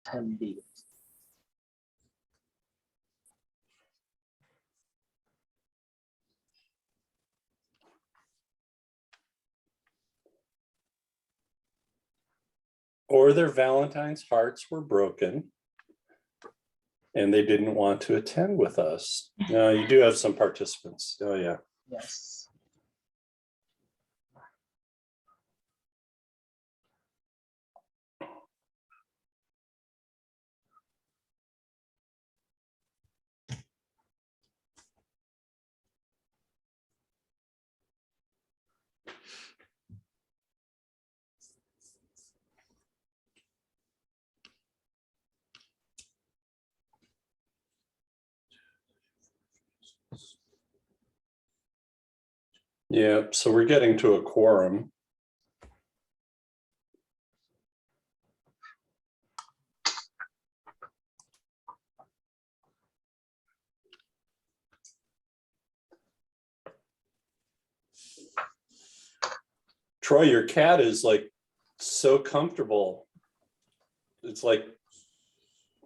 attendee. Or their Valentine's hearts were broken and they didn't want to attend with us. No, you do have some participants. Oh, yeah. Yes. Yeah, so we're getting to a quorum. Troy, your cat is like so comfortable. It's like,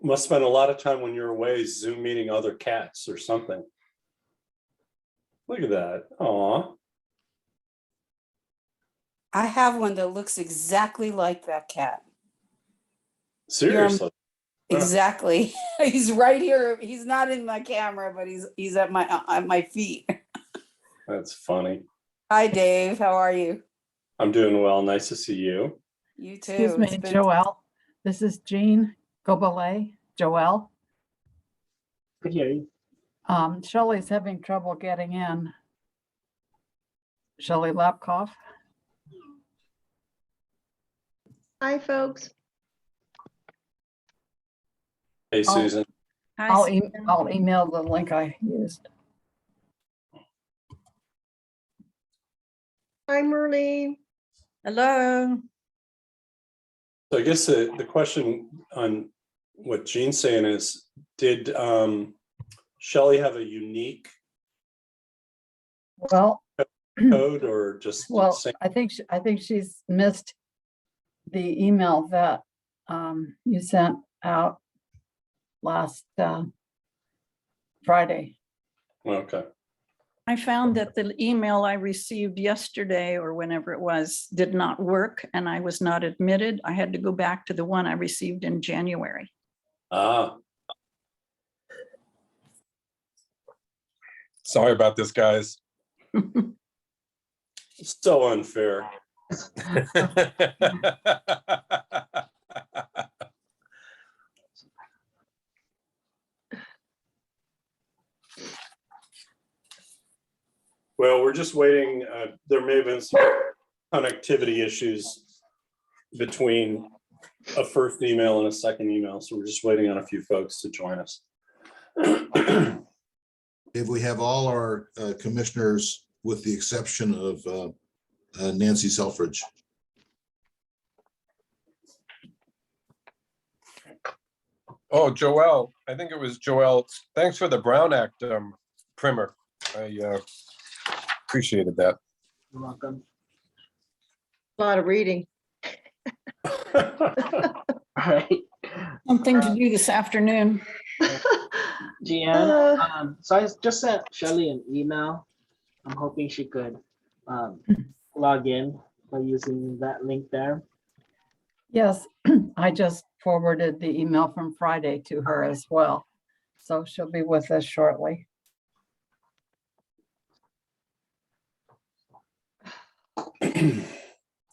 must spend a lot of time when you're away Zoom meeting other cats or something. Look at that. Aw. I have one that looks exactly like that cat. Seriously. Exactly. He's right here. He's not in my camera, but he's at my feet. That's funny. Hi, Dave. How are you? I'm doing well. Nice to see you. You too. Excuse me, Joelle. This is Jean Gobelet. Joelle. Could hear you. Shelley's having trouble getting in. Shelley Lapkoff. Hi, folks. Hey, Oh. Susan. I'll email the link I used. Hi, Merle. Hello. So I guess the question on what Jean's saying is, did Shelley have a unique Well, code or just well, same? I think she's missed the email that you sent out last Friday. Okay. I found that the email I received yesterday or whenever it was did not work and I was not admitted. I had to go back to the one I received in January. Ah, Sorry about this, guys. so unfair. Well, we're just waiting. There may have been some connectivity issues between a first email and a second email. So we're just waiting on a few folks to join us. If we have all our commissioners with the exception of Nancy Selfridge. Oh, Joelle, I think it was Joelle. Thanks for the Brown Act primer. I appreciated that. You're welcome. A lot of reading. All right. Something to do this afternoon. Deanne, so I just sent Shelley an email. I'm hoping she could log in by using that link there. Yes, I just forwarded the email from Friday to her as well. So she'll be with us shortly.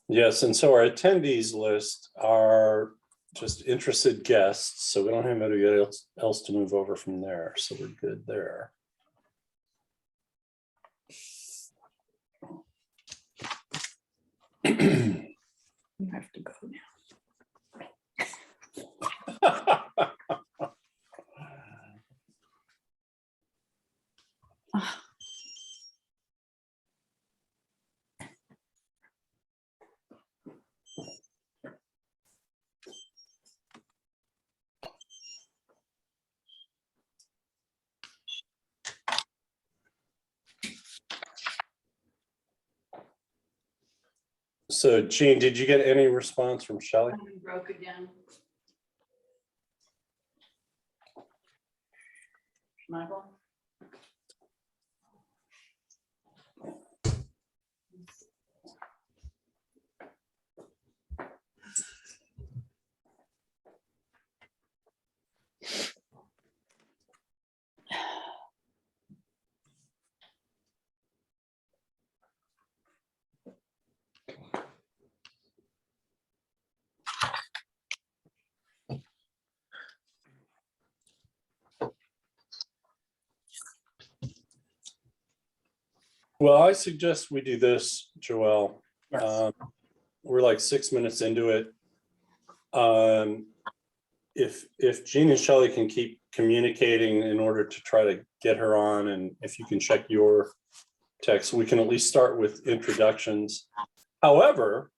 Yes, and so our attendees list are just interested guests, so we don't have anybody else to move over from there, so we're good there. You have to go now. So Jean, did you get any response from Shelley? Broke again. Michael? Well, I suggest we do this, Joelle. Yes. We're like 6 minutes into it. If Jean and Shelley can keep communicating in order to try to get her on, and if you can check your text, we can at least start with introductions. However,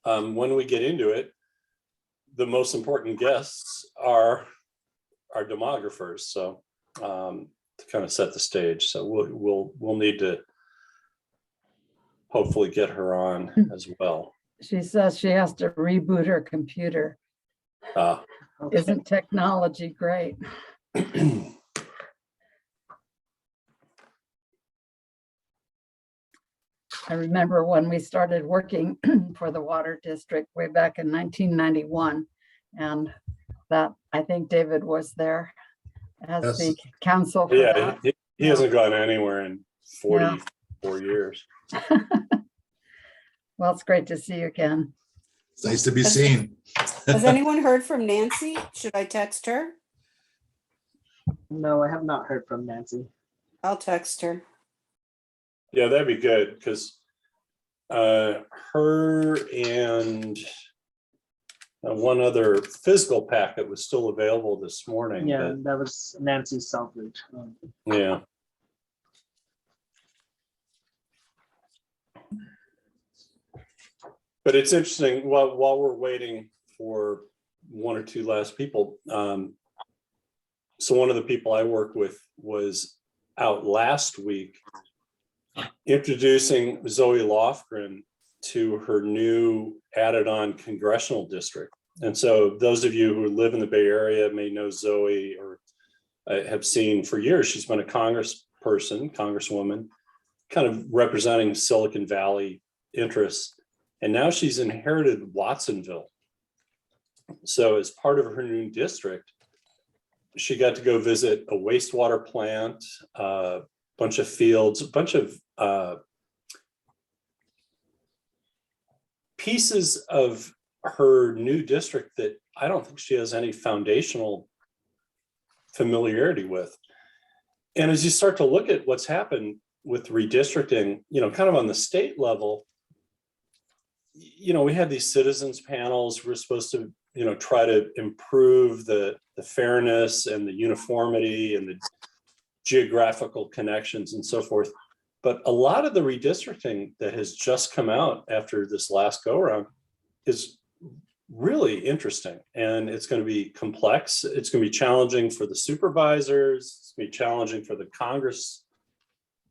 when we get into it, the most important guests are our demographers. So to kind of set the stage. So we'll need to hopefully get her on as well. She says she has to reboot her computer. Uh, Okay. Isn't technology great? I remember when we started working for the water district way back in 1991. And that, I think David was there as the Yes. counsel for yeah, that. he hasn't gone anywhere in 44 years. Well, it's great to see you again. It's nice to be seen. Has anyone heard from Nancy? Should I text her? No, I have not heard from Nancy. I'll text her. Yeah, that'd be good because her and one other physical packet was still available this morning. Yeah, that was Nancy's Selfridge. Yeah. But it's interesting while we're waiting for one or two last people. So one of the people I work with was out last week introducing Zoe Lofgren to her new added on congressional district. And so those of you who live in the Bay Area may know Zoe or have seen for years, she's been a congresswoman, kind of representing Silicon Valley interests. And now she's inherited Watsonville. So as part of her new district, she got to go visit a wastewater plant, a bunch of fields, a bunch of pieces of her new district that I don't think she has any foundational familiarity with. And as you start to look at what's happened with redistricting, kind of on the state level, we had these citizens panels. We're supposed to, try to improve the fairness and the uniformity and the geographical connections and so forth. But a lot of the redistricting that has just come out after this last go around is really interesting, and it's going to be complex. It's going to be challenging for the supervisors. It's going to be challenging for the Congress,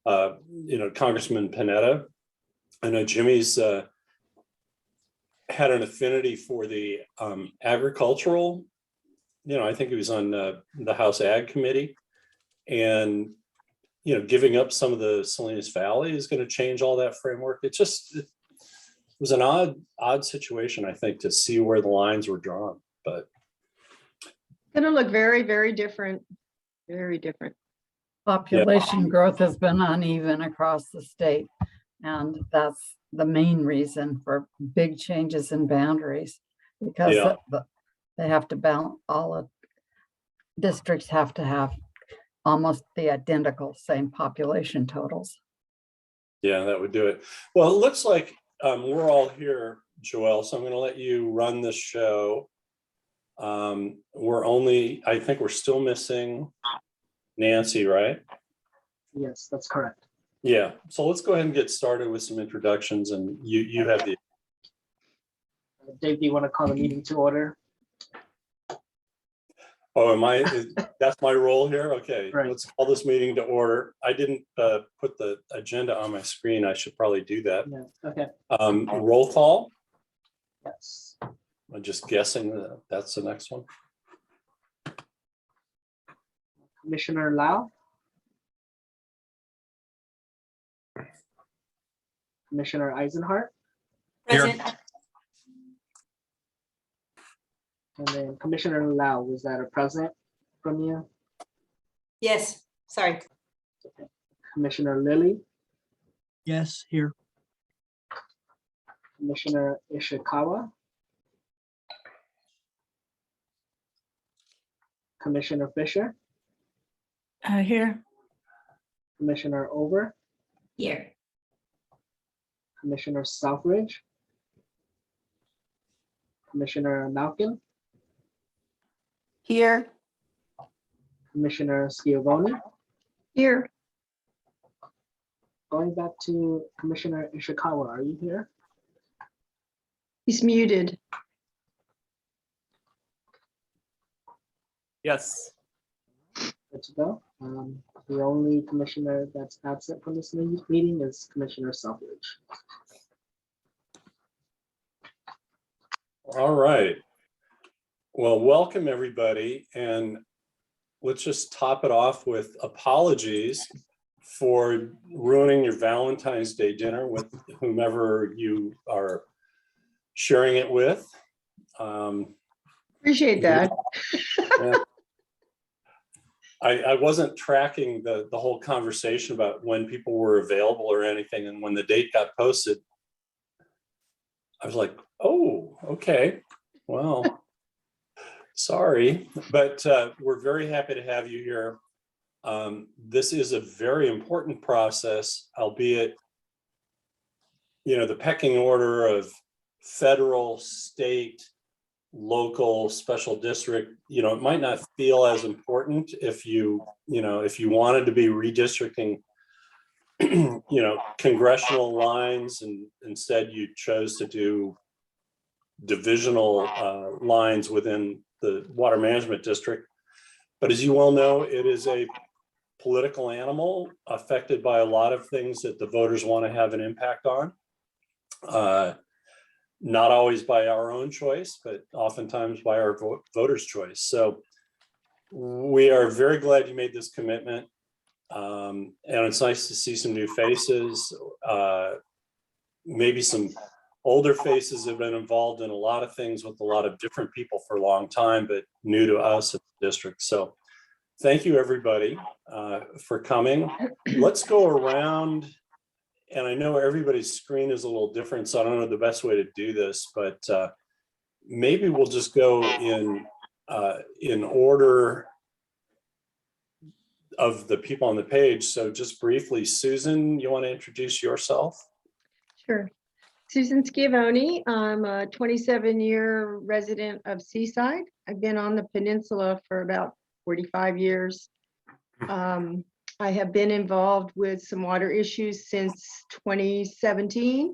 Congressman Panetta. I know Jimmy's had an affinity for the agricultural, I think he was on the House Ag Committee, and, giving up some of the Salinas Valley is going to change all that framework. It was an odd situation, I think, to see where the lines were drawn, but. Gonna look very, very different, very different. Population growth has been uneven across the state. And that's the main reason for big changes in boundaries, because they have to balance, all of districts have to have almost the identical same population totals. Yeah, that would do it. Well, it looks like we're all here, Joelle, so I'm going to let you run the show. I think we're still missing Nancy, right? Yes, that's correct. Yeah, so let's go ahead and get started with some introductions, and you have the. Dave, do you want to call the meeting to order? Oh, that's my role here? Okay, Right. Let's call this meeting to order. I didn't put the agenda on my screen. I should probably do that. Yeah, okay, Roll call. yes. I'm just guessing that's the next one. Commissioner Lau, Commissioner Eisenhart, Here. and then Commissioner Lau, was that a present from you? Yes, sorry. Commissioner Lilly, Yes, here. Commissioner Ishikawa, Commissioner Fisher, Here. Commissioner Over, Here. Commissioner Southridge, Commissioner Malkin, Here, Commissioner Schiavone. Here, Going back to Commissioner Ishikawa, are you here? he's muted. Yes. Good to go. The only commissioner that's absent from this meeting is Commissioner Southridge. All right. Well, welcome everybody, and let's just top it off with apologies for ruining your Valentine's Day dinner with whomever you are sharing it with. Appreciate that. I wasn't tracking the whole conversation about when people were available or anything, and when the date got posted, I was like, oh, okay, well, sorry, but we're very happy to have you here. This is a very important process, albeit, the pecking order of federal, state, local, special district, it might not feel as important if you wanted to be redistricting, congressional lines, and instead you chose to do divisional lines within the water management district. But as you well know, it is a political animal affected by a lot of things that the voters want to have an impact on. Not always by our own choice, but oftentimes by our voters' choice. So we are very glad you made this commitment. And it's nice to see some new faces, maybe some older faces have been involved in a lot of things with a lot of different people for a long time, but new to us at the district. So thank you, everybody, for coming. Let's go around. And I know everybody's screen is a little different, so I don't know the best way to do this, but maybe we'll just go in order of the people on the page. So just briefly, Susan, you want to introduce yourself? Sure. Susan Schiavone. I'm a 27-year resident of Seaside. I've been on the peninsula for about 45 years. I have been involved with some water issues since 2017.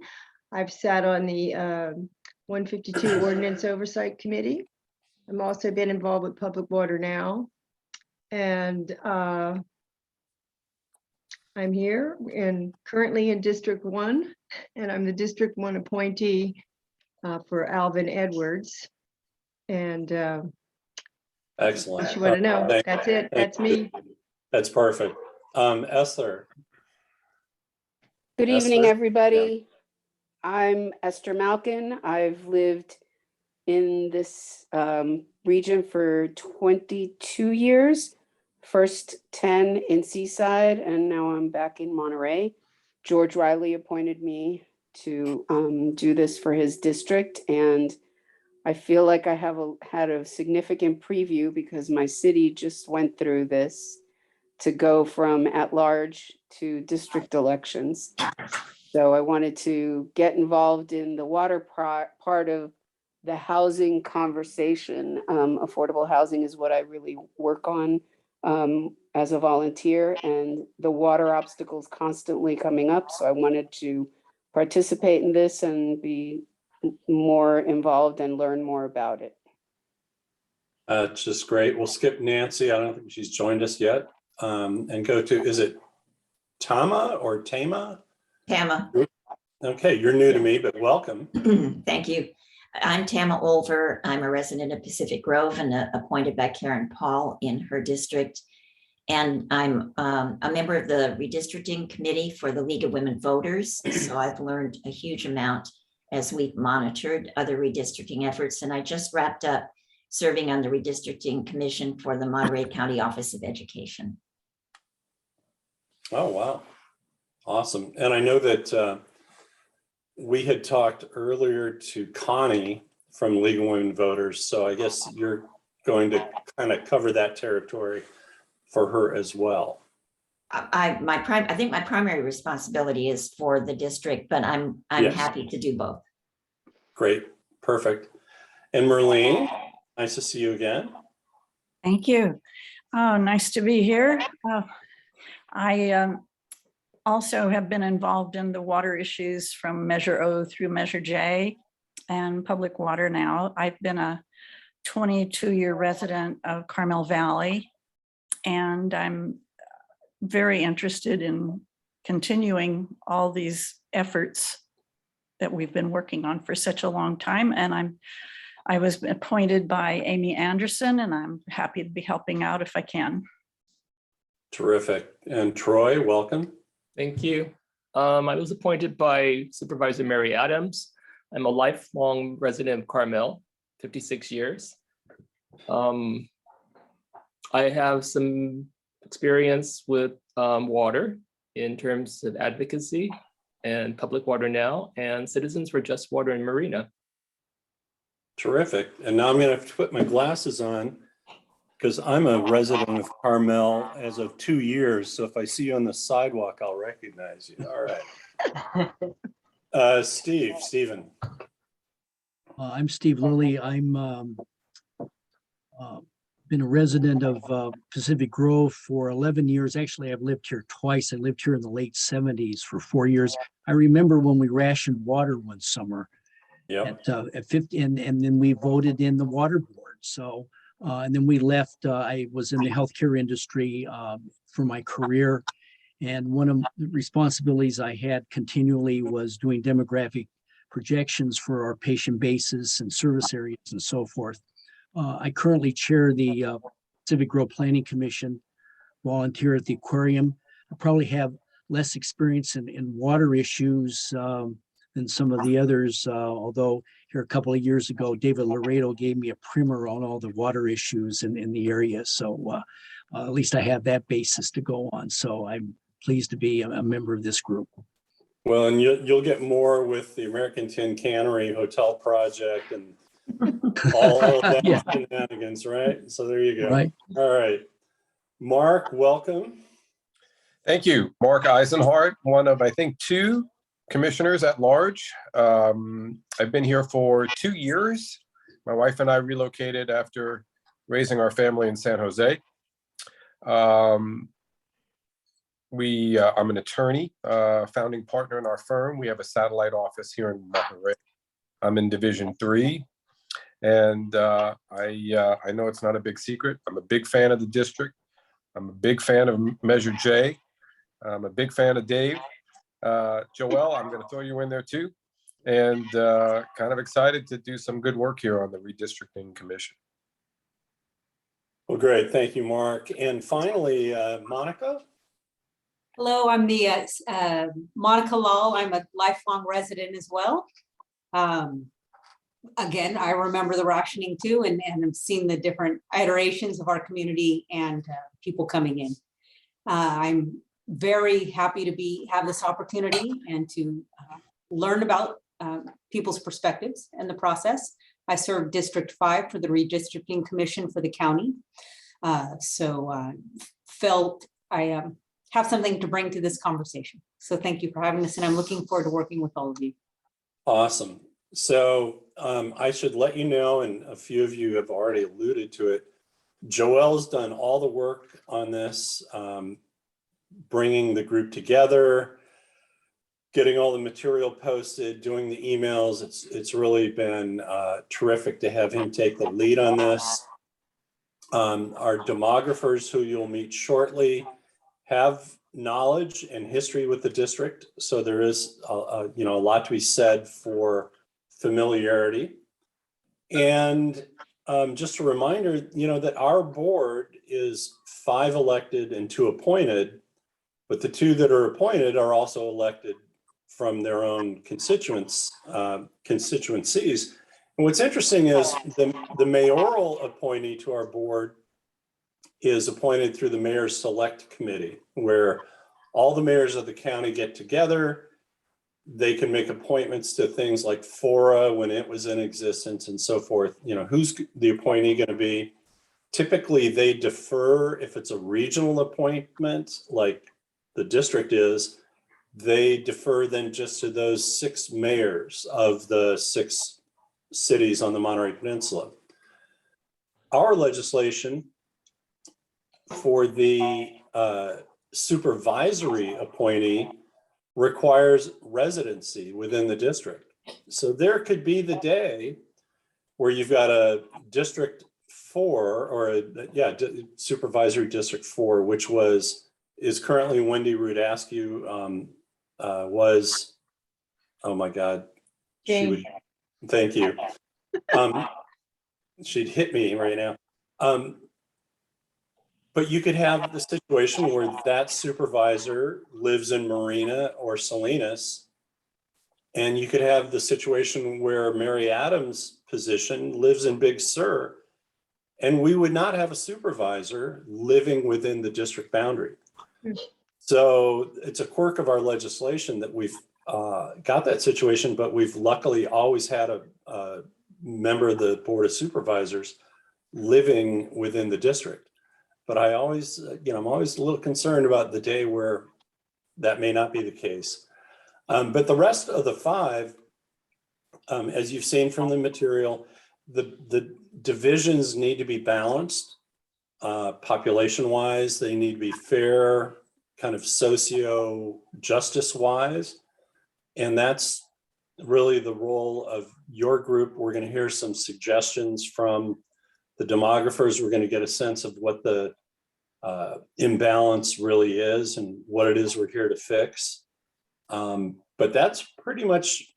I've sat on the 152 Ordinance Oversight Committee. I've also been involved with Public Water Now. And I'm here and currently in District 1, and I'm the District 1 appointee for Alvin Edwards. And Excellent. what you want to know, that's it. That's me. That's perfect. Esther. good evening, Esther? everybody. I'm Esther Malkin. I've lived in this region for 22 years, first 10 in Seaside, and now I'm back in Monterey. George Riley appointed me to do this for his district, and I feel like I have had a significant preview because my city just went through this to go from at-large to district elections. So I wanted to get involved in the water part of the housing conversation. Affordable housing is what I really work on as a volunteer, and the water obstacles constantly coming up. So I wanted to participate in this and be more involved and learn more about it. It's just great. We'll skip Nancy. I don't think she's joined us yet. And go to, is it Tama or Tama? Tama. Okay, you're new to me, but welcome. Thank you. I'm Tama Olver. I'm a resident of Pacific Grove and appointed by Karen Paul in her district. And I'm a member of the Redistricting Committee for the League of Women Voters. So I've learned a huge amount as we've monitored other redistricting efforts. And I just wrapped up serving on the Redistricting Commission for the Monterey County Office of Education. Oh, wow. Awesome. And I know that we had talked earlier to Connie from League of Women Voters. So I guess you're going to kind of cover that territory for her as well. I think my primary responsibility is for the district, but I'm Yes. happy to do both. Great. Perfect. And Merlene, nice to see you again. Thank you. Oh, nice to be here. I also have been involved in the water issues from Measure O through Measure J and public water now. I've been a 22-year resident of Carmel Valley, and I'm very interested in continuing all these efforts that we've been working on for such a long time. And I was appointed by Amy Anderson, and I'm happy to be helping out if I can. Terrific. And Troy, welcome. Thank you. I was appointed by Supervisor Mary Adams. I'm a lifelong resident of Carmel, 56 years. I have some experience with water in terms of advocacy and Public Water Now and Citizens for Just Water in Marina. Terrific. And now I'm going to have to put my glasses on because I'm a resident of Carmel as of 2 years. So if I see you on the sidewalk, I'll recognize you. All right. Stephen. I'm Steve Lilly. I'm been a resident of Pacific Grove for 11 years. Actually, I've lived here twice. I lived here in the late 70s for 4 years. I remember when we rationed water one summer at 50, and then we voted in the water board. So, and then we left. I was in the healthcare industry for my career. And one of the responsibilities I had continually was doing demographic projections for our patient bases and service areas and so forth. I currently chair the Pacific Grove Planning Commission, volunteer at the aquarium. I probably have less experience in water issues than some of the others, although here a couple of years ago, David Laredo gave me a primer on all the water issues in the area. So at least I have that basis to go on. So I'm pleased to be a member of this group. Well, and you'll get more with the American Tin Cannery Hotel Project and all of that shenanigans, right? So there you go. Right. All right. Mark, welcome. Thank you. Mark Eisenhart, one of, I think, 2 commissioners at large. I've been here for 2 years. My wife and I relocated after raising our family in San Jose. I'm an attorney, founding partner in our firm. We have a satellite office here in Monterey. I'm in Division 3. And I know it's not a big secret. I'm a big fan of the district. I'm a big fan of Measure J. I'm a big fan of Dave. Joelle, I'm going to throw you in there too. And kind of excited to do some good work here on the Redistricting Commission. Well, great. Thank you, Mark. And finally, Monica. Hello, I'm the Monica Lal. I'm a lifelong resident as well. Again, I remember the rationing too, and I've seen the different iterations of our community and people coming in. I'm very happy to have this opportunity and to learn about people's perspectives and the process. I serve District 5 for the Redistricting Commission for the county. So felt I have something to bring to this conversation. So thank you for having us, and I'm looking forward to working with all of you. Awesome. So I should let you know, and a few of you have already alluded to it, Joelle's done all the work on this, bringing the group together, getting all the material posted, doing the emails. It's really been terrific to have him take the lead on this. Our demographers, who you'll meet shortly, have knowledge and history with the district. So there is a lot to be said for familiarity. And just a reminder, that our board is 5 elected and 2 appointed, but the 2 that are appointed are also elected from their own constituencies. And what's interesting is the mayoral appointee to our board is appointed through the Mayor's Select Committee, where all the mayors of the county get together. They can make appointments to things like FORA when it was in existence and so forth. Who's the appointee going to be? Typically, they defer if it's a regional appointment, like the district is, they defer then just to those 6 mayors of the 6 cities on the Monterey Peninsula. Our legislation for the supervisory appointee requires residency within the district. So there could be the day where you've got a District 4 or Supervisory District 4, which is currently Wendy Rudascu, was, oh my God. Jane. Thank you. She'd hit me right now. But you could have the situation where that supervisor lives in Marina or Salinas, and you could have the situation where Mary Adams' position lives in Big Sur, and we would not have a supervisor living within the district boundary. So it's a quirk of our legislation that we've got that situation, but we've luckily always had a member of the Board of Supervisors living within the district. But I always, I'm always a little concerned about the day where that may not be the case. But the rest of the 5, as you've seen from the material, the divisions need to be balanced population-wise. They need to be fair, kind of socio-justice-wise. And that's really the role of your group. We're going to hear some suggestions from the demographers. We're going to get a sense of what the imbalance really is and what it is we're here to fix. But that's pretty much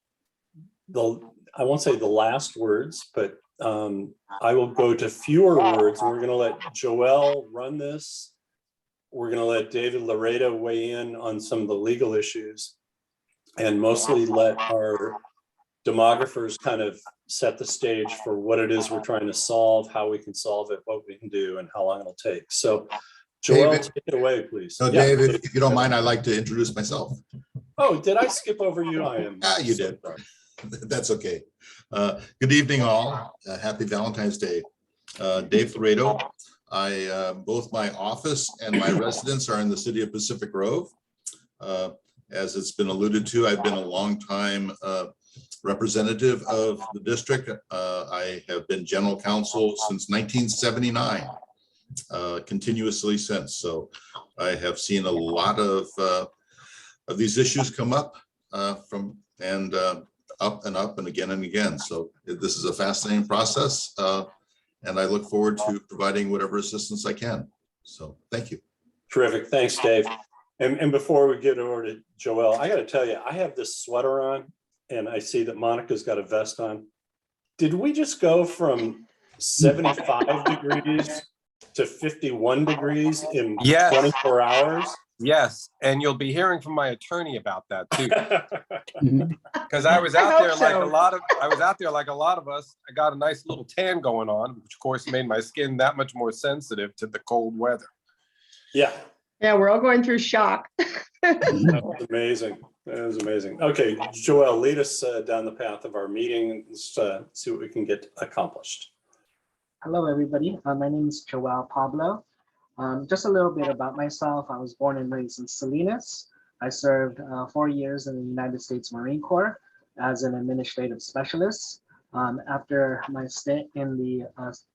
I won't say the last words, but I will go to fewer words. And we're going to let Joelle run this. We're going to let David Laredo weigh in on some of the legal issues and mostly let our demographers kind of set the stage for what it is we're trying to solve, how we can solve it, what we can do, and how long it'll take. So, Joelle, David, take it away, please. No, Yeah. David, if you don't mind, I'd like to introduce myself. Oh, did I skip over you? I am. Ah, you did. That's okay. Good evening, all. Happy Valentine's Day. Dave Laredo. Both my office and my residence are in the city of Pacific Grove. As it's been alluded to, I've been a long time representative of the district. I have been general counsel since 1979, continuously since. So I have seen a lot of these issues come up up and up and again. So this is a fascinating process, and I look forward to providing whatever assistance I can. So thank you. Terrific. Thanks, Dave. And before we get over to Joelle, I got to tell you, I have this sweater on, and I see that Monica's got a vest on. Did we just go from 75 degrees to 51 degrees in 24 hours? Yes, and you'll be hearing from my attorney about that too. Because I was out there like a lot of us. I got a nice little tan going on, which of course made my skin that much more sensitive to the cold weather. Yeah. Yeah, we're all going through shock. That was amazing. That was amazing. Okay, Joelle, lead us down the path of our meeting and see what we can get accomplished. Hello, everybody. My name is Joelle Pablo. Just a little bit about myself. I was born and raised in Salinas. I served 4 years in the United States Marine Corps as an administrative specialist. After my stint in the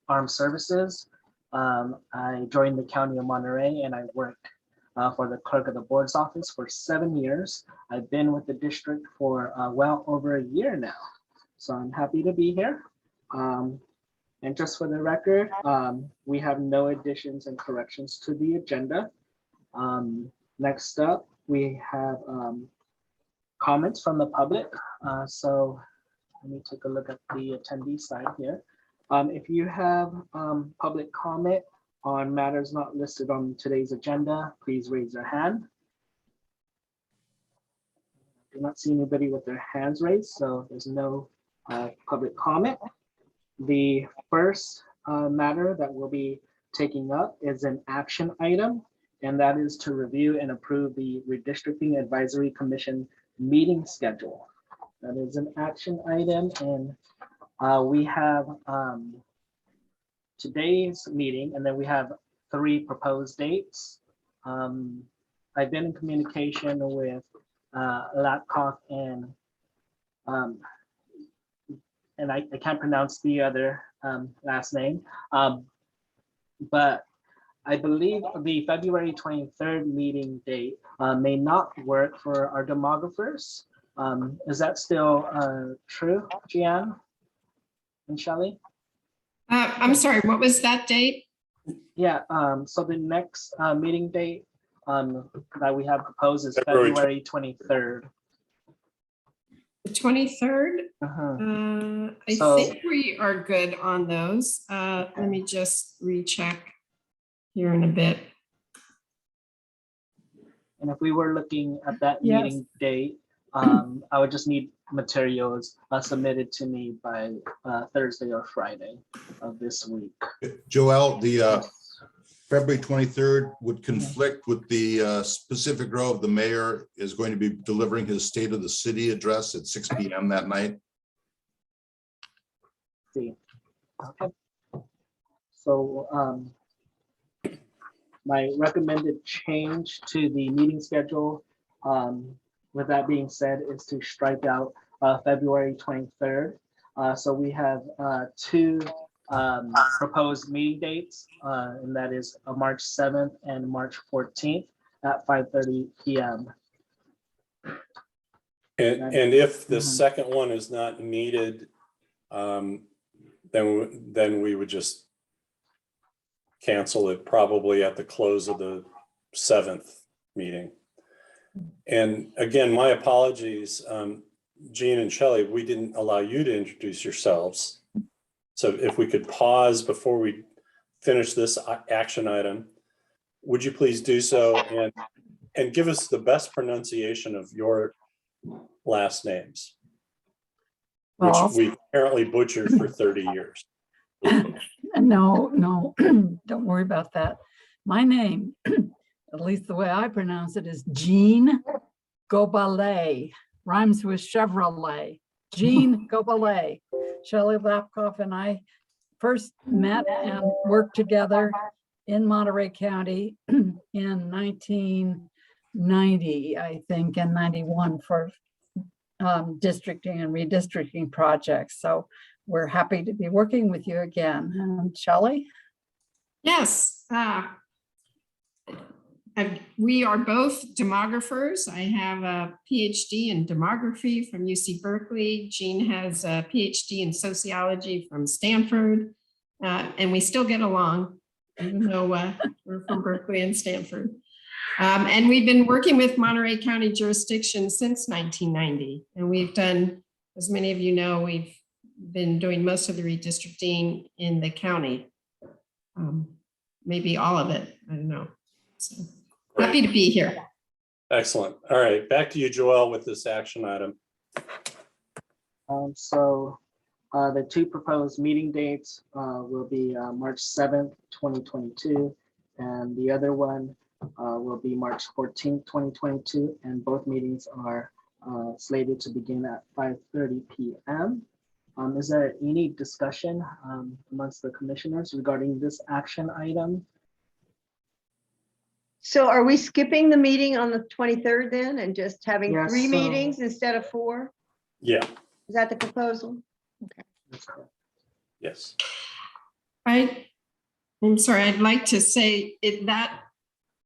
armed services, I joined the County of Monterey, and I worked for the clerk of the board's office for 7 years. I've been with the district for well over a year now. So I'm happy to be here. And just for the record, we have no additions and corrections to the agenda. Next up, we have comments from the public. So let me take a look at the attendee side here. If you have public comment on matters not listed on today's agenda, please raise your hand. I do not see anybody with their hands raised, so there's no public comment. The first matter that we'll be taking up is an action item, and that is to review and approve the Redistricting Advisory Commission meeting schedule. That is an action item, and we have today's meeting, and then we have 3 proposed dates. I've been in communication with Latkoff and I can't pronounce the other last name, but I believe the February 23rd meeting date may not work for our demographers. Is that still true, Gian and Shelley? I'm sorry, what was that date? Yeah, so the next meeting date that we have proposed is February February 23rd. The 23rd? I So- think we are good on those. Let me just recheck here in a bit. And if we were looking at that Yes. meeting date, I would just need materials submitted to me by Thursday or Friday of this week. Joel, the February 23rd would conflict with the specific Grove. The mayor is going to be delivering his State of the City address at 6 p.m. that night. See. Okay. So my recommended change to the meeting schedule, with that being said, is to strike out February 23rd. So we have 2 proposed meeting dates, and that is March 7th and March 14th at 5:30 p.m. And if the Mhm. second one is not needed, then we would just cancel it probably at the close of the 7th meeting. And again, my apologies, Jean and Shelley, we didn't allow you to introduce yourselves. So if we could pause before we finish this action item, would you please do so and give us the best pronunciation of your last names, which Well, we apparently butchered for 30 years. no, don't worry about that. My name, at least the way I pronounce it, is Jean Gobalet. Rhymes with Chevrolet. Jean Gobalet. Shelley Lapkoff and I first met and worked together in Monterey County in 1990, I think, and 91 for districting and redistricting projects. So we're happy to be working with you again. And Shelley? Yes. We are both demographers. I have a PhD in demography from UC Berkeley. Jean has a PhD in sociology from Stanford. And we still get along, even though we're from Berkeley and Stanford. And we've been working with Monterey County jurisdiction since 1990. And we've done, as many of you know, we've been doing most of the redistricting in the county. Maybe all of it, I don't know. So, happy to be here. Excellent. All right, back to you, Joelle, with this action item. So the 2 proposed meeting dates will be March 7th, 2022, and the other one will be March 14th, 2022, and both meetings are slated to begin at 5:30 p.m. Is there any discussion amongst the commissioners regarding this action item? So are we skipping the meeting on the 23rd then and just having Yes, 3 so- meetings instead of 4? Yeah, Is that the proposal? That's correct. yes. I'm sorry, I'd like to say that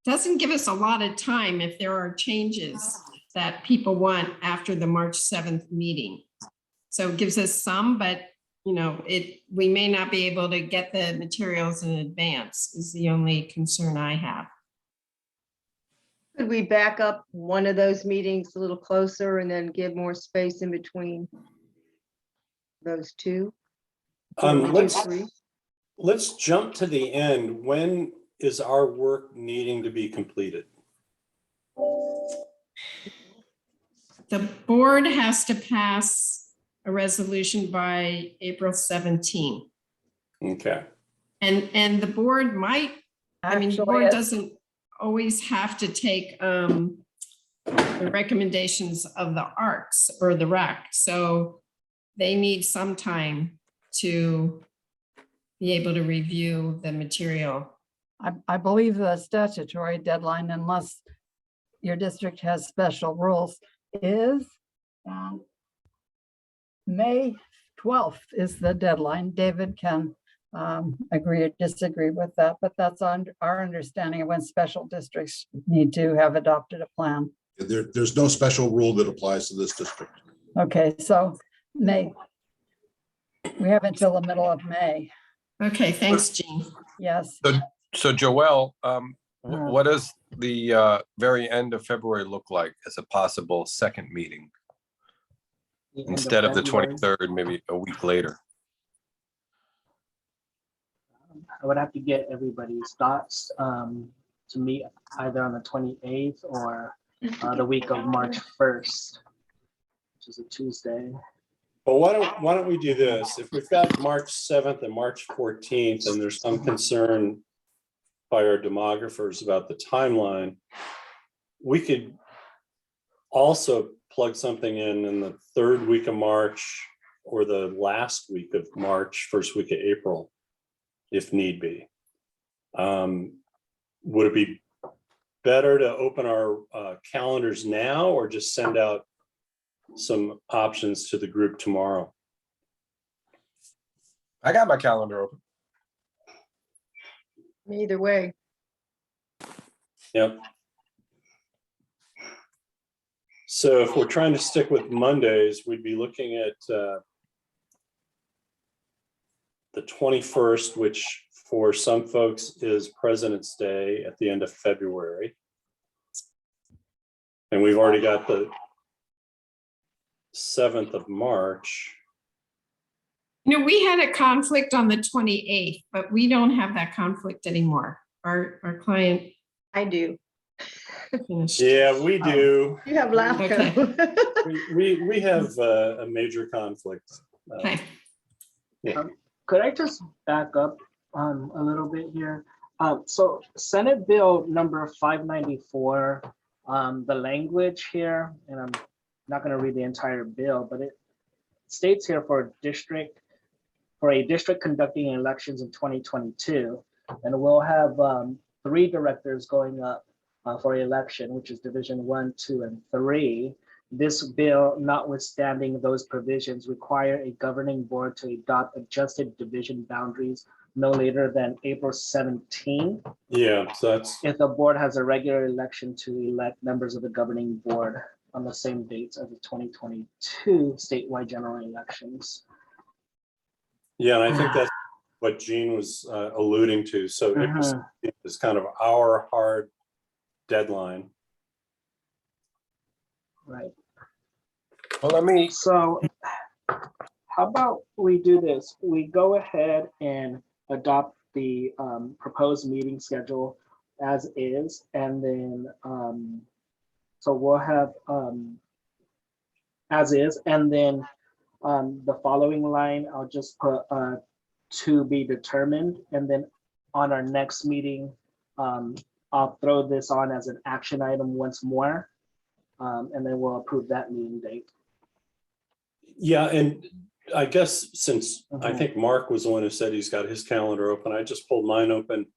doesn't give us a lot of time if there are changes that people want after the March 7th meeting. So it gives us some, but we may not be able to get the materials in advance is the only concern I have. Could we back up one of those meetings a little closer and then give more space in between those 2? Let's jump to the end. When is our work needing to be completed? The board has to pass a resolution by April 17. Okay. And the board might, I mean, the Actually, board it's- doesn't always have to take the recommendations of the ARCs or the RAC. So they need some time to be able to review the material. I believe the statutory deadline, unless your district has special rules, is May 12th is the deadline. David can agree or disagree with that, but that's on our understanding of when special districts need to have adopted a plan. There's no special rule that applies to this district. Okay, so May. We have until the middle of May. Okay, thanks, Jean. Yes. So Joelle, what does the very end of February look like as a possible second meeting? The end Instead of the February. 23rd, maybe a week later. I would have to get everybody's thoughts to meet either on the 28th or the week of March 1st, which is a Tuesday. But why don't we do this? If we've got March 7th and March 14th, and there's some concern by our demographers about the timeline, we could also plug something in the third week of March or the last week of March, first week of April, if need be. Would it be better to open our calendars now or just send out some options to the group tomorrow? I got my calendar open. Either way. Yep. So if we're trying to stick with Mondays, we'd be looking at the 21st, which for some folks is President's Day at the end of February. And we've already got the 7th of March. You know, we had a conflict on the 28th, but we don't have that conflict anymore. Our client I do. finished. Yeah, we do. You have LAFCO. We have a major conflict. Okay. Could I just back up a little bit here? So Senate Bill number 594, the language here, and I'm not going to read the entire bill, but it states here for a district conducting elections in 2022, and we'll have 3 directors going up for election, which is Division 1, 2, and 3. This bill, notwithstanding those provisions, require a governing board to adopt adjusted division boundaries no later than April 17. Yeah, so that's. If the board has a regular election to elect members of the governing board on the same dates as the 2022 statewide general elections. Yeah, and I think that's what Jean was alluding to. So April 17th is kind of our hard deadline. Right. Well, So how about we do this? We go ahead and adopt the proposed meeting schedule as is, and then so we'll have as is, and then the following line, I'll just put to be determined, and then on our next meeting, I'll throw this on as an action item once more, and then we'll approve that meeting date. Yeah, and I guess since I think Mark was the one who said he's got his calendar open, I just pulled mine open.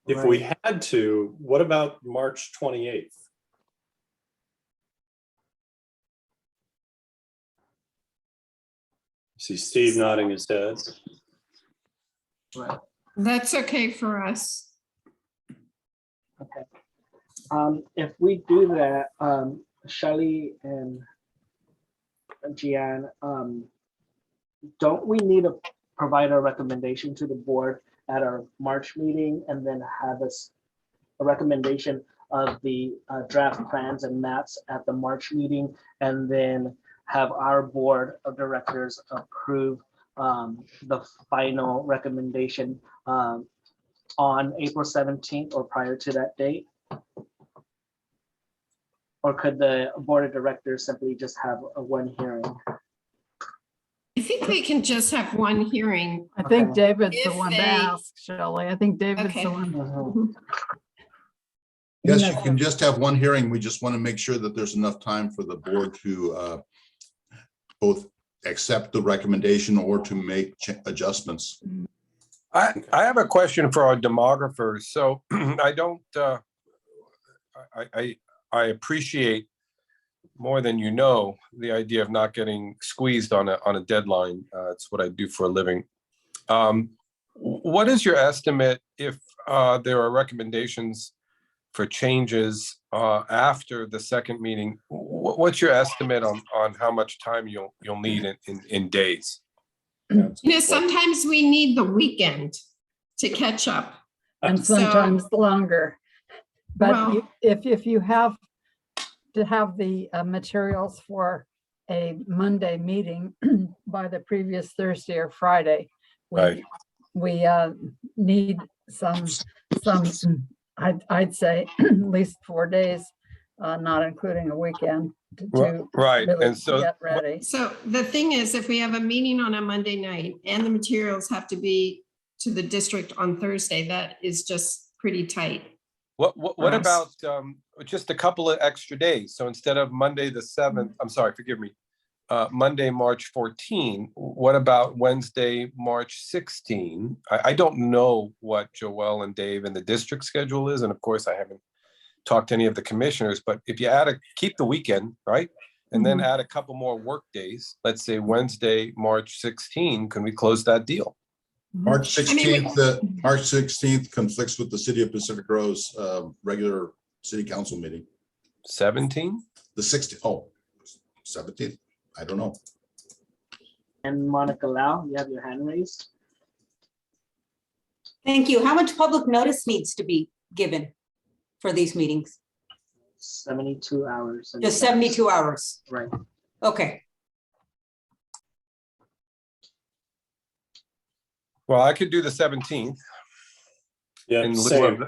If we had to, what about March 28th? See Steve nodding his head. Right. That's okay for us. Okay. If we do that, Shelly and Gian, don't we need to provide a recommendation to the board at our March meeting and then have a recommendation of the draft plans and maps at the March meeting, and then have our board of directors approve the final recommendation on April 17th or prior to that date? Or could the board of directors simply just have a one hearing? I think they can just have one hearing. I think Okay. David's the If one to they- ask, Shelley. I think David's Okay. the one. Mhm. Yes, you can just have one hearing. We just want to make sure that there's enough time for the board to both accept the recommendation or to make adjustments. I have a question for our demographers. So I don't, I appreciate more than you know, the idea of not getting squeezed on a deadline. It's what I do for a living. What is your estimate if there are recommendations for changes after the second meeting? What's your estimate on how much time you'll need in days? Sometimes we need the weekend to catch up. And So- sometimes longer. But Well- if you have to have the materials for a Monday meeting by the previous Thursday or Friday, Right. we need some, I'd say at least 4 days, not including a weekend to Right, really and so get ready. So the thing is, if we have a meeting on a Monday night and the materials have to be to the district on Thursday, that is just pretty tight. what us. about just a couple of extra days? So instead of Monday the 7th, I'm sorry, forgive me, Monday, March 14, what about Wednesday, March 16? I don't know what Joelle and Dave and the district schedule is, and of course I haven't talked to any of the commissioners, but if you keep the weekend, right? And then add a couple more work days, let's say Wednesday, March 16, can we close that deal? March I mean, 16th, March 16th conflicts with the City of Pacific Grove's regular city council meeting. 17? The 16th, oh, 17th, I don't know. And Monica Lau, you have your hand raised. Thank you. How much public notice needs to be given for these meetings? 72 hours. in Just advance. 72 hours. Right. Okay. Well, I could do the 17th Yeah, in same.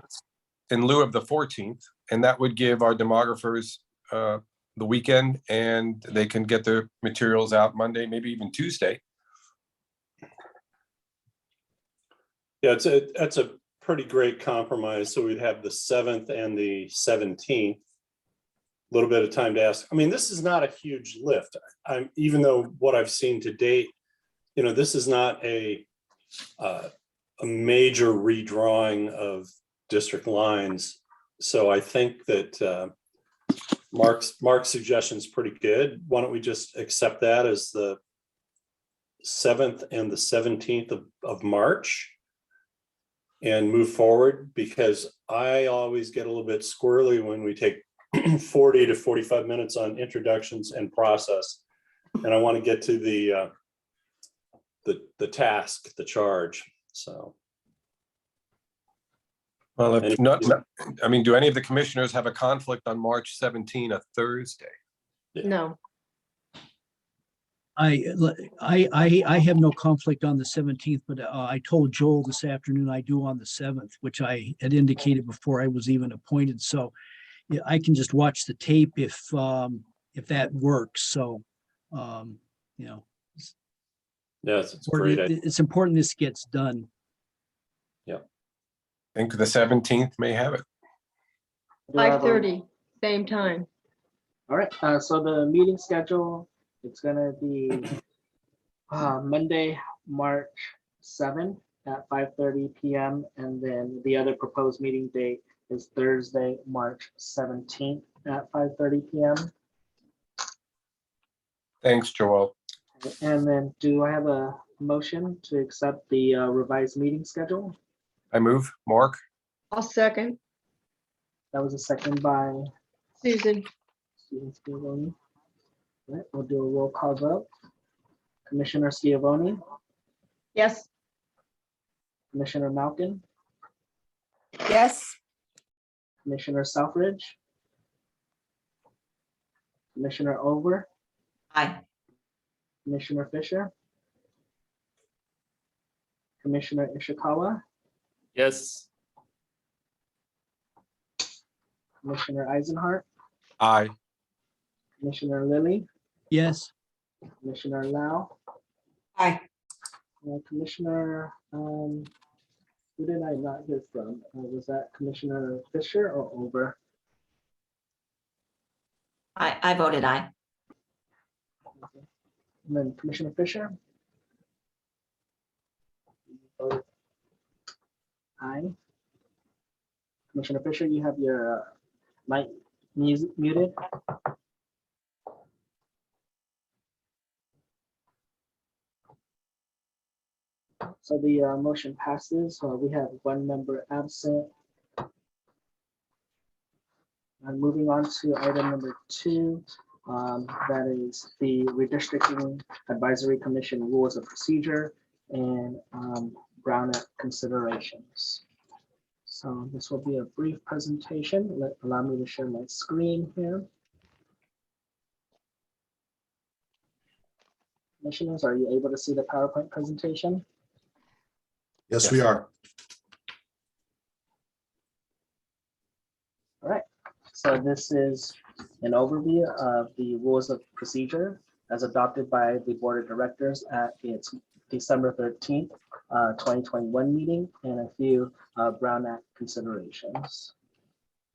lieu of the 14th, and that would give our demographers the weekend, and they can get their materials out Monday, maybe even Tuesday. Yeah, that's a pretty great compromise. So we'd have the 7th and the 17th. A little bit of time to ask. I mean, this is not a huge lift. Even though what I've seen to date, this is not a major redrawing of district lines. So I think that Mark's suggestion is pretty good. Why don't we just accept that as the 7th and the 17th of March and move forward, because I always get a little bit squirrely when we take 40 to 45 minutes on introductions and process. And I want to get to the task, the charge. So. Well, if not, I mean, do any of the commissioners have a conflict on March 17, a Thursday? No, I have no conflict on the 17th, but I told Joel this afternoon I do on the 7th, which I had indicated before I was even appointed. So yeah, I can just watch the tape if that works. So, Yes, it's great. it's important this gets done. I think the 17th may have it. Do I have a- 5:30, same time. All right, so the meeting schedule, it's gonna be Monday, March 7th at 5:30 p.m. And then the other proposed meeting date is Thursday, March 17th at 5:30 p.m. Thanks, Joel. And then do I have a motion to accept the revised meeting schedule? I move. Mark? I'll second. That was a second by Susan, Stephen Schiavone. All right, we'll do a roll call vote. Commissioner Schiavone, yes, Commissioner Malkin, Yes. Commissioner Selfridge, Commissioner Over, Aye. Commissioner Fisher, Commissioner Ishikawa, Yes. Commissioner Eisenhart, Aye. Commissioner Lilly, Yes. Commissioner Lau, Aye. Commissioner, who did I not hear from? Was that Commissioner Fisher or Ober? I voted aye. And then Commissioner Fisher? Voted aye. Commissioner Fisher, you have your mic muted. So the motion passes. We have one member absent. And moving on to item number 2, that is the Redistricting Advisory Commission Rules of Procedure and Brown Act considerations. So this will be a brief presentation. Allow me to share my screen here. Commissioners, are you able to see the PowerPoint presentation? Yes, we are. All right, so this is an overview of the rules of procedure as adopted by the Board of Directors at its December 13th, 2021 meeting, and a few Brown Act considerations.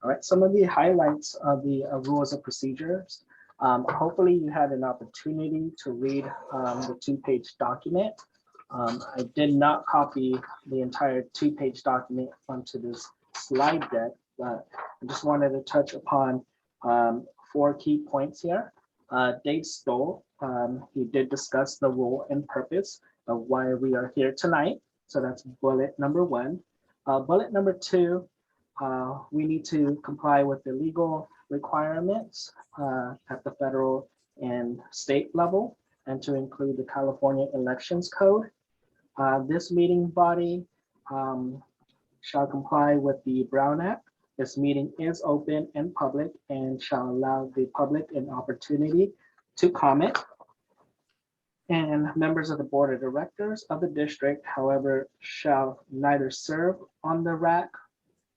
All right, some of the highlights of the rules of procedures. Hopefully you had an opportunity to read the 2-page document. I did not copy the entire 2-page document onto this slide deck, but I just wanted to touch upon 4 key points here. Dave Stoll, he did discuss the role and purpose of why we are here tonight. So that's bullet number 1. Bullet number 2, we need to comply with the legal requirements at the federal and state level, and to include the California Elections Code. This meeting body shall comply with the Brown Act. This meeting is open and public and shall allow the public an opportunity to comment. And members of the Board of Directors of the district, however, shall neither serve on the RAC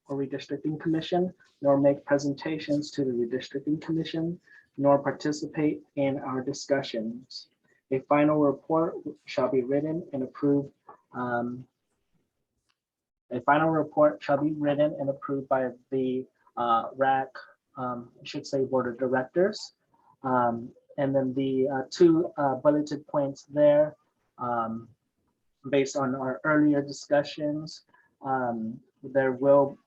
or Redistricting Commission, nor make presentations to the Redistricting Commission, nor participate in our discussions. A final report shall be written and approved. A final report shall be written and approved by the RAC, I should say Board of Directors. And then the 2 bulleted points there, based on our earlier discussions, there will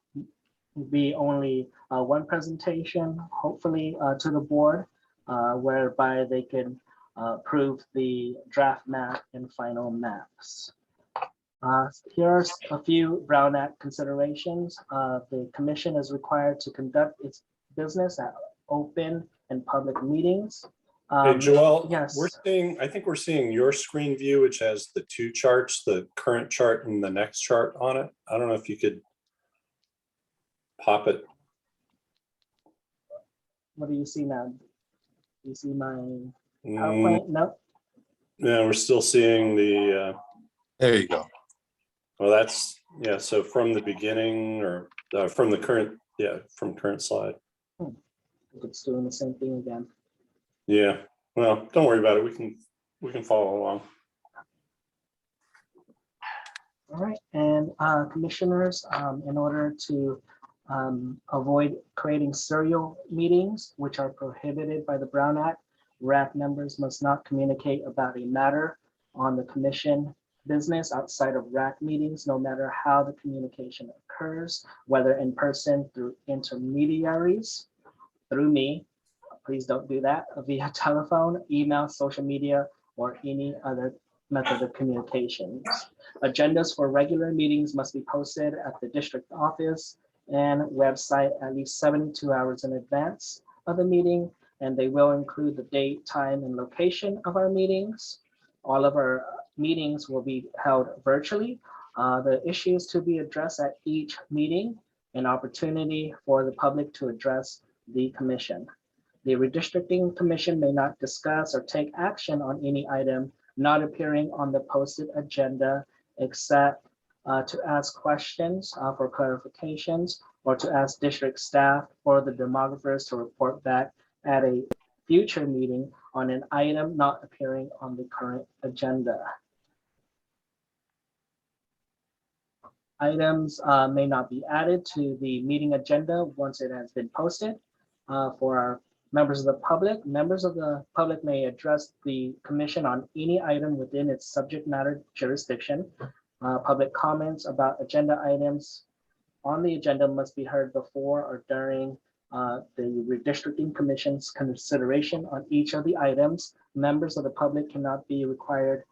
be only 1 presentation, hopefully to the board, whereby they can approve the draft map and final maps. Here are a few Brown Act considerations. The commission is required to conduct its business at open and public meetings. Hey, Joel, yes. I think we're seeing your screen view, which has the 2 charts, the current chart and the next chart on it. I don't know if you could pop it. What do you see now? Do you see my PowerPoint? No. Yeah, we're still seeing the. There you go. Well, that's, yeah, so from the beginning or from the current, from current slide. It's doing the same thing again. Yeah, well, don't worry about it. We can follow along. All right, and commissioners, in order to avoid creating serial meetings, which are prohibited by the Brown Act, RAC members must not communicate about a matter on the commission business outside of RAC meetings, no matter how the communication occurs, whether in person, through intermediaries, through me. Please don't do that, via telephone, email, social media, or any other method of communications. Agendas for regular meetings must be posted at the district office and website at least 72 hours in advance of the meeting, and they will include the date, time, and location of our meetings. All of our meetings will be held virtually. The issues to be addressed at each meeting, an opportunity for the public to address the commission. The Redistricting Commission may not discuss or take action on any item not appearing on the posted agenda except to ask questions for clarifications or to ask district staff or the demographers to report back at a future meeting on an item not appearing on the current agenda. Items may not be added to the meeting agenda once it has been posted. For our members of the public may address the commission on any item within its subject matter jurisdiction. Public comments about agenda items on the agenda must be heard before or during the Redistricting Commission's consideration on each of the items. Members of the public cannot be required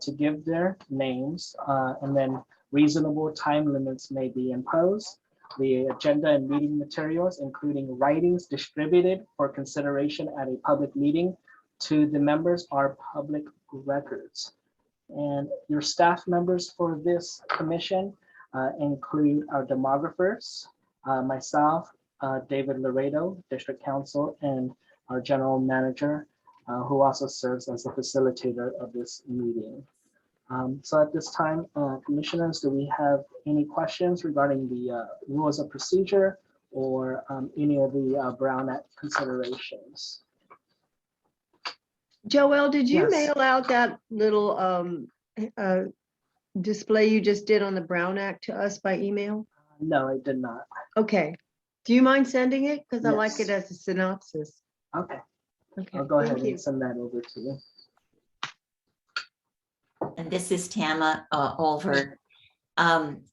to give their names, and then reasonable time limits may be imposed. The agenda and meeting materials, including writings distributed for consideration at a public meeting to the members, are public records. And your staff members for this commission include our demographers, myself, David Laredo, District Counsel, and our General Manager, who also serves as the facilitator of this meeting. So at this time, commissioners, do we have any questions regarding the rules of procedure or any of the Brown Act considerations? Joelle, did you Yes. mail out that little display you just did on the Brown Act to us by email? No, I did not. Okay. Do you mind sending it? Because I like Yes. it as a synopsis. Okay, Okay. I'll go thank ahead you. and send that over to you. And this is Tama Olver. An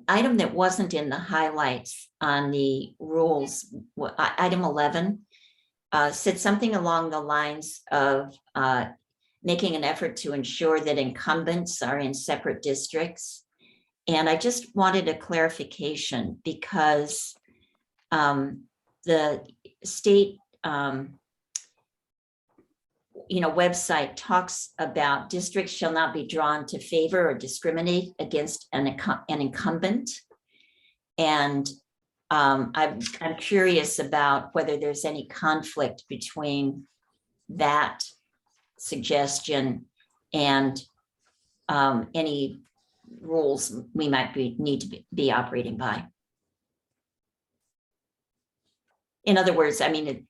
item that wasn't in the highlights on the rules, item 11, said something along the lines of making an effort to ensure that incumbents are in separate districts. And I just wanted a clarification because the state website talks about districts shall not be drawn to favor or discriminate against an incumbent. And I'm curious about whether there's any conflict between that suggestion and any rules we might need to be operating by. In other words, I mean,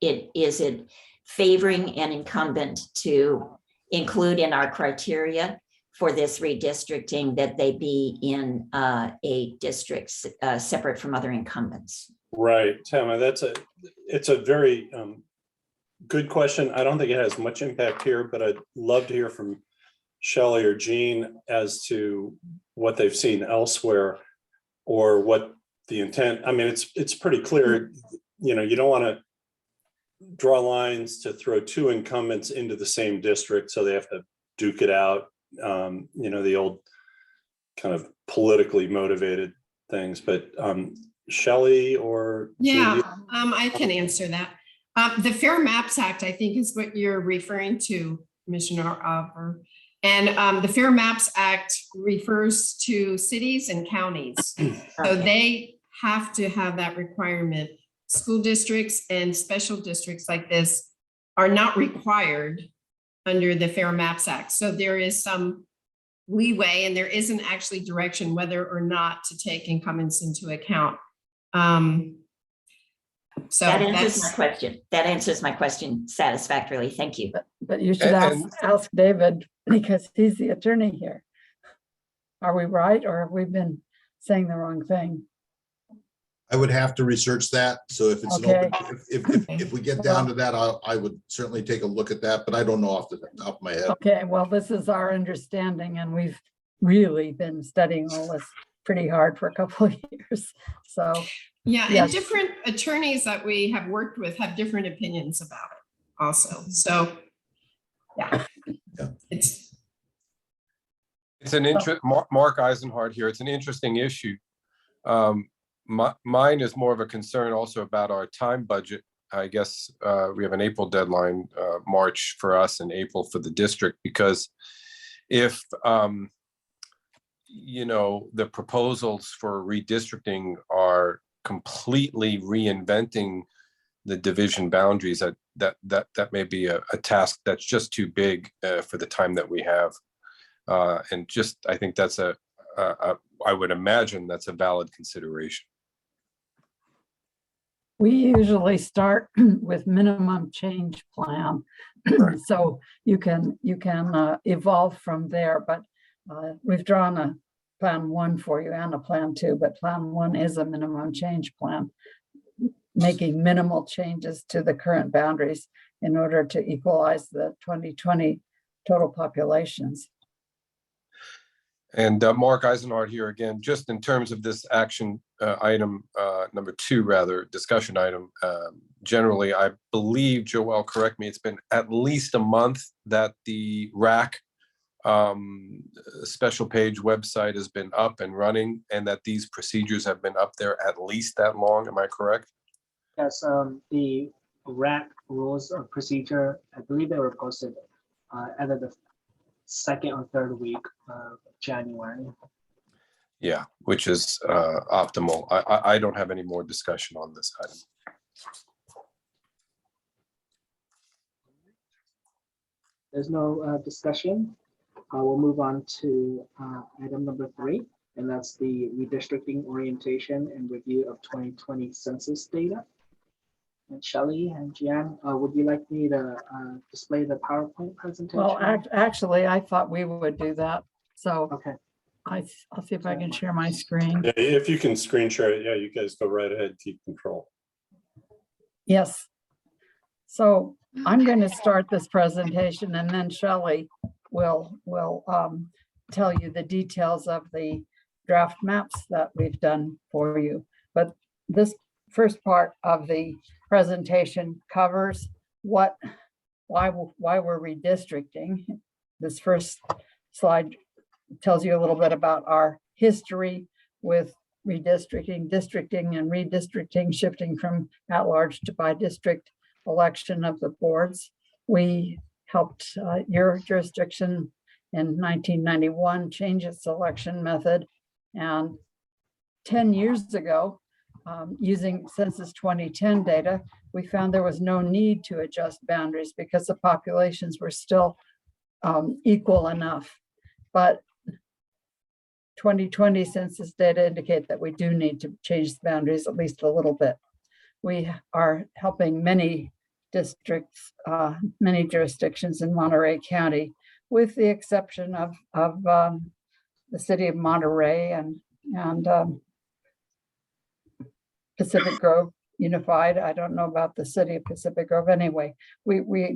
is it favoring an incumbent to include in our criteria for this redistricting that they be in a district separate from other incumbents? Right, Tama, it's a very good question. I don't think it has much impact here, but I'd love to hear from Shelley or Jean as to what they've seen elsewhere or what the intent. I mean, it's pretty clear, you don't want to draw lines to throw two incumbents into the same district, so they have to duke it out, the old kind of politically motivated things. But Shelley or Yeah, Jean, I can answer that. The Fair Maps Act, I think, is what you're referring to, Commissioner Oliver. And the Fair Maps Act refers to cities and counties. So they have to have that requirement. School districts and special districts like this are not required under the Fair Maps Act. So there is some leeway and there isn't actually direction whether or not to take incumbents into account. So that answers my question. That answers my question satisfactorily. Thank you. But you should ask David because he's the attorney here. Are we right or have we been saying the wrong thing? I would have to research that. So if it's Okay. an open, if we get down to that, I would certainly take a look at that, but I don't know off the top of my head. Okay, well, this is our understanding and we've really been studying all this pretty hard for a couple of years. So yeah, yes. and different attorneys that we have worked with have different opinions about it also. So yeah. It's an interest, Mark Eisenhardt here. It's an interesting issue. Mine is more of a concern also about our time budget. I guess we have an April deadline, March for us and April for the district, because if, the proposals for redistricting are completely reinventing the division boundaries, that may be a task that's just too big for the time that we have. And just, I think that's I would imagine that's a valid consideration. We usually start with minimum change plan. Right. So you can evolve from there, but we've drawn a plan 1 for you and a plan 2, but plan 1 is a minimum change plan, making minimal changes to the current boundaries in order to equalize the 2020 total populations. And Mark Eisenhardt here again, just in terms of this action item, number 2, rather, discussion item. Generally, I believe, Joelle, correct me, it's been at least a month that the RAC special page website has been up and running, and that these procedures have been up there at least that long. Am I correct? Yes, the RAC rules of procedure, I believe they were posted either the 2nd or 3rd week of January. Yeah, which is optimal. I don't have any more discussion on this item. There's no discussion. We'll move on to item number 3, and that's the redistricting orientation and review of 2020 census data. And Shelley and Jan, would you like me to display the PowerPoint presentation? Well, actually, I thought we would do that. So okay. I'll see if I can share my screen. Yeah, if you can screen share it, yeah, you guys go right ahead, keep control. Yes. So I'm going to start this presentation, and then Shelley will tell you the details of the draft maps that we've done for you. But this first part of the presentation covers why we're redistricting. This first slide tells you a little bit about our history with redistricting, districting, and redistricting, shifting from at-large to by district election of the boards. We helped your jurisdiction in 1991 change its election method, and 10 years ago, using Census 2010 data, we found there was no need to adjust boundaries because the populations were still equal enough. But 2020 census data indicate that we do need to change the boundaries at least a little bit. We are helping many districts, many jurisdictions in Monterey County, with the exception of the city of Monterey and Pacific Grove Unified. I don't know about the city of Pacific Grove. Anyway, we are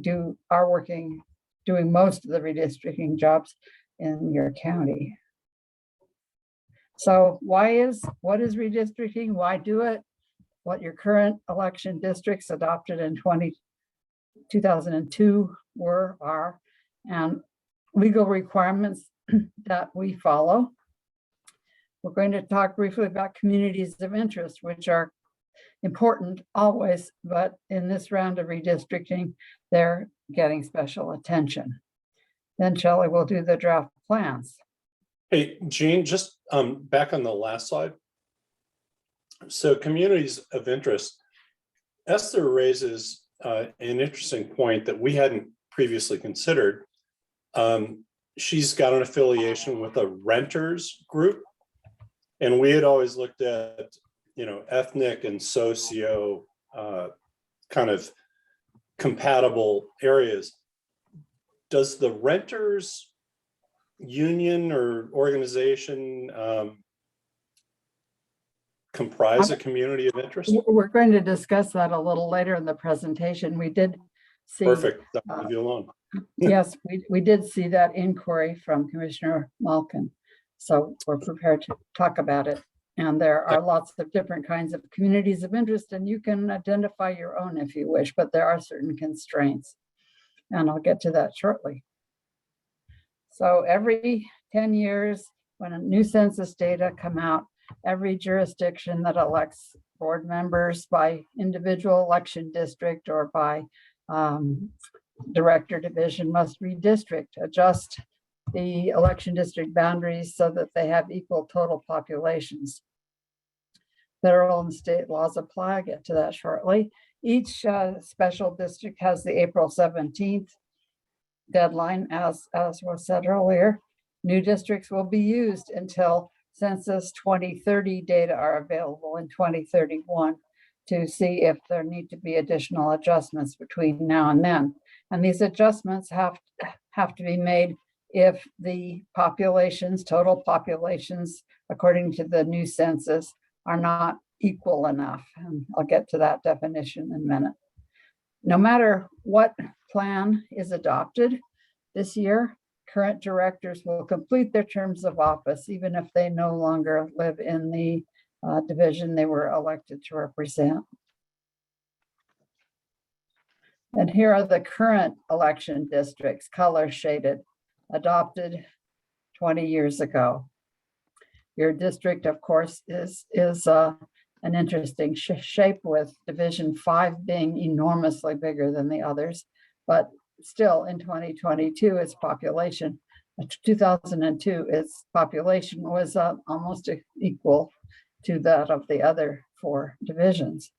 doing most of the redistricting jobs in your county. So what is redistricting? Why do it? What your current election districts adopted in 2002 are, and legal requirements that we follow. We're going to talk briefly about communities of interest, which are important always, but in this round of redistricting, they're getting special attention. Then Shelley will do the draft plans. Hey, Jean, just back on the last slide. So communities of interest, Esther raises an interesting point that we hadn't previously considered. She's got an affiliation with a renters group, and we had always looked at, ethnic and socio kind of compatible areas. Does the renters union or organization comprise a community of interest? We're going to discuss that a little later in the presentation. We did see. Perfect. I'll leave you alone. Yes, we did see that inquiry from Commissioner Malkin. So we're prepared to talk about it. And there are lots of different kinds of communities of interest, and you can identify your own if you wish, but there are certain constraints. And I'll get to that shortly. So every 10 years, when a new census data come out, every jurisdiction that elects board members by individual election district or by director division must redistrict, adjust the election district boundaries so that they have equal total populations. Federal and state laws apply. I'll get to that shortly. Each special district has the April 17th deadline, as was said earlier. New districts will be used until Census 2030 data are available in 2031 to see if there need to be additional adjustments between now and then. And these adjustments have to be made if the populations, total populations, according to the new census, are not equal enough. And I'll get to that definition in a minute. No matter what plan is adopted this year, current directors will complete their terms of office, even if they no longer live in the division they were elected to represent. And here are the current election districts, color shaded, adopted 20 years ago. Your district, of course, is an interesting shape, with Division 5 being enormously bigger than the others, but still in 2022, its population, 2002, its population was almost equal to that of the other 4 divisions.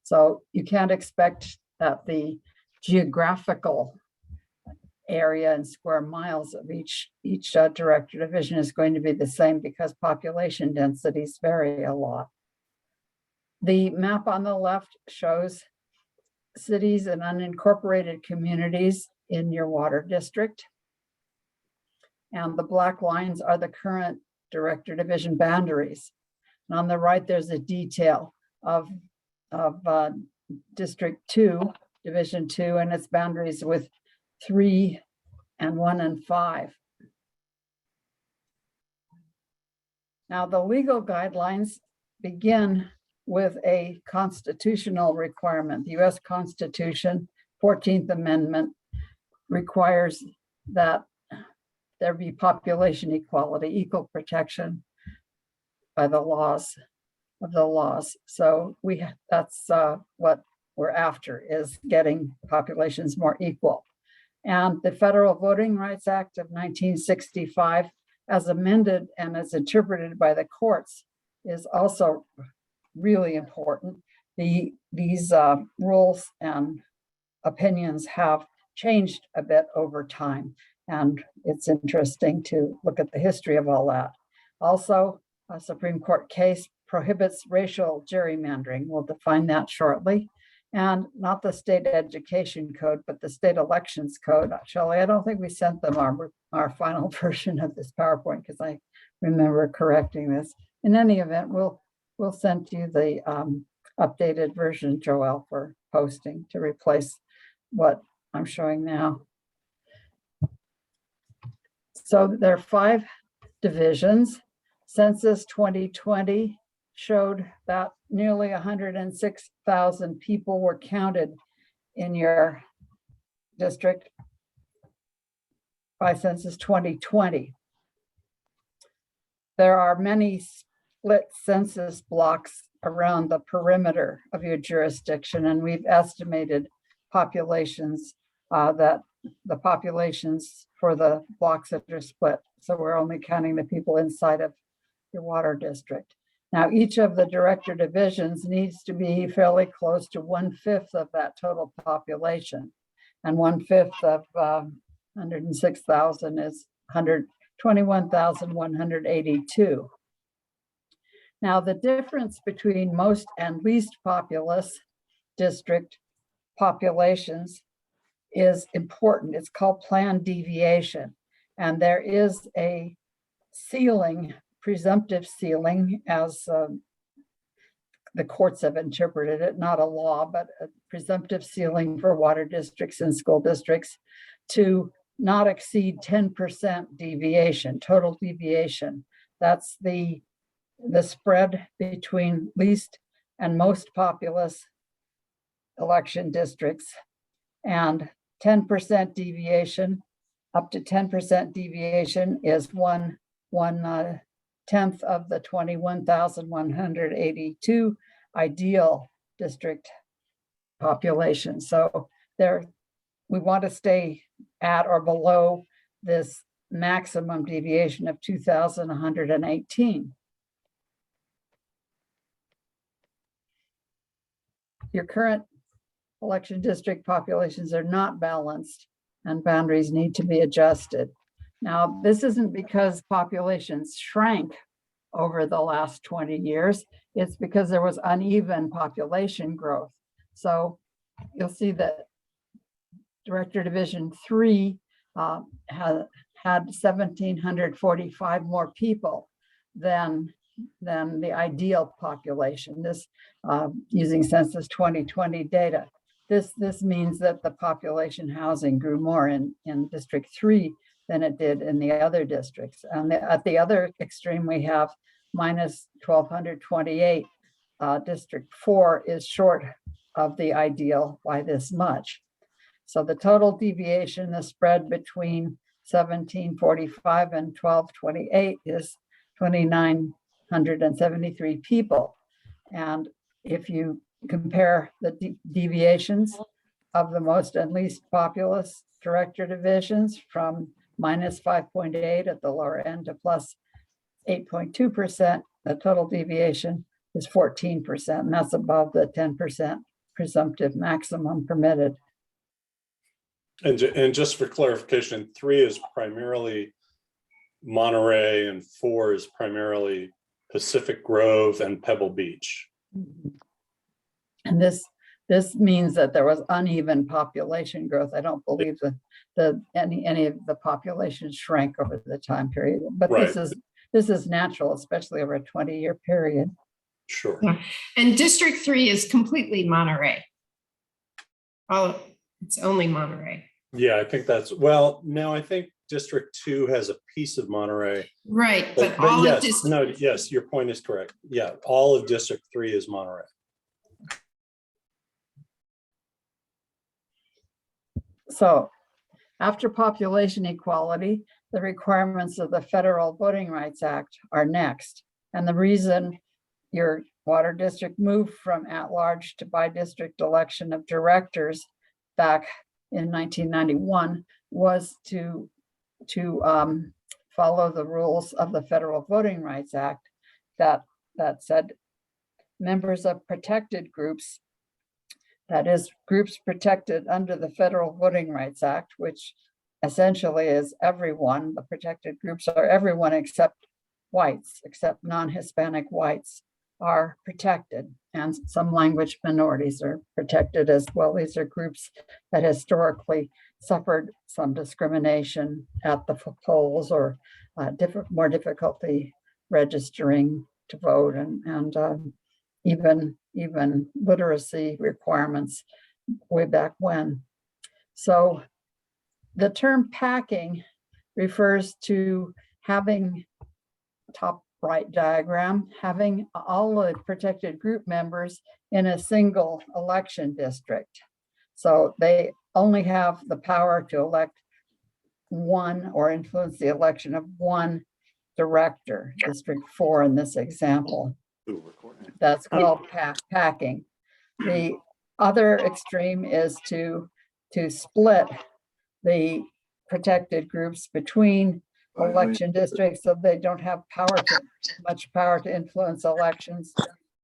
So you can't expect that the geographical area and square miles of each director division is going to be the same, because population densities vary a lot. The map on the left shows cities and unincorporated communities in your water district. And the black lines are the current director division boundaries. And on the right, there's a detail of District 2, Division 2, and its boundaries with 3 and 1 and 5. Now, the legal guidelines begin with a constitutional requirement. The US Constitution, 14th Amendment, requires that there be population equality, equal protection by the laws of the laws. So that's what we're after, is getting populations more equal. And the Federal Voting Rights Act of 1965, as amended and as interpreted by the courts, is also really important. These rules and opinions have changed a bit over time, and it's interesting to look at the history of all that. Also, a Supreme Court case prohibits racial gerrymandering. We'll define that shortly. And not the state education code, but the state elections code. Shelley, I don't think we sent them our final version of this PowerPoint, because I remember correcting this. In any event, we'll send you the updated version, Joelle, for posting to replace what I'm showing now. So there are 5 divisions. Census 2020 showed that nearly 106,000 people were counted in your district by Census 2020. There are many split census blocks around the perimeter of your jurisdiction, and we've estimated populations that the populations for the blocks that are split. So we're only counting the people inside of your water district. Now, each of the director divisions needs to be fairly close to 1/5 of that total population. And 1/5 of 106,000 is 121,182. Now, the difference between most and least populous district populations is important. It's called planned deviation. And there is a ceiling, presumptive ceiling, as the courts have interpreted it, not a law, but a presumptive ceiling for water districts and school districts to not exceed 10% deviation, total deviation. That's the spread between least and most populous election districts, and 10% deviation, up to 10% deviation is 1/10 of the 21,182 ideal district population. So we want to stay at or below this maximum deviation of 2,118. Your current election district populations are not balanced, and boundaries need to be adjusted. Now, this isn't because populations shrank over the last 20 years. It's because there was uneven population growth. So you'll see that Director Division 3 had 1,745 more people than the ideal population. This using Census 2020 data. This means that the population housing grew more in District 3 than it did in the other districts. And at the other extreme, we have minus 1,228. District 4 is short of the ideal by this much. So the total deviation, the spread between 1,745 and 1,228 is 2,973 people. And if you compare the deviations of the most and least populous director divisions from minus 5.8 at the lower end to plus 8.2%, the total deviation is 14%, and that's above the 10% presumptive maximum permitted. And just for clarification, 3 is primarily Monterey and 4 is primarily Pacific Grove and Pebble Beach. And this means that there was uneven population growth. I don't believe that any of the population shrank over the time period, but Right. this is natural, especially over a 20-year period. Sure. Yeah. And District 3 is completely Monterey. Oh, it's only Monterey. Yeah, I think that's, well, no, I think District 2 has a piece of Monterey. Right, but all of yes, no, yes, your point is correct. Yeah, all of District 3 is Monterey. So after population equality, the requirements of the Federal Voting Rights Act are next. And the reason your water district moved from at-large to by-district election of directors back in 1991 was to follow the rules of the Federal Voting Rights Act that said members of protected groups, that is, groups protected under the Federal Voting Rights Act, which essentially is everyone. The protected groups are everyone except whites, except non-Hispanic whites are protected, and some language minorities are protected as well. These are groups that historically suffered some discrimination at the polls or more difficulty registering to vote, and even literacy requirements way back when. So the term packing refers to having, top right diagram, having all the protected group members in a single election district. So they only have the power to elect one or influence the election of one director, District 4 in this example. That's called packing. The other extreme is to split the protected groups between election districts so they don't have much power to influence elections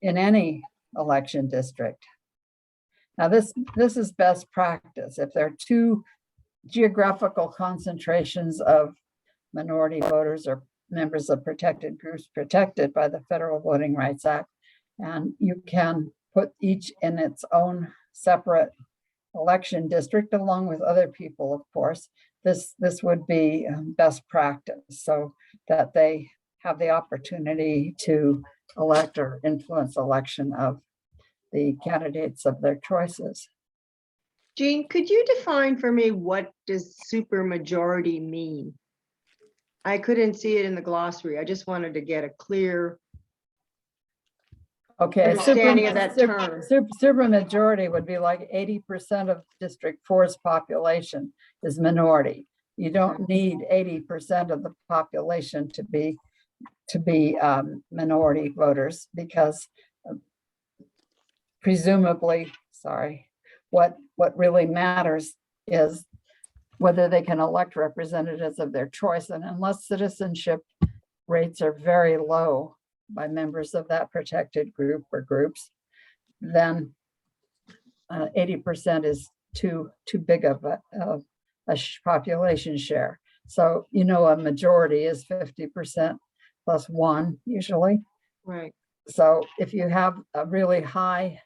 in any election district. Now this is best practice. If there are two geographical concentrations of minority voters or members of protected groups protected by the Federal Voting Rights Act, and you can put each in its own separate election district along with other people, of course, this would be best practice so that they have the opportunity to elect or influence election of the candidates of their choices. Jean, could you define for me what does supermajority mean? I couldn't see it in the glossary. I just wanted to get a clear understanding of that term. Supermajority would be like 80% of District 4's population is minority. You don't need 80% of the population to be minority voters, because presumably, what really matters is whether they can elect representatives of their choice. And unless citizenship rates are very low by members of that protected group or groups, then 80% is too big of a population share. So, you know, a majority is 50% plus one usually. Right. So if you have a really high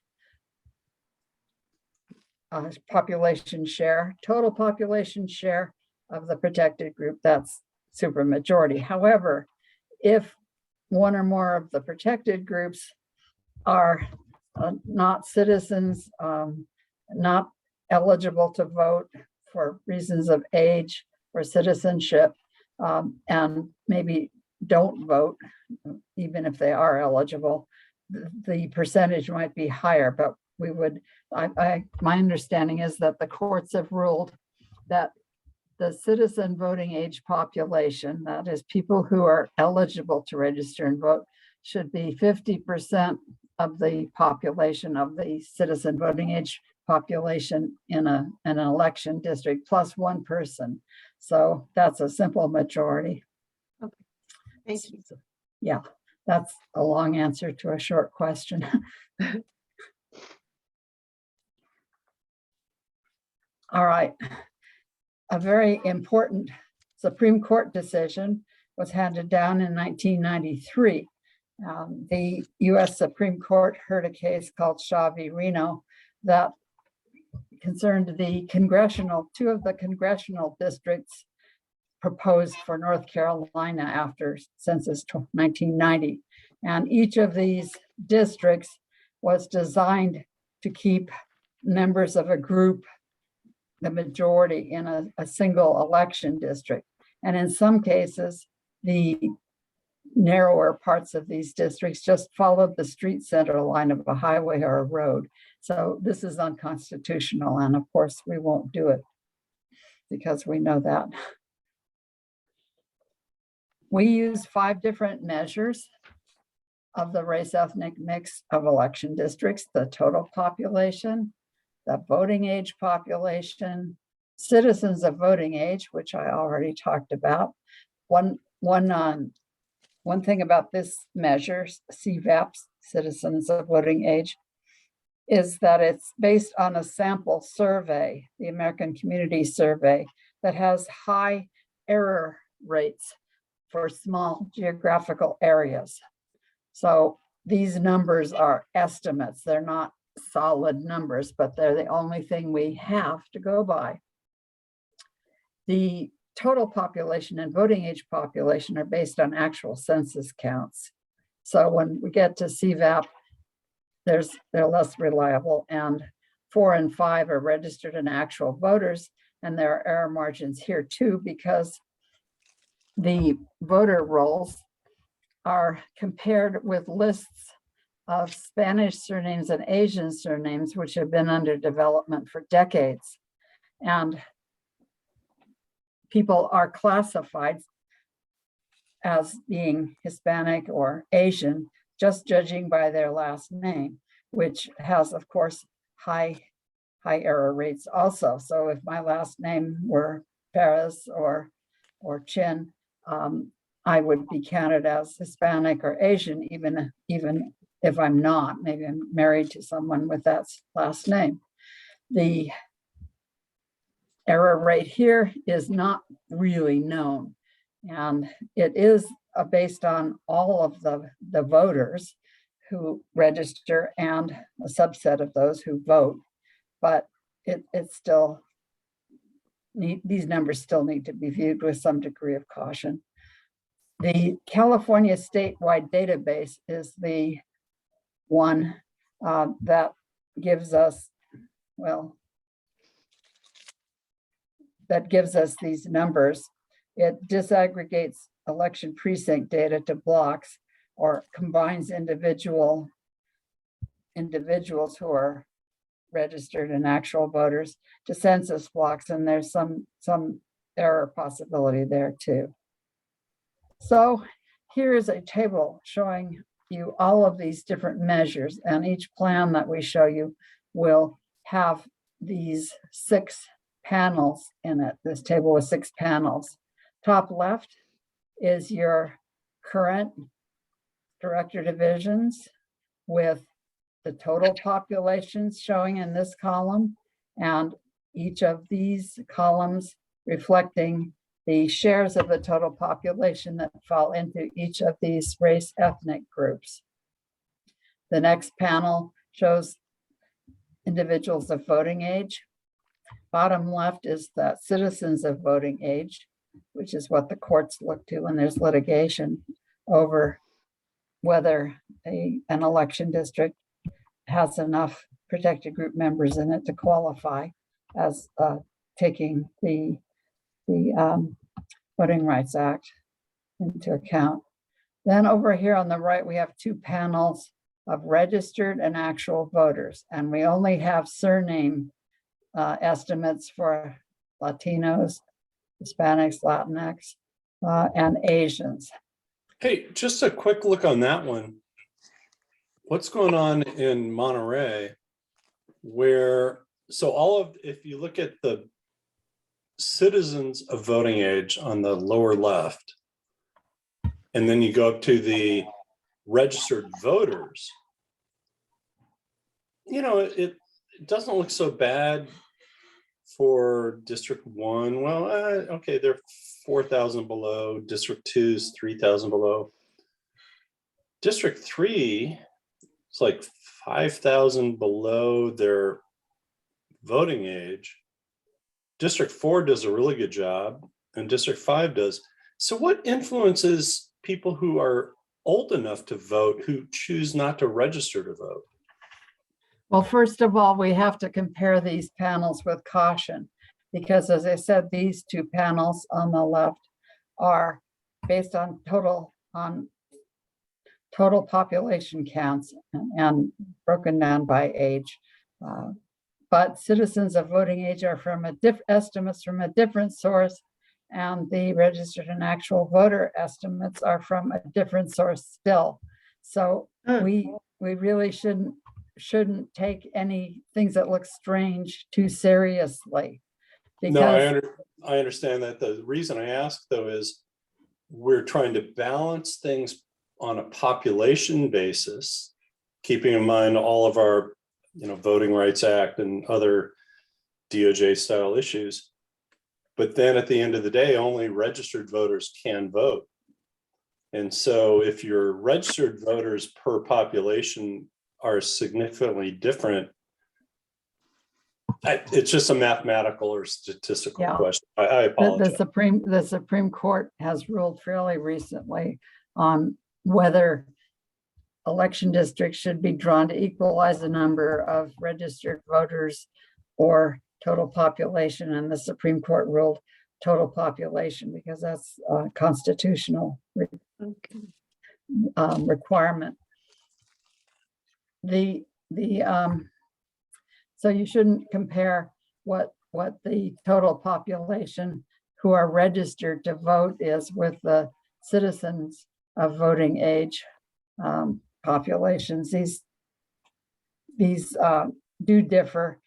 population share, total population share of the protected group, that's supermajority. However, if one or more of the protected groups are not citizens, not eligible to vote for reasons of age or citizenship, and maybe don't vote, even if they are eligible, the percentage might be higher, but we would, my understanding is that the courts have ruled that the citizen voting age population, that is people who are eligible to register and vote, should be 50% of the population of the citizen voting age population in an election district plus one person. So that's a simple majority. Okay. Thank you. Yeah, that's a long answer to a short question. All right. A very important Supreme Court decision was handed down in 1993. The US Supreme Court heard a case called Shaw v. Reno that concerned the two of the congressional districts proposed for North Carolina after Census 1990. And each of these districts was designed to keep members of a group the majority in a single election district. And in some cases, the narrower parts of these districts just followed the street center line of a highway or a road. So this is unconstitutional. And of course, we won't do it because we know that. We use 5 different measures of the race ethnic mix of election districts: the total population, the voting age population, citizens of voting age, which I already talked about. One thing about this measure, CVAP, citizens of voting age, is that it's based on a sample survey, the American Community Survey, that has high error rates for small geographical areas. So these numbers are estimates. They're not solid numbers, but they're the only thing we have to go by. The total population and voting age population are based on actual census counts. So when we get to CVAP, they're less reliable, and 4 and 5 are registered and actual voters, and there are error margins here too, because the voter rolls are compared with lists of Spanish surnames and Asian surnames, which have been under development for decades. And people are classified as being Hispanic or Asian, just judging by their last name, which has, of course, high error rates also. So if my last name were Perez or Chin, I would be counted as Hispanic or Asian, even if I'm not. Maybe I'm married to someone with that last name. The error rate here is not really known, and it is based on all of the voters who register and a subset of those who vote, but it's still, these numbers still need to be viewed with some degree of caution. The California statewide database is the one that gives us, well, that gives us these numbers. It disaggregates election precinct data to blocks, or combines individuals who are registered and actual voters to census blocks, and there's some error possibility there too. So here is a table showing you all of these different measures, and each plan that we show you will have these 6 panels in it, this table with 6 panels. Top left is your current director divisions with the total populations showing in this column, and each of these columns reflecting the shares of the total population that fall into each of these race ethnic groups. The next panel shows individuals of voting age. Bottom left is the citizens of voting age, which is what the courts look to when there's litigation over whether an election district has enough protected group members in it to qualify as taking the Voting Rights Act into account. Then over here on the right, we have two panels of registered and actual voters, and we only have surname estimates for Latinos, Hispanics, Latinx, and Asians. Hey, just a quick look on that one. What's going on in Monterey where, if you look at the citizens of voting age on the lower left, and then you go up to the registered voters, it doesn't look so bad for District 1. Well, okay, they're 4,000 below. District 2 is 3,000 below. District 3 is like 5,000 below their voting age. District 4 does a really good job, and District 5 does. So what influences people who are old enough to vote who choose not to register to vote? Well, first of all, we have to compare these panels with caution, because as I said, these two panels on the left are based on total population counts and broken down by age. But citizens of voting age are from estimates from a different source, and the registered and actual voter estimates are from a different source still. So we really shouldn't take any things that look strange too seriously. No, I understand that. The reason I ask though is we're trying to balance things on a population basis, keeping in mind all of our Voting Rights Act and other DOJ style issues. But then at the end of the day, only registered voters can vote. And so if your registered voters per population are significantly different, it's just a mathematical or statistical question. I apologize. The Supreme Court has ruled fairly recently on whether election districts should be drawn to equalize the number of registered voters or total population, and the Supreme Court ruled total population because that's a constitutional requirement. So you shouldn't compare what the total population who are registered to vote is with the citizens of voting age populations. These do differ.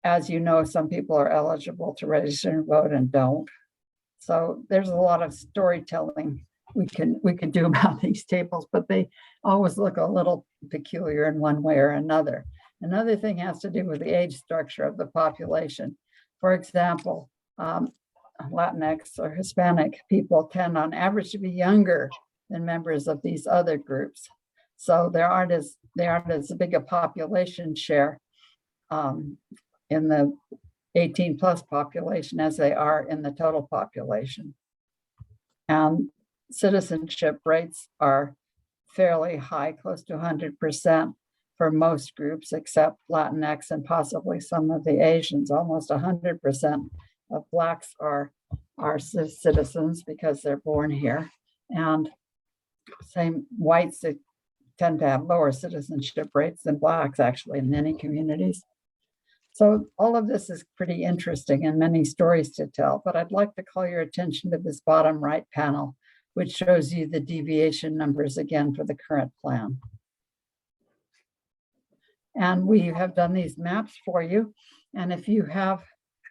As you know, some people are eligible to register and vote and don't. So there's a lot of storytelling we can do about these tables, but they always look a little peculiar in one way or another. Another thing has to do with the age structure of the population. For example, Latinx or Hispanic people tend on average to be younger than members of these other groups. So they aren't as big a population share in the 18 plus population as they are in the total population. And citizenship rates are fairly high, close to 100% for most groups except Latinx and possibly some of the Asians. Almost 100% of Blacks are citizens because they're born here. And same whites that tend to have lower citizenship rates than Blacks actually in many communities. So all of this is pretty interesting and many stories to tell, but I'd like to call your attention to this bottom right panel, which shows you the deviation numbers again for the current plan. And we have done these maps for you. And if you have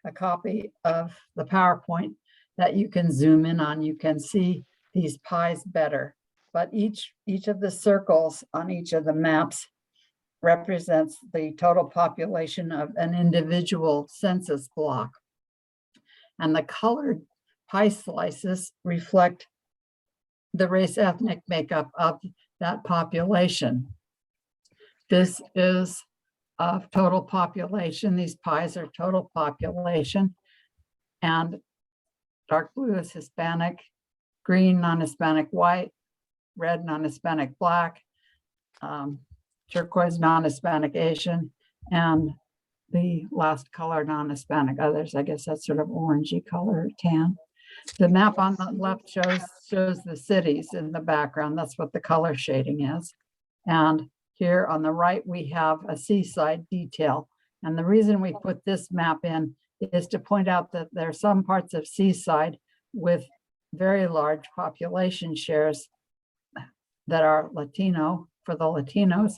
a copy of the PowerPoint that you can zoom in on, you can see these pies better. But each of the circles on each of the maps represents the total population of an individual census block. And the colored pie slices reflect the race ethnic makeup of that population. This is of total population. These pies are total population. And dark blue is Hispanic, green non-Hispanic white, red non-Hispanic black, turquoise non-Hispanic Asian, and the last color non-Hispanic others. I guess that's sort of orangey color, tan. The map on the left shows the cities in the background. That's what the color shading is. And here on the right, we have a seaside detail. And the reason we put this map in is to point out that there are some parts of seaside with very large population shares that are Latino for the Latinos,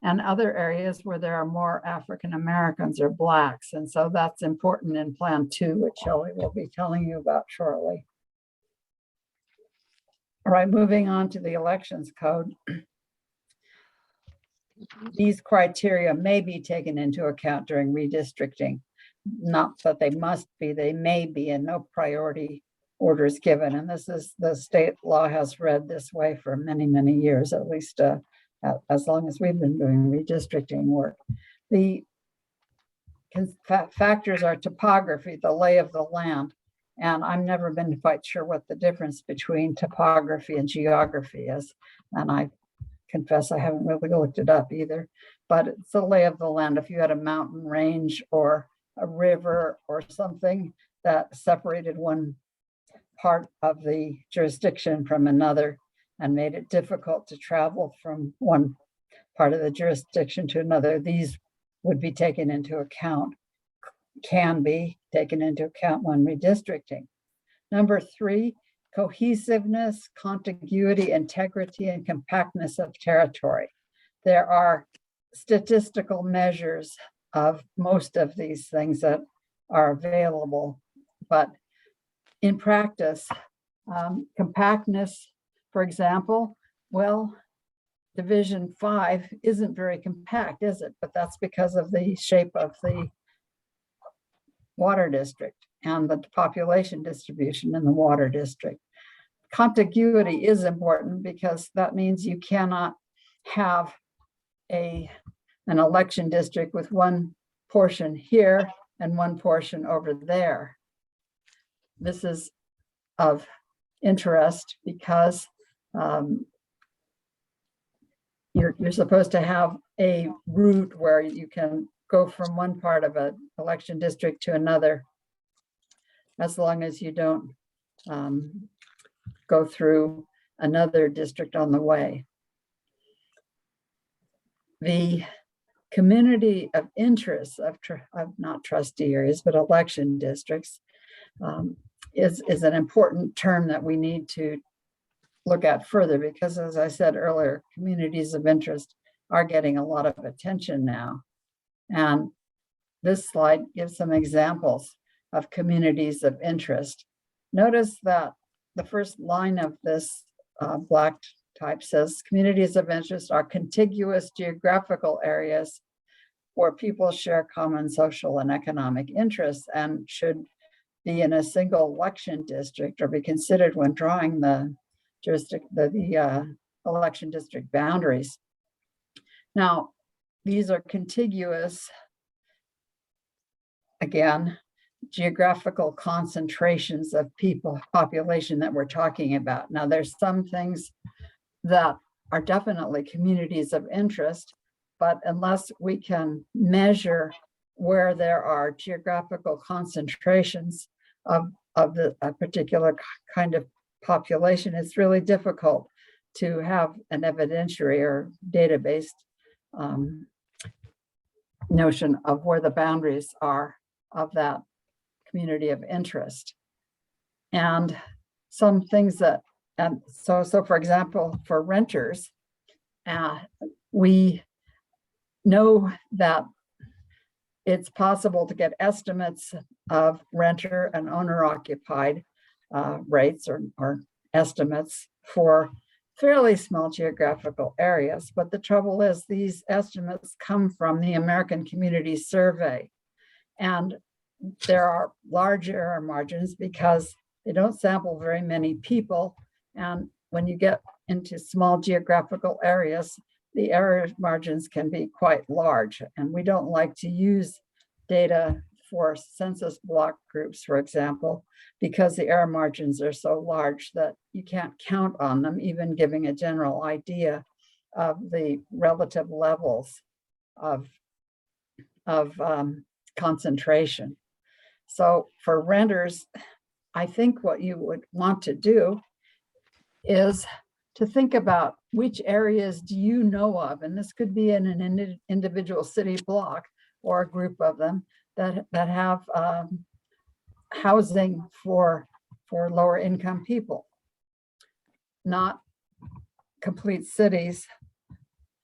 and other areas where there are more African Americans or Blacks. And so that's important in Plan 2, which Shelley will be telling you about shortly. All right, moving on to the elections code. These criteria may be taken into account during redistricting. Not that they must be, they may be, and no priority orders given. And this is, the state law has read this way for many, many years, at least as long as we've been doing redistricting work. The factors are topography, the lay of the land. And I've never been quite sure what the difference between topography and geography is. And I confess I haven't really looked it up either, but it's the lay of the land. If you had a mountain range or a river or something that separated one part of the jurisdiction from another and made it difficult to travel from one part of the jurisdiction to another, these would be taken into account, can be taken into account when redistricting. Number 3, cohesiveness, contiguity, integrity, and compactness of territory. There are statistical measures of most of these things that are available, but in practice, compactness, for example, well, Division 5 isn't very compact, is it? But that's because of the shape of the water district and the population distribution in the water district. Contiguity is important because that means you cannot have an election district with one portion here and one portion over there. This is of interest because you're supposed to have a route where you can go from one part of an election district to another, as long as you don't go through another district on the way. The community of interest of not trustee areas, but election districts is an important term that we need to look at further, because as I said earlier, communities of interest are getting a lot of attention now. And this slide gives some examples of communities of interest. Notice that the first line of this black type says communities of interest are contiguous geographical areas where people share common social and economic interests and should be in a single election district or be considered when drawing the election district boundaries. Now, these are contiguous, again, geographical concentrations of population that we're talking about. Now, there's some things that are definitely communities of interest, but unless we can measure where there are geographical concentrations of a particular kind of population, it's really difficult to have an evidentiary or database notion of where the boundaries are of that community of interest. And some things that, and so for example, for renters, we know that it's possible to get estimates of renter and owner occupied rates or estimates for fairly small geographical areas. But the trouble is these estimates come from the American Community Survey. And there are large error margins because they don't sample very many people. And when you get into small geographical areas, the error margins can be quite large. And we don't like to use data for census block groups, for example, because the error margins are so large that you can't count on them, even giving a general idea of the relative levels of concentration. So for renters, I think what you would want to do is to think about which areas do you know of, and this could be in an individual city block or a group of them that have housing for lower income people, not complete cities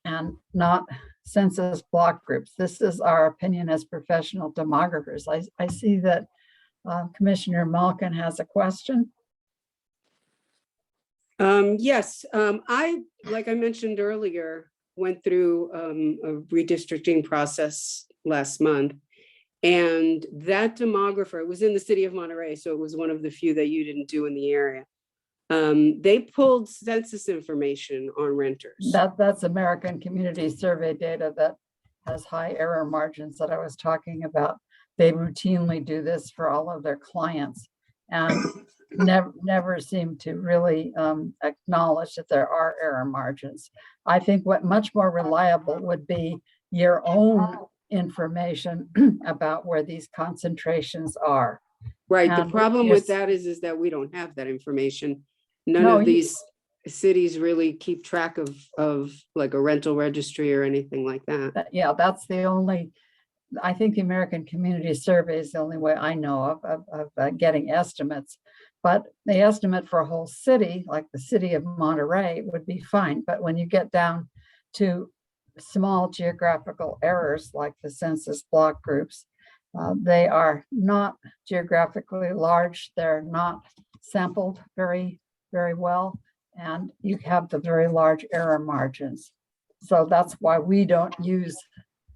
and not census block groups. This is our opinion as professional demographers. I see that Commissioner Malkin has a question. Yes, like I mentioned earlier, went through a redistricting process last month. And that demographer, it was in the city of Monterey, so it was one of the few that you didn't do in the area. They pulled census information on renters. That's American Community Survey data that has high error margins that I was talking about. They routinely do this for all of their clients and never seem to really acknowledge that there are error margins. I think what much more reliable would be your own information about where these concentrations are. Right, the And problem yes, with that is that we don't have that information. None No, of these cities really keep track of like a rental registry or anything like that. yeah, that's the only, I think the American Community Survey is the only way I know of getting estimates. But the estimate for a whole city, like the city of Monterey, would be fine. But when you get down to small geographical errors like the census block groups, they are not geographically large. They're not sampled very well, and you have the very large error margins. So that's why we don't use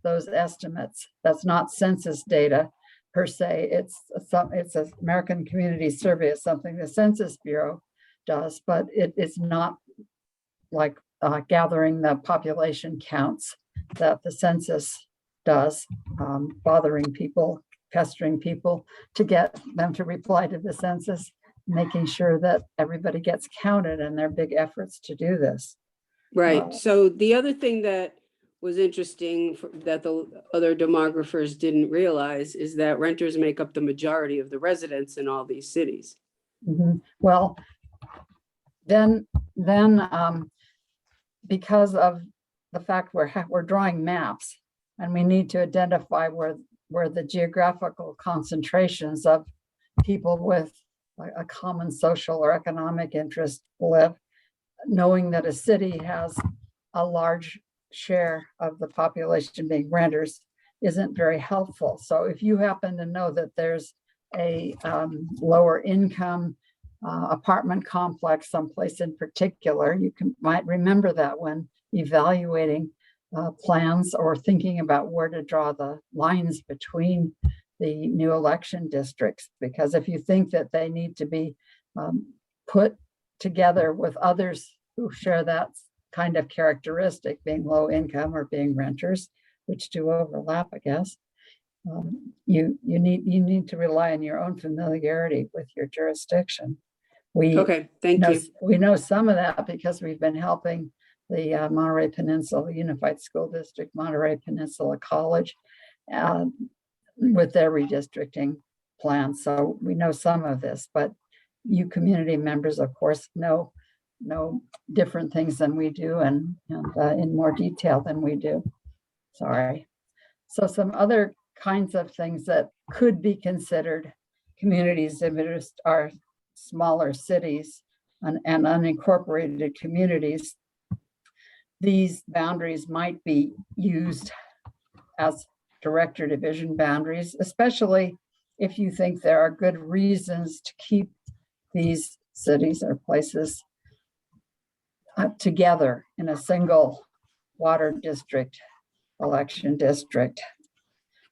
those estimates. That's not census data per se. It's an American Community Survey. It's something the Census Bureau does, but it's not like gathering the population counts that the census does, bothering people, pestering people to get them to reply to the census, making sure that everybody gets counted, and their big efforts to do this. Right, so the other thing that was interesting that the other demographers didn't realize is that renters make up the majority of the residents in all these cities. Well, then because of the fact we're drawing maps and we need to identify where the geographical concentrations of people with a common social or economic interest live, knowing that a city has a large share of the population being renters isn't very helpful. So if you happen to know that there's a lower income apartment complex someplace in particular, you might remember that when evaluating plans or thinking about where to draw the lines between the new election districts. Because if you think that they need to be put together with others who share that kind of characteristic, being low income or being renters, which do overlap, I guess, you need to rely on your own familiarity with your jurisdiction. Okay, thank you. We know some of that because we've been helping the Monterey Peninsula Unified School District, Monterey Peninsula College, with their redistricting plan. So we know some of this, but you community members, of course, know different things than we do, and in more detail than we do. Sorry. So some other kinds of things that could be considered communities that are smaller cities and unincorporated communities. These boundaries might be used as director division boundaries, especially if you think there are good reasons to keep these cities or places together in a single water district, election district.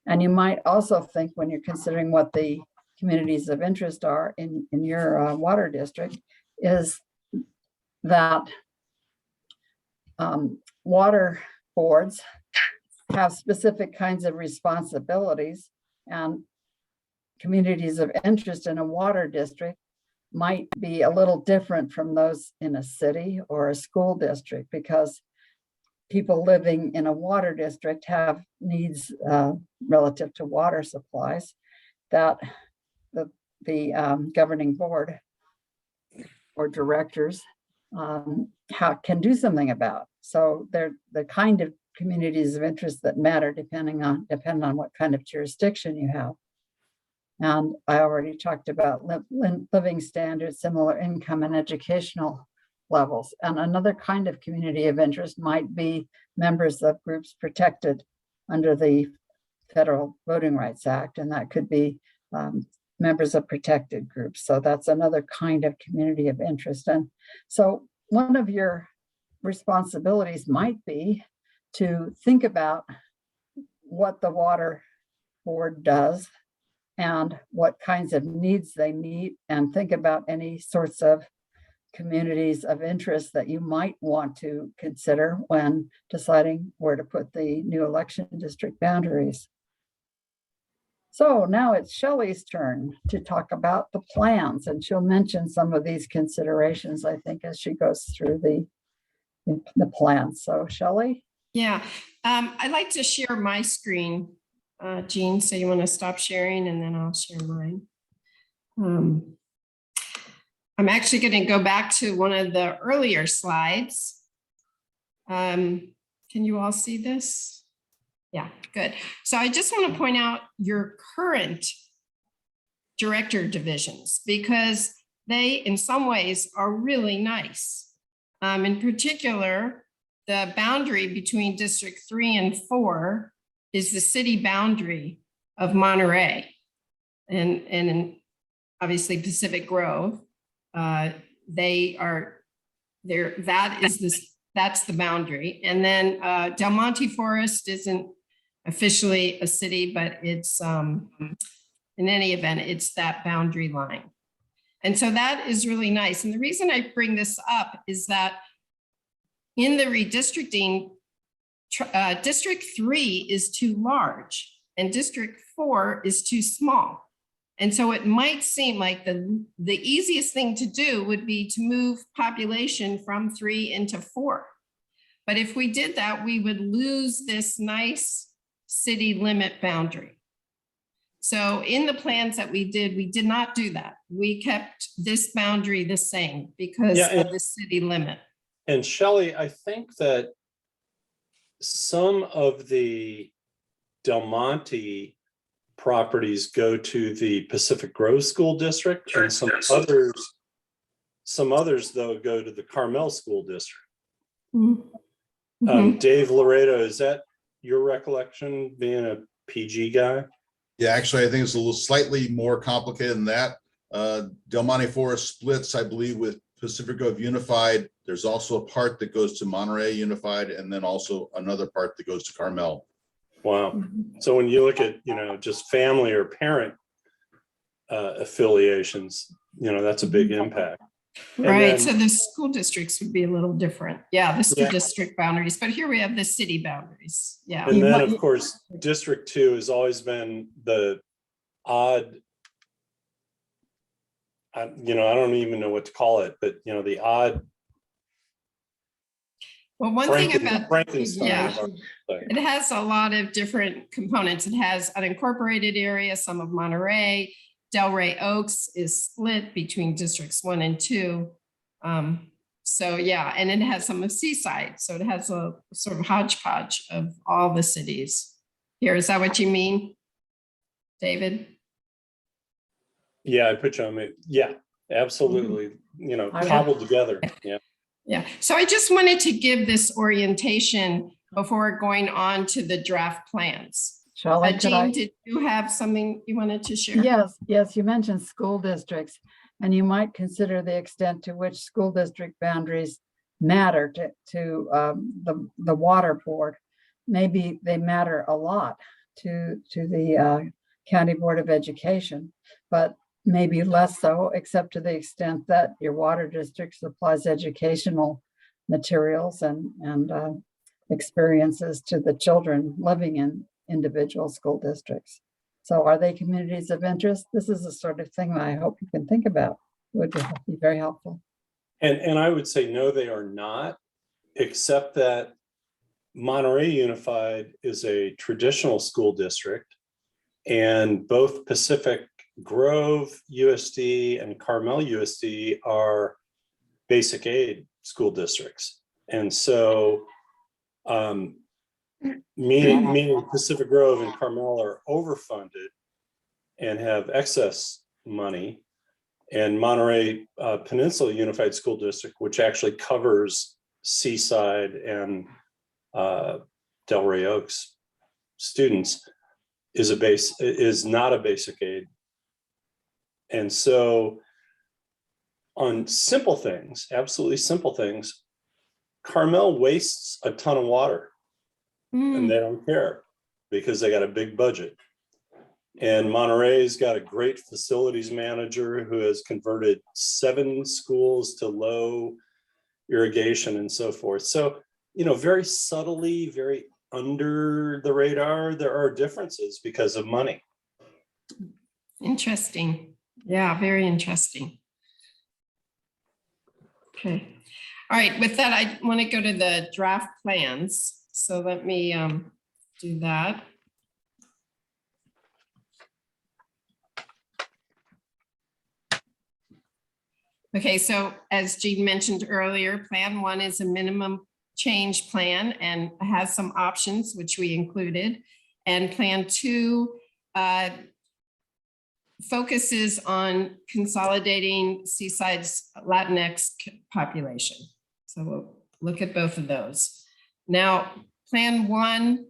And you might also think, when you're considering what the communities of interest are in your water district, is that water boards have specific kinds of responsibilities, and communities of interest in a water district might be a little different from those in a city or a school district, because people living in a water district have needs relative to water supplies that the governing board or directors can do something about. So they're the kind of communities of interest that matter depend on what kind of jurisdiction you have. And I already talked about living standards, similar income, and educational levels. And another kind of community of interest might be members of groups protected under the Federal Voting Rights Act, and that could be members of protected groups. So that's another kind of community of interest. And so one of your responsibilities might be to think about what the water board does and what kinds of needs they meet, and think about any sorts of communities of interest that you might want to consider when deciding where to put the new election district boundaries. So now it's Shelley's turn to talk about the plans, and she'll mention some of these considerations, I think, as she goes through the plans. So Shelley? Yeah, I'd like to share my screen. Jean, so you want to stop sharing and then I'll share mine. I'm actually going to go back to one of the earlier slides. Can you all see this? Yeah, good. So I just want to point out your current director divisions, because they, in some ways, are really nice. In particular, the boundary between District 3 and 4 is the city boundary of Monterey, and obviously Pacific Grove. They are there. That's the boundary. And then Del Monte Forest isn't officially a city, but it's in any event, it's that boundary line. And so that is really nice. And the reason I bring this up is that in the redistricting, District 3 is too large and District 4 is too small. And so it might seem like the easiest thing to do would be to move population from 3 into 4. But if we did that, we would lose this nice city limit boundary. So in the plans that we did not do that. We kept this boundary the same because of the city limit. And Shelley, I think that some of the Del Monte properties go to the Pacific Grove School District, and some others though go to the Carmel School District. Mm-hmm. Dave Laredo, is that your recollection, being a PG guy? Yeah, actually, I think it's a little slightly more complicated than that. Del Monte Forest splits, I believe, with Pacific Grove Unified. There's also a part that goes to Monterey Unified, and then also another part that goes to Carmel. Wow. So when you look at, just family or parent affiliations, that's a big impact. Right. So the school districts would be a little different. Yeah, the school district boundaries, but here we have the city boundaries. Yeah. And then, of course, District 2 has always been the odd, I don't even know what to call it, but, the odd. Well, one thing about Frankenstein. It has a lot of different components. It has unincorporated area, some of Monterey. Delray Oaks is split between districts 1 and 2. So yeah, and it has some of Seaside. So it has a sort of hodgepodge of all the cities here. Is that what you mean, David? Yeah, I put you on mute. Yeah, absolutely. Cobbled together. Yeah. Yeah. So I just wanted to give this orientation before going on to the draft plans. Jean, did you have something you wanted to share? Yes, you mentioned school districts, and you might consider the extent to which school district boundaries matter to the water board. Maybe they matter a lot to the County Board of Education, but maybe less so, except to the extent that your water district supplies educational materials and experiences to the children living in individual school districts. So are they communities of interest? This is the sort of thing that I hope you can think about. It would be very helpful. And I would say, no, they are not, except that Monterey Unified is a traditional school district, and both Pacific Grove USD and Carmel USD are basic aid school districts. And so meaning Pacific Grove and Carmel are overfunded and have excess money. And Monterey Peninsula Unified School District, which actually covers Seaside and Delray Oaks students, is not a basic aid. And so on simple things, absolutely simple things, Carmel wastes a ton of water and they don't care because they got a big budget. And Monterey's got a great facilities manager who has converted 7 schools to low irrigation and so forth. So, you know, very subtly, very under the radar, there are differences because of money. Interesting. Yeah, very interesting. Okay. All right, with that, I want to go to the draft plans. So let me do that. Okay, so as Jean mentioned earlier, Plan 1 is a minimum change plan and has some options, which we included. And Plan 2 focuses on consolidating Seaside's Latinx population. So we'll look at both of those. Now, Plan 1,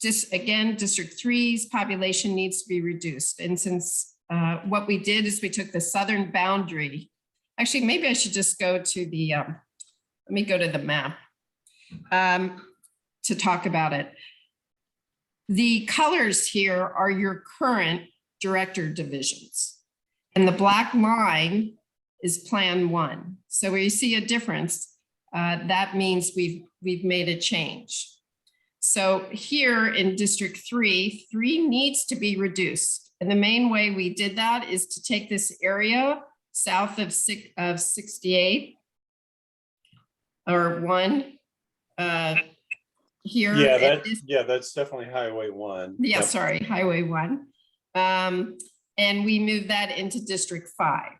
just again, District 3's population needs to be reduced. And since what we did is we took the southern boundary. Actually, maybe I should just go to the, let me go to the map to talk about it. The colors here are your current director divisions. And the black line is Plan 1. So where you see a difference, that means we've made a change. So here in District 3, 3 needs to be reduced. And the main way we did that is to take this area south of 68 or 1 here. Yeah, that's definitely Highway 1. Yeah, Yep. sorry, Highway 1. And we moved that into District 5.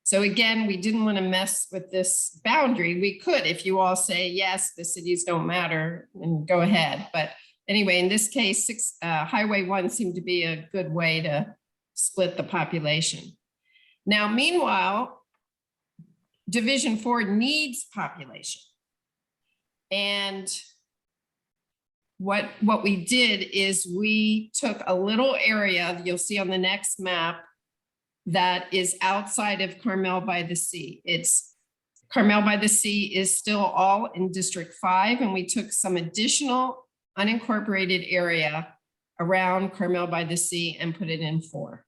So again, we didn't want to mess with this boundary. We could, if you all say, yes, the cities don't matter, and go ahead. But anyway, in this case, Highway 1 seemed to be a good way to split the population. Now, meanwhile, Division 4 needs population. And what we did is we took a little area you'll see on the next map that is outside of Carmel by the Sea. It's Carmel by the Sea is still all in District 5, and we took some additional unincorporated area around Carmel by the Sea and put it in 4.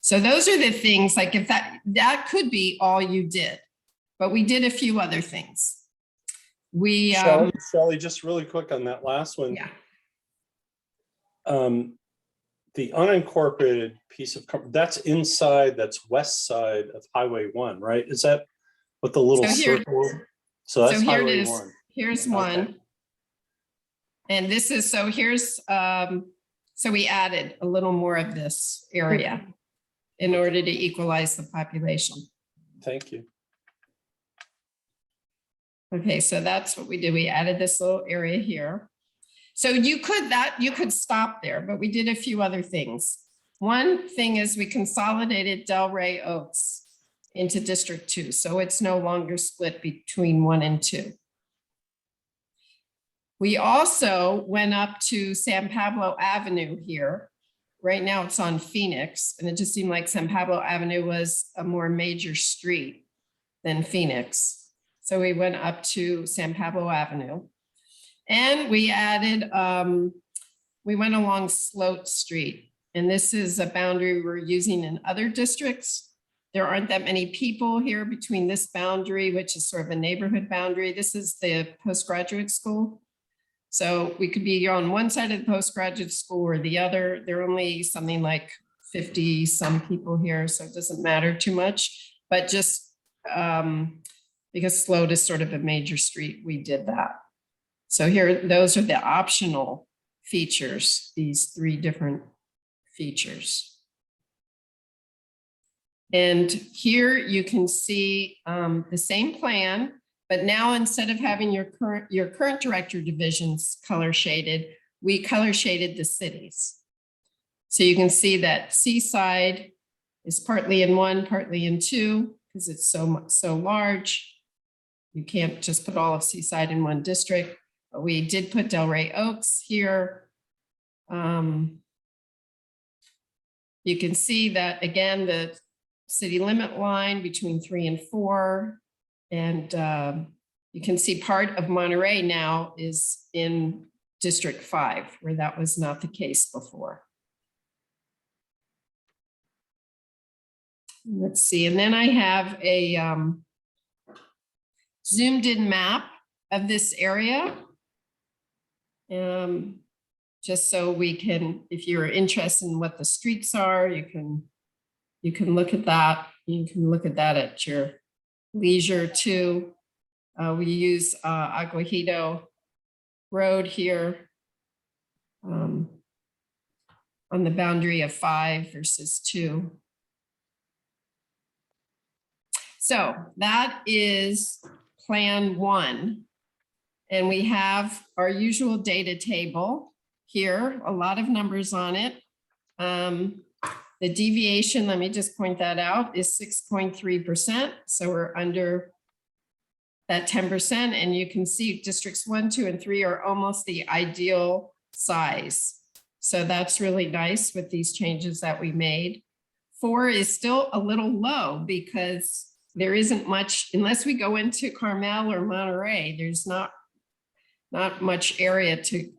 So those are the things, like if that could be all you did, but we did a few other things. We Shelley, just really quick on that last one. Yeah. The unincorporated piece of, that's inside, that's west side of Highway 1, right? Is that what the little circle? So that's here it Highway is. 1. Here's 1. Okay. And this is, so here's, so we added a little more of this area in order to equalize the population. Thank you. Okay, so that's what we did. We added this little area here. So you could stop there, but we did a few other things. One thing is we consolidated Delray Oaks into District 2. So it's no longer split between 1 and 2. We also went up to San Pablo Avenue here. Right now it's on Phoenix, and it just seemed like San Pablo Avenue was a more major street than Phoenix. So we went up to San Pablo Avenue. And we added we went along Sloat Street. And this is a boundary we're using in other districts. There aren't that many people here between this boundary, which is sort of a neighborhood boundary. This is the postgraduate school. So we could be on one side of the postgraduate school or the other. There are only something like 50 some people here, so it doesn't matter too much. But just because Sloat is sort of a major street, we did that. So here, those are the optional features, these 3 different features. And here you can see the same plan, but now instead of having your current director divisions color shaded, we color shaded the cities. So you can see that Seaside is partly in 1, partly in 2, because it's so large. You can't just put all of Seaside in one district, but we did put Delray Oaks here. You can see that again, the city limit line between 3 and 4. And you can see part of Monterey now is in District 5, where that was not the case before. Let's see, and then I have a zoomed in map of this area. Just so we can, if you're interested in what the streets are, you can look at that. You can look at that at your leisure too. We use Aguajito Road here on the boundary of 5 versus 2. So that is Plan 1. And we have our usual data table here, a lot of numbers on it. The deviation, let me just point that out, is 6.3%. So we're under that 10%. And you can see districts 1, 2, and 3 are almost the ideal size. So that's really nice with these changes that we made. 4 is still a little low because there isn't much, unless we go into Carmel or Monterey, there's not much area to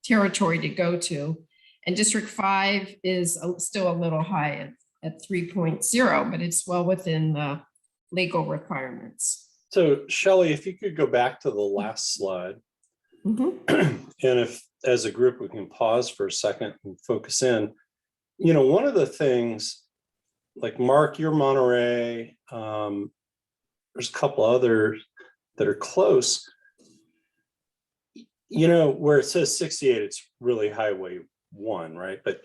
territory to go to. And District 5 is still a little high at 3.0, but it's well within the legal requirements. So Shelley, if you could go back to the last slide. And if, as a group, we can pause for a second and focus in. You know, one of the things, like Mark, you're Monterey, there's a couple others that are close. You know, where it says 68, it's really Highway 1, right? But,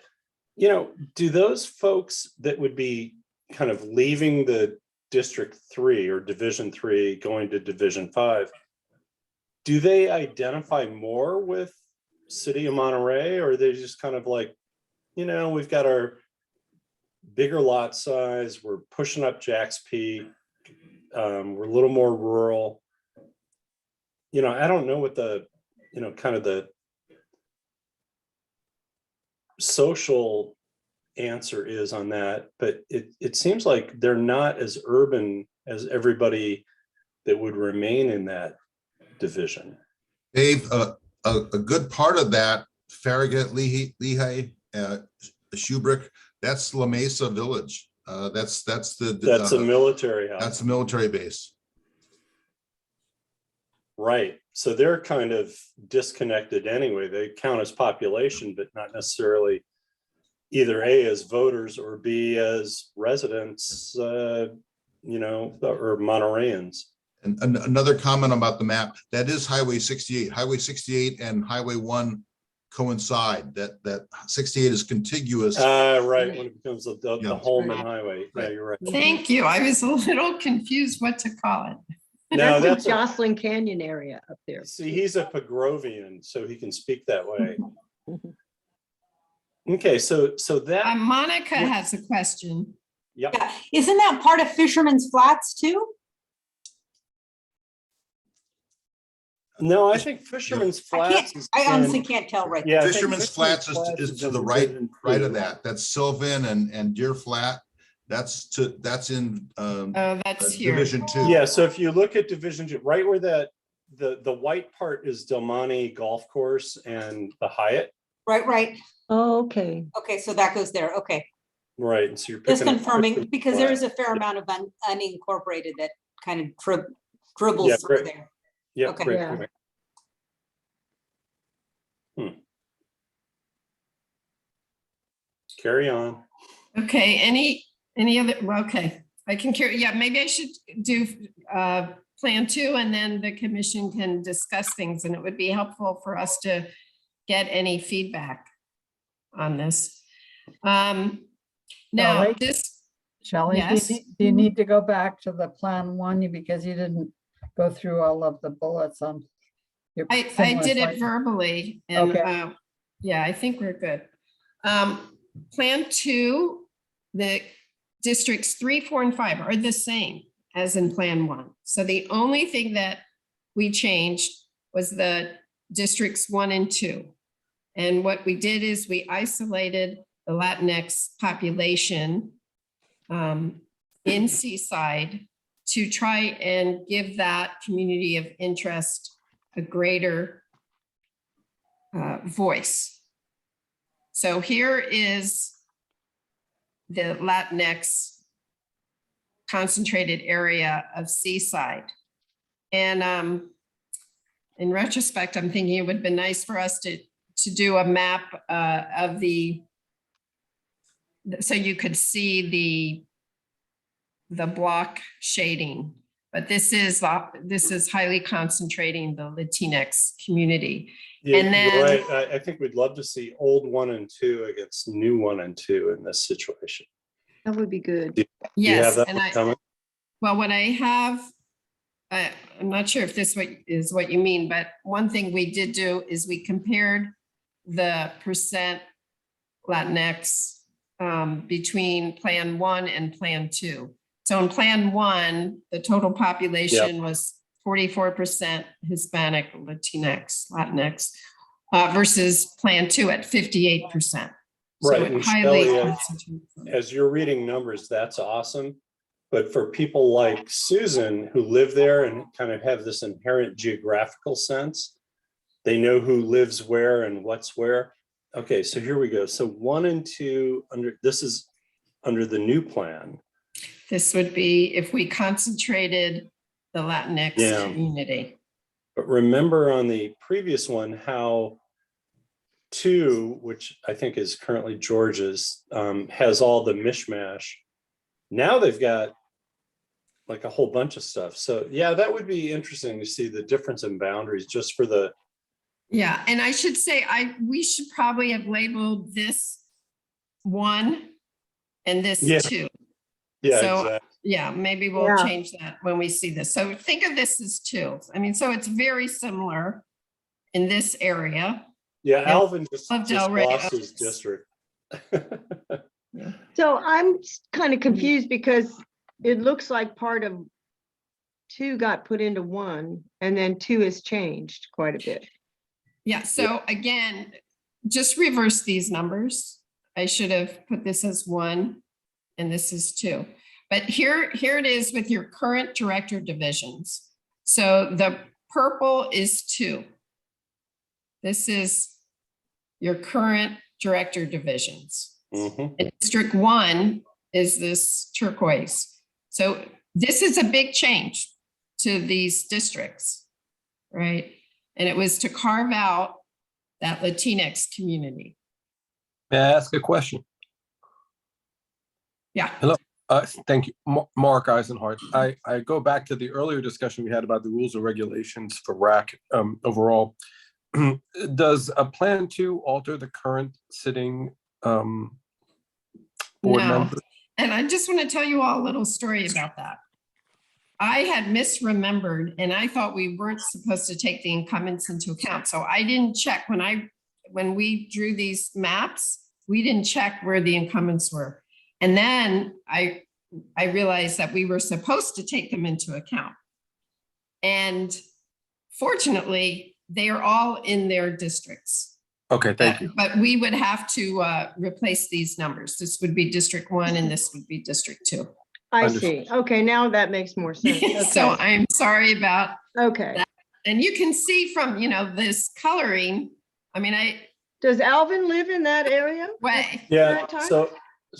you know, do those folks that would be kind of leaving the District 3 or Division 3 going to Division 5, do they identify more with City of Monterey, or are they just kind of like, you know, we've got our bigger lot size, we're pushing up Jack's Peak, we're a little more rural. You know, I don't know what the, you know, kind of the social answer is on that, but it seems like they're not as urban as everybody that would remain in that division. Dave, a good part of that, Farragut, Lehigh, Shubrick, that's La Mesa Village. That's a military house. That's a military base. Right. So they're kind of disconnected anyway. They count as population, but not necessarily either A, as voters, or B, as residents, you know, or Montereyans. And another comment about the map, that is Highway 68. Highway 68 and Highway 1 coincide. That 68 is contiguous. Right, when it becomes the Holman Highway. Right. Yeah, you're right. Thank you. I was a little confused what to call it. No, That's the Jocelyn Canyon area up there. See, he's a Pagrovian, so he can speak that way. Okay, so that Monica has a question. Yep. Yeah. Isn't that part of Fisherman's Flats too? No, I think Fisherman's Flats. I honestly can't tell right Yeah, now. Fisherman's Flats is to the right of that. That's Sylvan and Deer Flat. That's in That's here. Division 2. Yeah, so if you look at Division 2, right where that the white part is Del Monte Golf Course and the Hyatt. Right. Oh, okay. Okay, so that goes there. Okay. Right, and so you're Just picking up confirming, because there is a fair Yeah. amount of unincorporated that kind of Yeah, dribbles through great. there. Yep, Okay. great Yeah. point. Carry on. Okay, any other, well, okay, I can carry, yeah, maybe I should do plan 2 and then the commission can discuss things and it would be helpful for us to get any feedback on this. Now, Shelley? this, Shelley, Yes. do you need to go back to the plan 1 because you didn't go through all of the bullets on your. I similar did it site? verbally and, Okay. yeah, I think we're good. Plan 2, the districts 3, 4, and 5 are the same as in Plan 1. So the only thing that we changed was the districts 1 and 2. And what we did is we isolated the Latinx population in Seaside to try and give that community of interest a greater voice. So here is the Latinx concentrated area of Seaside. And in retrospect, I'm thinking it would have been nice for us to do a map of so you could see the block shading. But this is highly concentrating the Latinx community. Yeah, And you're then- right. I think we'd love to see old 1 and 2 against new 1 and 2 in this situation. That would be good. Do you have Yes, that and one coming? well, what I have, I'm not sure if this is what you mean, but one thing we did do is we compared the percent Latinx between Plan 1 and Plan 2. So in Plan 1, the total population was 44% Hispanic, Latinx, versus Plan 2 at 58%. So Right, it and highly Shelley, concentrated. as you're reading numbers, that's awesome. But for people like Susan who live there and kind of have this inherent geographical sense, they know who lives where and what's where. Okay, so here we go. So 1 and 2 this is under the new plan. This would be if we concentrated the Latinx Yeah. community. But remember on the previous one, how 2, which I think is currently Georgia's, has all the mishmash. Now they've got like a whole bunch of stuff. So yeah, that would be interesting to see the difference in boundaries just for the. Yeah, and I should say, we should probably have labeled this 1 and this Yeah. 2. Yeah, So, exactly. yeah, maybe we'll Yeah. change that when we see this. So think of this as 2. I mean, so it's very similar in this area. Yeah, And Alvin just of Del Rey lost his Oaks. district. So I'm kind of confused because it looks like part of 2 got put into 1 and then 2 has changed quite a bit. Yeah, so again, just reverse these numbers. I should have put this as 1 and this is 2. But here it is with your current director divisions. So the purple is 2. This is your current director divisions. Mhm. And District 1 is this turquoise. So this is a big change to these districts, right? And it was to carve out that Latinx community. May I ask a question? Yeah. Hello. Thank you, Mark Eisenhart. I go back to the earlier discussion we had about the rules and regulations for RAC overall. Does a Plan 2 alter the current sitting board No. members? And I just want to tell you all a little story about that. I had misremembered and I thought we weren't supposed to take the incumbents into account. So I didn't check when we drew these maps, we didn't check where the incumbents were. And then I realized that we were supposed to take them into account. And fortunately, they are all in their districts. Okay, thank you. But we would have to replace these numbers. This would be District 1 and this would be District 2. I Understood. see. Okay, now that makes more sense. So Okay. I'm sorry about Okay. and you can see from, this coloring, I mean, Does Alvin live in that area? Wait, Yeah, That time? so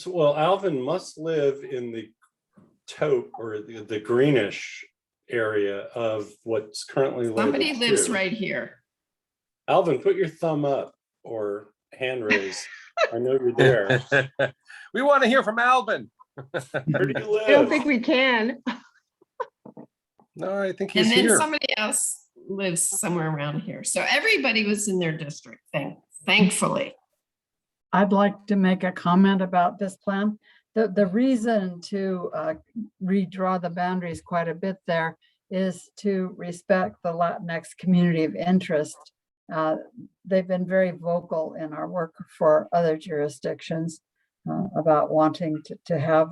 well, Alvin must live in the taupe or the greenish area of what's currently labeled somebody lives 2. right here. Alvin, put your thumb up or hand raise. I know you're there. We want to hear from Alvin. Where do you I don't live? think we can. No, I think he's And then here. somebody else lives somewhere around here. So everybody was in their district, thankfully. I'd like to make a comment about this plan. The reason to redraw the boundaries quite a bit there is to respect the Latinx community of interest. They've been very vocal in our work for other jurisdictions about wanting to have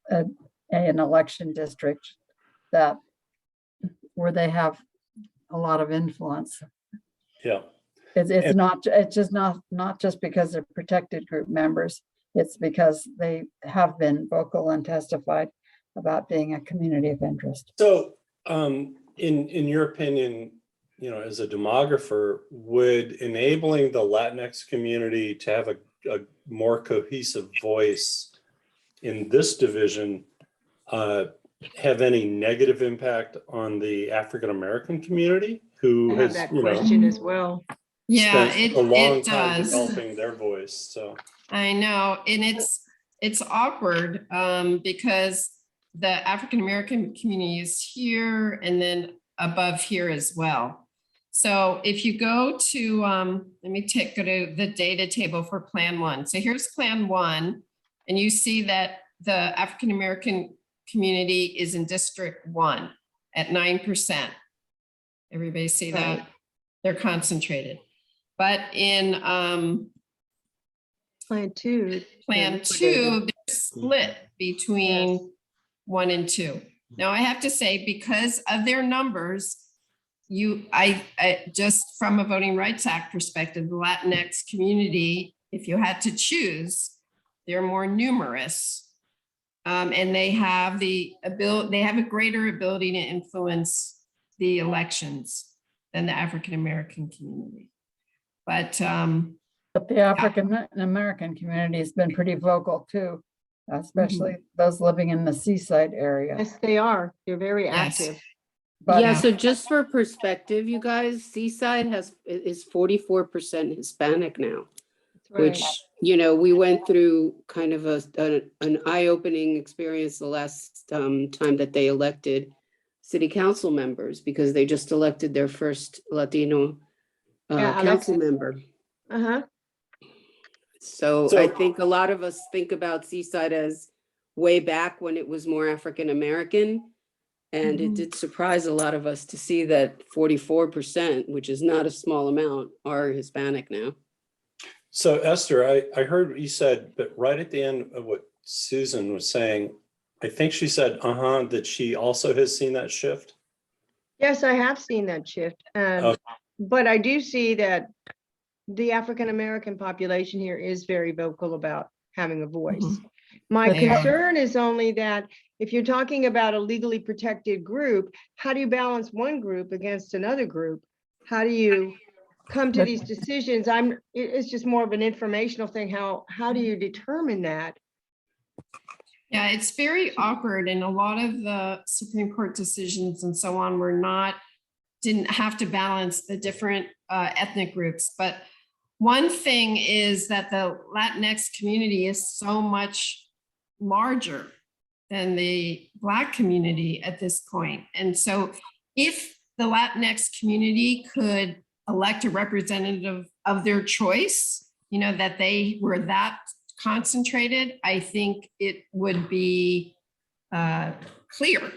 an election district that where they have a lot of influence. Yeah. It's just not just because they're protected group members. It's because they have been vocal and testified about being a community of interest. So, in your opinion, as a demographer, would enabling the Latinx community to have a more cohesive voice in this division have any negative impact on the African American community who I have has, that question as well. Yeah, spent a long it time does. developing their voice? So. I know, and it's awkward because the African American community is here and then above here as well. So if you go to, let me go to the data table for Plan 1. So here's Plan 1, and you see that the African American community is in District 1 at 9%. Everybody see that? Right. They're concentrated. But in Plan 2. Plan 2, they're split between Yes. 1 and 2. Now I have to say, because of their numbers, I just from a Voting Rights Act perspective, the Latinx community, if you had to choose, they're more numerous. And they have the ability, they have a greater ability to influence the elections than the African American community. But the African American community has been pretty vocal too, especially those living in the seaside area. Yes, they are. They're very Yes. active. But Yeah, so just for perspective, you guys, Seaside is 44% Hispanic now, That's right. which, we went through kind of an eye-opening experience the last time that they elected city council members, because they just elected their first Latino Yeah, council Alexis. member. Uh-huh. So I think a lot of us think about Seaside as way back when it was more African American. And it did surprise a lot of us to see that 44%, which is not a small amount, are Hispanic now. So Esther, I heard what you said, but right at the end of what Susan was saying, I think she said, that she also has seen that shift. Yes, I have seen that shift. But I do see that the African-American population here is very vocal about having a voice. My They are. concern is only that if you're talking about a legally protected group, how do you balance one group against another group? How do you come to these decisions? It's just more of an informational thing. How do you determine that? Yeah, it's very awkward, and a lot of the Supreme Court decisions and so on didn't have to balance the different ethnic groups. But one thing is that the Latinx community is so much larger than the Black community at this point. And so if the Latinx community could elect a representative of their choice, that they were that concentrated, I think it would be clear,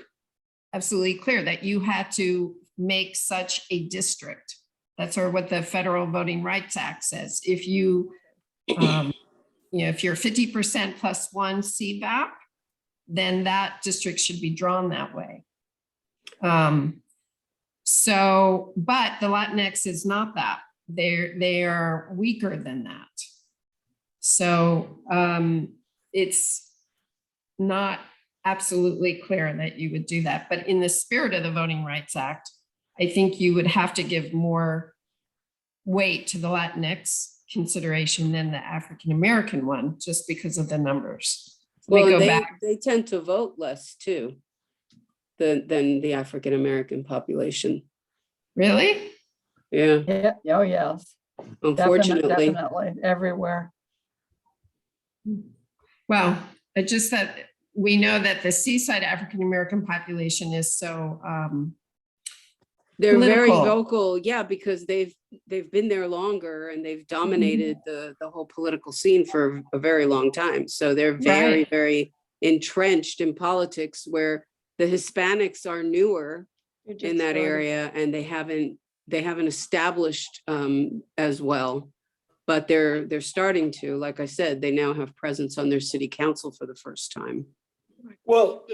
absolutely clear, that you had to make such a district. That's sort of what the Federal Voting Rights Act says. If you, if you're 50% plus one CVAP, then that district should be drawn that way. But the Latinx is not that. They are weaker than that. So it's not absolutely clear that you would do that. But in the spirit of the Voting Rights Act, I think you would have to give more weight to the Latinx consideration than the African-American one, just because of the numbers. Let me Well, go they, back. they tend to vote less too than the African-American population. Really? Yeah, Yeah, oh, yes, unfortunately. definitely, everywhere. Well, it just that we know that the seaside African-American population is so, They're very political. vocal, yeah, because they've been there longer and they've dominated the whole political scene for a very long time. So they're very, Right. very entrenched in politics, where the Hispanics are newer You're just in that starting. area and they haven't established as well. But they're starting to, like I said, they now have presence on their city council for the first time. Well,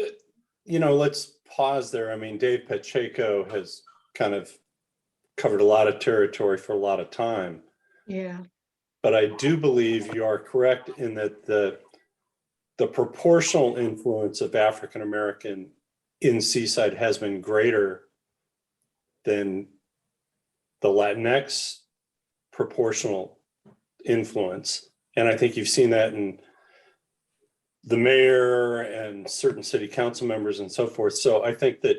let's pause there. I mean, Dave Pacheco has kind of covered a lot of territory for a lot of time. Yeah. But I do believe you are correct in that the proportional influence of African American in Seaside has been greater than the Latinx proportional influence. And I think you've seen that in the mayor and certain city council members and so forth. So I think that,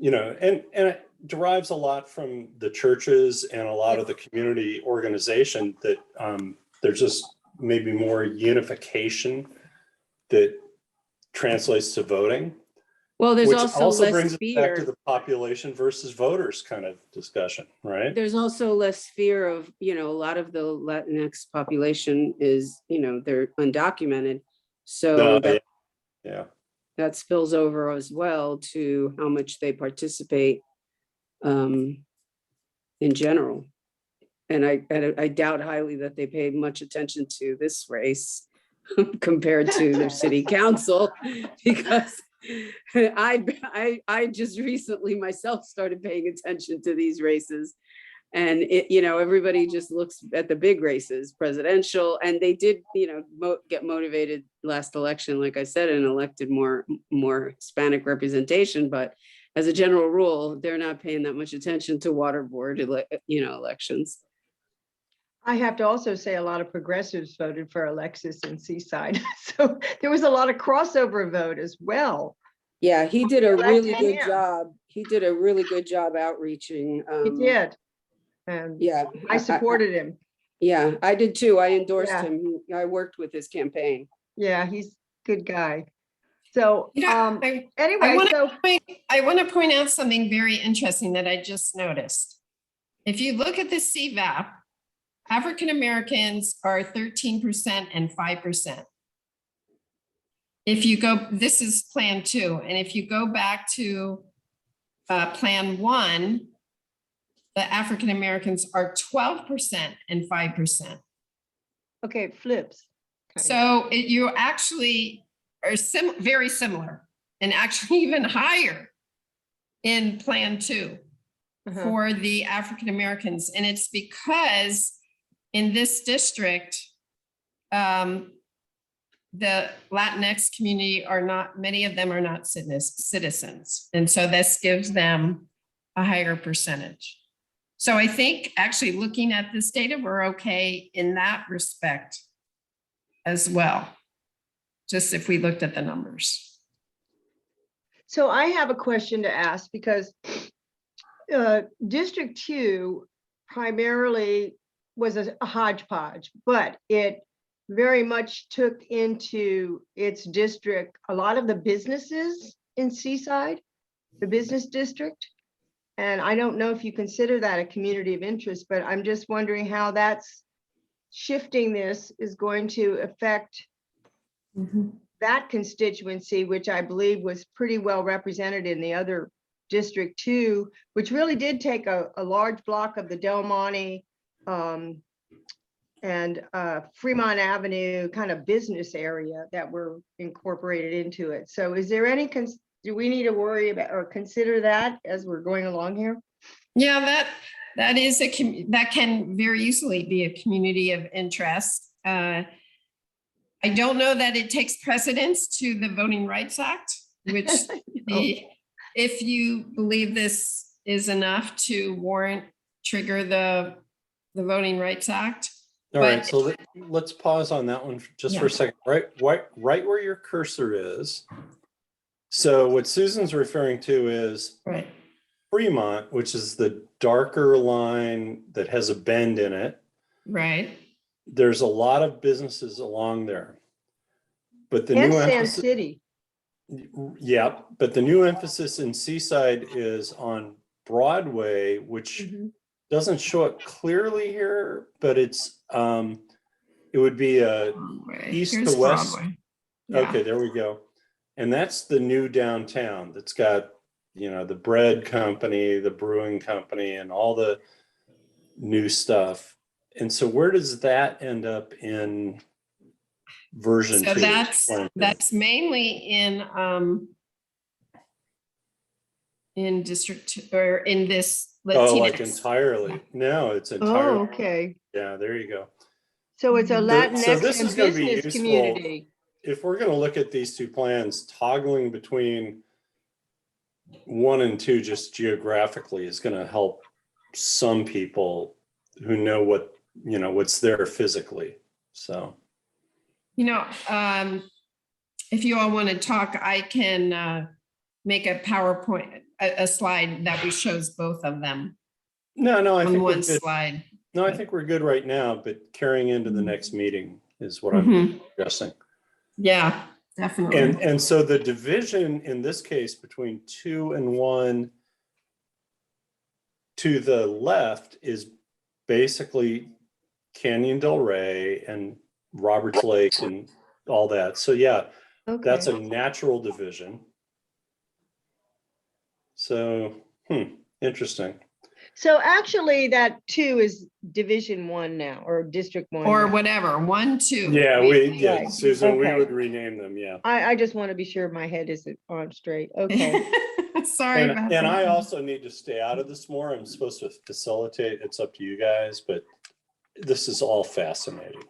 and it derives a lot from the churches and a lot of the community organization that there's just maybe more unification that translates to voting. Well, there's Which also also less brings us back to fear. the population versus voters kind of discussion, right? There's also less fear of, a lot of the Latinx population is, they're undocumented. So No, that, yeah. that spills over as well to how much they participate in general. And I doubt highly that they paid much attention to this race compared to their city council, because I just recently myself started paying attention to these races, and everybody just looks at the big races, presidential, and they did get motivated last election, like I said, and elected more Hispanic representation, but as a general rule, they're not paying that much attention to water board elections. I have to also say a lot of progressives voted for Alexis in Seaside. So there was a lot of crossover vote as well. Yeah, he did a really good him. job. He did a really good job outreaching. He did. And Yeah. I supported him. Yeah, I did too. I endorsed Yeah. him. I worked with his campaign. Yeah, he's a good guy. So I anyway, want to point out something very interesting that I just noticed. If you look at the CVAP, African Americans are 13% and 5%. If you go, this is Plan 2, and if you go back to Plan 1, the African Americans are 12% and 5%. okay, it flips. So you actually are very similar, and actually even higher in Plan 2 for the African Americans. And it's because in this district, the Latinx community many of them are not citizens. And so this gives them a higher percentage. So I think actually looking at this data, we're okay in that respect as well. Just if we looked at the numbers. So I have a question to ask, because District 2 primarily was a hodgepodge, but it very much took into its district a lot of the businesses in Seaside, the business district. And I don't know if you consider that a community of interest, but I'm just wondering how that's shifting this is going to affect that constituency, which I believe was pretty well represented in the other District 2, which really did take a large block of the Del Monte and Fremont Avenue kind of business area that were incorporated into it. So is there any, do we need to worry about or consider that as we're going along here? Yeah, that can very easily be a community of interest. I don't know that it takes precedence to the Voting Rights Act, which if you believe this is enough to trigger the the Voting Rights Act. All right, But- so let's pause on that one just for a second. Right where your cursor is. So what Susan's referring to is Right. Fremont, which is the darker line that has a bend in it. Right. There's a lot of businesses along there. But the And new Sand emphasis, City. yeah, but the new emphasis in Seaside is on Broadway, which doesn't show it clearly here, but it's it would be a Broadway. east Here's to west. Broadway. Yeah. Okay, there we go. And that's the new downtown that's got, you know, the bread company, the brewing company, and all the new stuff. And so where does that end up in version So 2? that's mainly in district or in this. Oh, like Latinx. entirely. No, it's Oh, entirely. okay. Yeah, there you go. So it's a So Latinx this and is going to be business useful. community. If we're going to look at these two plans, toggling between 1 and 2 just geographically is going to help some people who know what, you know, what's there physically. So, You know, if you all want to talk, I can make a PowerPoint, a slide that we shows both of them no, I on think we're one good. slide. No, I think we're good right now, but carrying into the next meeting is what I'm suggesting. Yeah, definitely. And so the division in this case between 2 and 1 to the left is basically Canyon Del Rey and Roberts Lake and all that. So yeah, that's a natural division. So, interesting. So actually that 2 is Division 1 now, or District 1. Or now. whatever, 1, 2. Yeah, Right. Susan, we Okay. would rename them, yeah. I just want to be sure my head is on straight. Okay. Sorry And, about and that. I also need to stay out of this more. I'm supposed to facilitate. It's up to you guys, but this is all fascinating.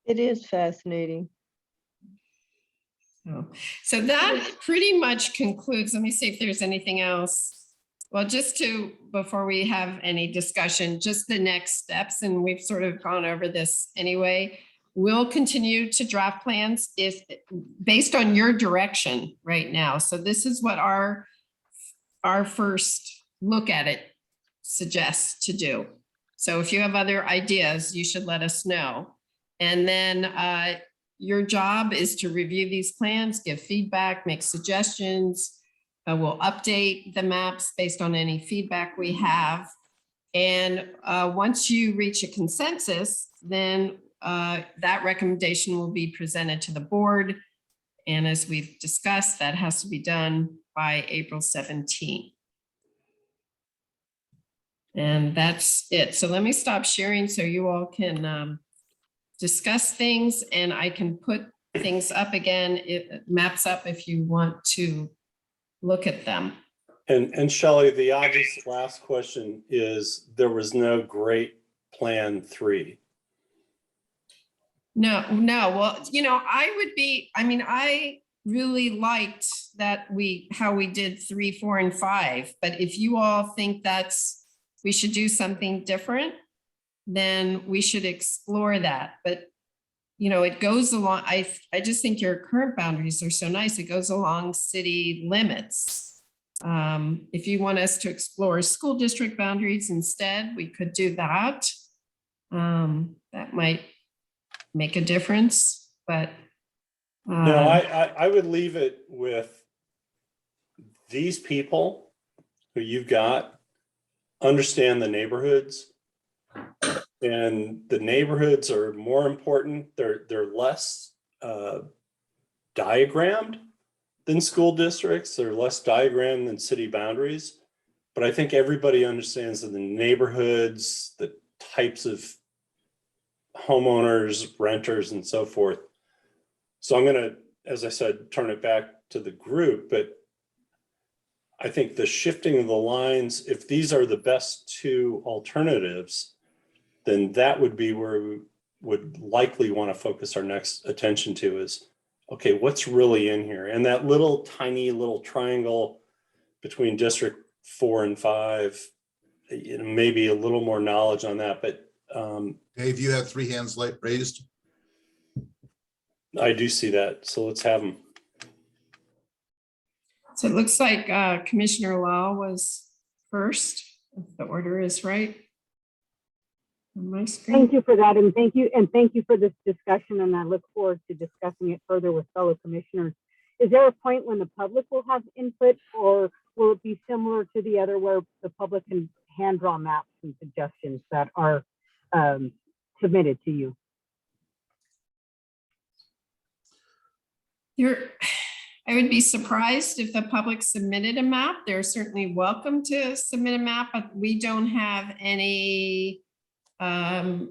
It is fascinating. So that pretty much concludes. Let me see if there's anything else. Well, before we have any discussion, just the next steps, and we've sort of gone over this anyway. We'll continue to draft plans based on your direction right now. So this is what our first look at it suggests to do. So if you have other ideas, you should let us know. And then your job is to review these plans, give feedback, make suggestions. We'll update the maps based on any feedback we have. And once you reach a consensus, then that recommendation will be presented to the board. And as we've discussed, that has to be done by April 17th. And that's it. So let me stop sharing so you all can discuss things, and I can put things up again, maps up if you want to look at them. And Shelley, the obvious last question is, there was no great plan 3. No. Well, I really liked that how we did 3, 4, and 5. But if you all think we should do something different, then we should explore that. But it goes along. I just think your current boundaries are so nice. It goes along city limits. If you want us to explore school district boundaries instead, we could do that. That might make a difference, but. No, I would leave it with these people who you've got understand the neighborhoods, and the neighborhoods are more important. They're less diagrammed than school districts. They're less diagrammed than city boundaries. But I think everybody understands that the neighborhoods, the types of homeowners, renters, and so forth. So I'm going to, as I said, turn it back to the group, but I think the shifting of the lines, if these are the best 2 alternatives, then that would be where we would likely want to focus our next attention to is, okay, what's really in here? And that tiny little triangle between District 4 and 5, maybe a little more knowledge on that, but Dave, you have three hands raised. I do see that. So let's have them. So it looks like Commissioner Law was first, if the order is right. On my screen. Thank you for that, and thank you for this discussion, and I look forward to discussing it further with fellow commissioners. Is there a point when the public will have input, or will it be similar to the other where the public can hand draw maps and suggestions that are submitted to you? I would be surprised if the public submitted a map. They're certainly welcome to submit a map, but we don't have any No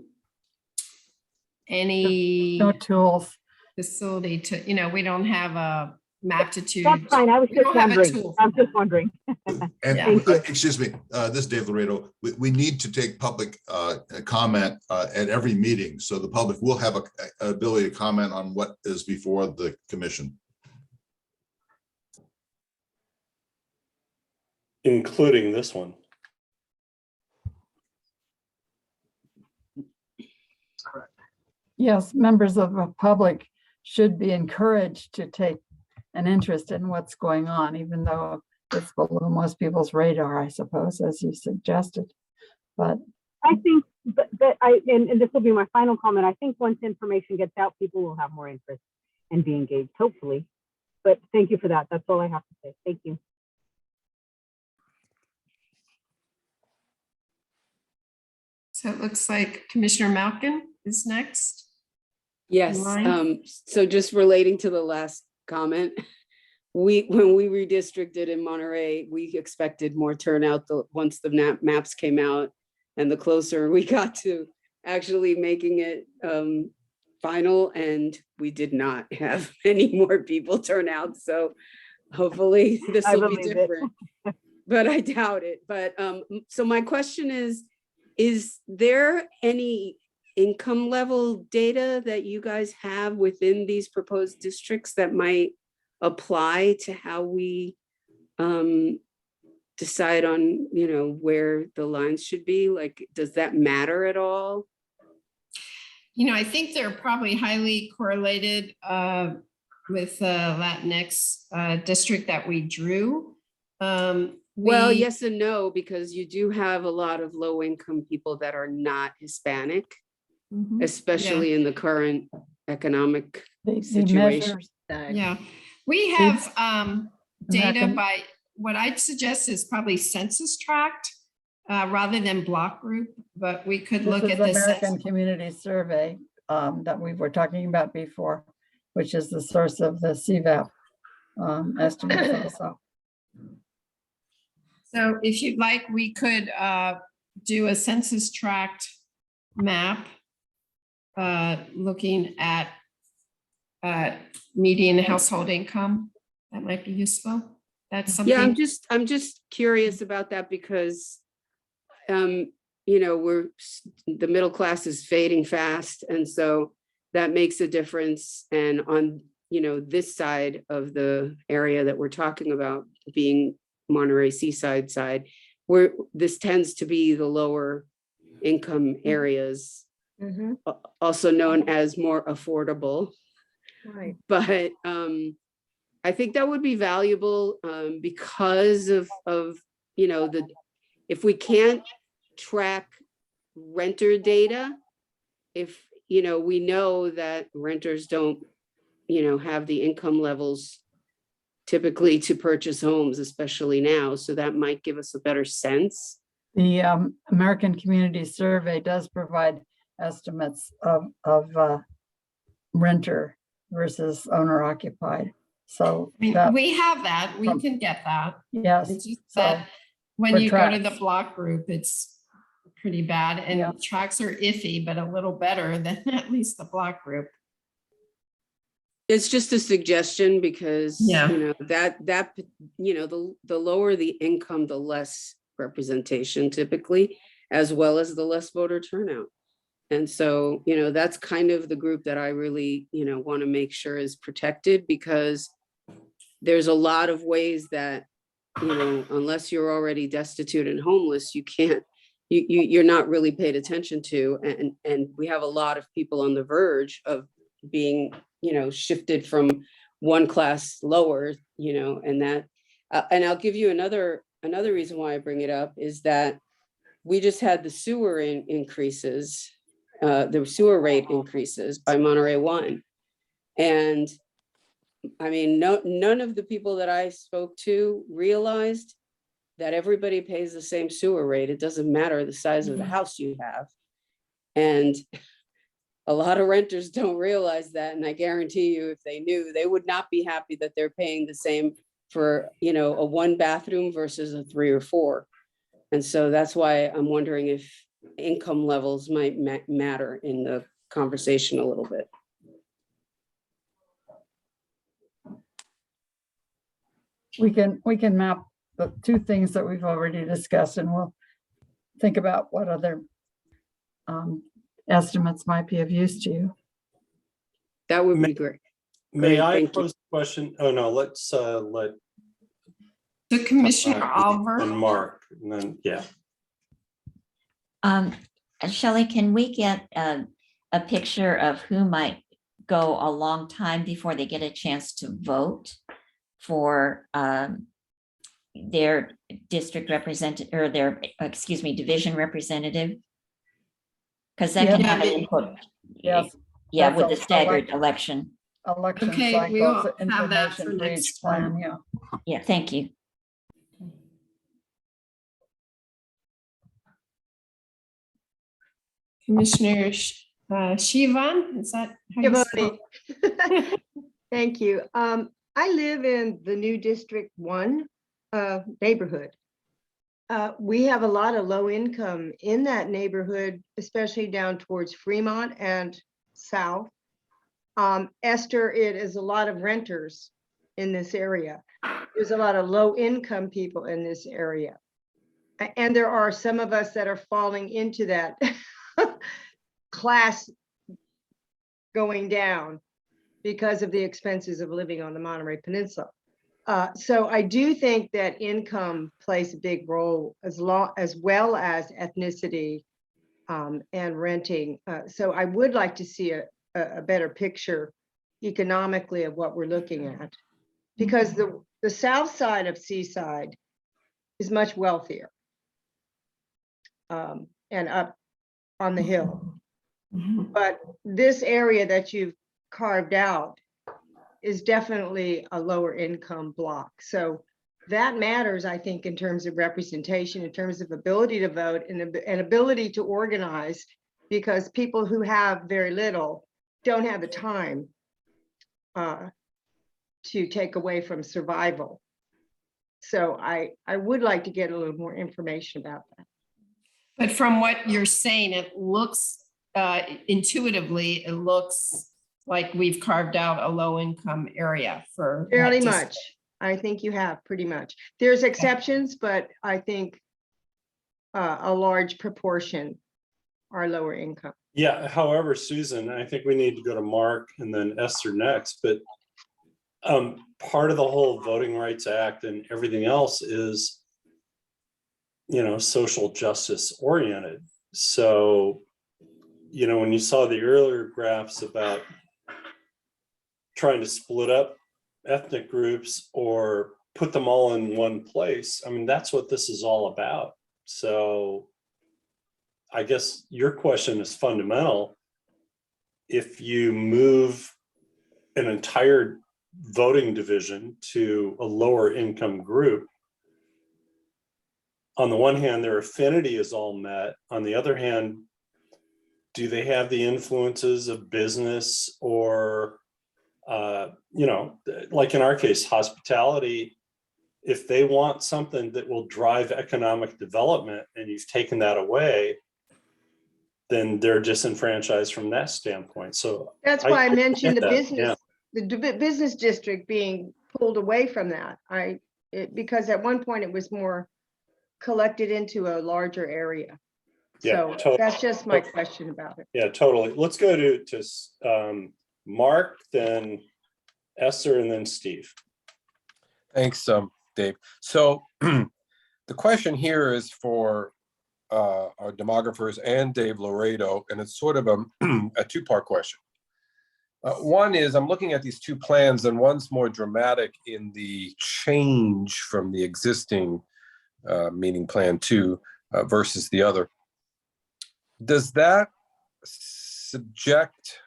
tools. facility to, we don't have a maptitude. That's fine. I was We just don't have a wondering. tool. I'm just wondering. And Yeah. excuse me, this is Dave Laredo. We need to take public comment at every meeting. So the public will have a ability to comment on what is before the commission. Including this one. Correct. Yes, members of the public should be encouraged to take an interest in what's going on, even though it's below most people's radar, I suppose, as you suggested. But I think and this will be my final comment. I think once information gets out, people will have more interest and be engaged, hopefully. But thank you for that. That's all I have to say. Thank you. So it looks like Commissioner Malkin is next. Yes, Line? so just relating to the last comment, when we redistricted in Monterey, we expected more turnout once the maps came out, and the closer we got to actually making it final, and we did not have any more people turn out. So hopefully this I will be believe it. different, but I doubt it. But so my question is there any income level data that you guys have within these proposed districts that might apply to how we decide on, where the lines should be? Like, does that matter at all? I think they're probably highly correlated with Latinx district that we drew. Well, yes and no, because you do have a lot of low income people that are not Hispanic, Mhm. especially in the current economic the situation. measures, Yeah, we have data American- by, what I'd suggest is probably census tract rather than block group, but we could this look is at the American census. Community Survey that we were talking about before, which is the source of the CVAP estimates also. So if you'd like, we could do a census tract map looking at median household income. That might be useful. That's something. Yeah, I'm just curious about that because, the middle class is fading fast. And so that makes a difference. And on, this side of the area that we're talking about being Monterey Seaside side, where this tends to be the lower income areas, Mhm. also known as more affordable. Right. But I think that would be valuable because of if we can't track renter data, if we know that renters don't have the income levels typically to purchase homes, especially now, so that might give us a better sense. The American Community Survey does provide estimates of renter versus owner occupied. So I mean, that, we have that, we can get that. yes, It's just so that when for you go to the tracts. block group, it's pretty bad, and Yeah. tracks are iffy, but a little better than at least the block group. It's just a suggestion because, Yeah. the lower the income, the less representation typically, as well as the less voter turnout. And so, that's kind of the group that I really, want to make sure is protected because there's a lot of ways that you know, unless you're already destitute and homeless, you can't, you're not really paid attention to. And we have a lot of people on the verge of being, you know, shifted from one class lower, you know, and that, and I'll give you another reason why I bring it up is that we just had the sewer increases, the sewer rate increases by Monterey One. And I mean, none of the people that I spoke to realized that everybody pays the same sewer rate. It doesn't matter the size of the house you have. And a lot of renters don't realize that. And I guarantee you, if they knew, they would not be happy that they're paying the same for, you know, a 1 bathroom versus a 3 or 4. And so that's why I'm wondering if income levels might matter in the conversation a little bit. We can map the 2 things that we've already discussed, and we'll think about what other estimates might be of use to you. That would be great. May I thank you. pose a question? Oh, no, let's let To Commissioner Oliver. and Mark, and then, yeah. Shelley, can we get a picture of who might go a long time before they get a chance to vote for their district representative or their, excuse me, division representative? Because that can Yeah. have an input. Yes. Yeah, That's with the a staggered election. Election Okay, we all cycles, have that for information for each next plan, time. yeah. Yeah, thank you. Commissioner Shivan, is that how you spell? Giovanni. Thank you. I live in the new District 1 neighborhood. We have a lot of low income in that neighborhood, especially down towards Fremont and south. Esther, it is a lot of renters in this area. There's a lot of low income people in this area. And there are some of us that are falling into that class going down because of the expenses of living on the Monterey Peninsula. So I do think that income plays a big role as well as ethnicity and renting. So I would like to see a better picture economically of what we're looking at, because the south side of Seaside is much wealthier and up on the hill. But this area that you've carved out is definitely a lower income block. So that matters, I think, in terms of representation, in terms of ability to vote and ability to organize, because people who have very little don't have the time to take away from survival. So I would like to get a little more information about that. But from what you're saying, it looks intuitively, it looks like we've carved out a low income area for that Fairly district. much. I think you have pretty much. There's exceptions, but I think a large proportion are lower income. Yeah, however, Susan, I think we need to go to Mark and then Esther next, but part of the whole Voting Rights Act and everything else is, you know, social justice oriented. So, you know, when you saw the earlier graphs about trying to split up ethnic groups or put them all in one place, I mean, that's what this is all about. So I guess your question is fundamental. If you move an entire voting division to a lower income group, on the one hand, their affinity is all met. On the other hand, do they have the influences of business or, you know, like in our case, hospitality? If they want something that will drive economic development and you've taken that away, then they're disenfranchised from that standpoint. So That's why I mentioned the get that, business, the business district being pulled away from that. Because at one point it was more collected into a larger area. Yeah, So totally. that's just my question about it. Yeah, totally. Let's go to Mark, then Esther, and then Steve. Thanks. Dave. So the question here is for our demographers and Dave Laredo, and it's sort of a two-part question. One is I'm looking at these two plans, and one's more dramatic in the change from the existing meaning Plan 2 versus the other. Does that subject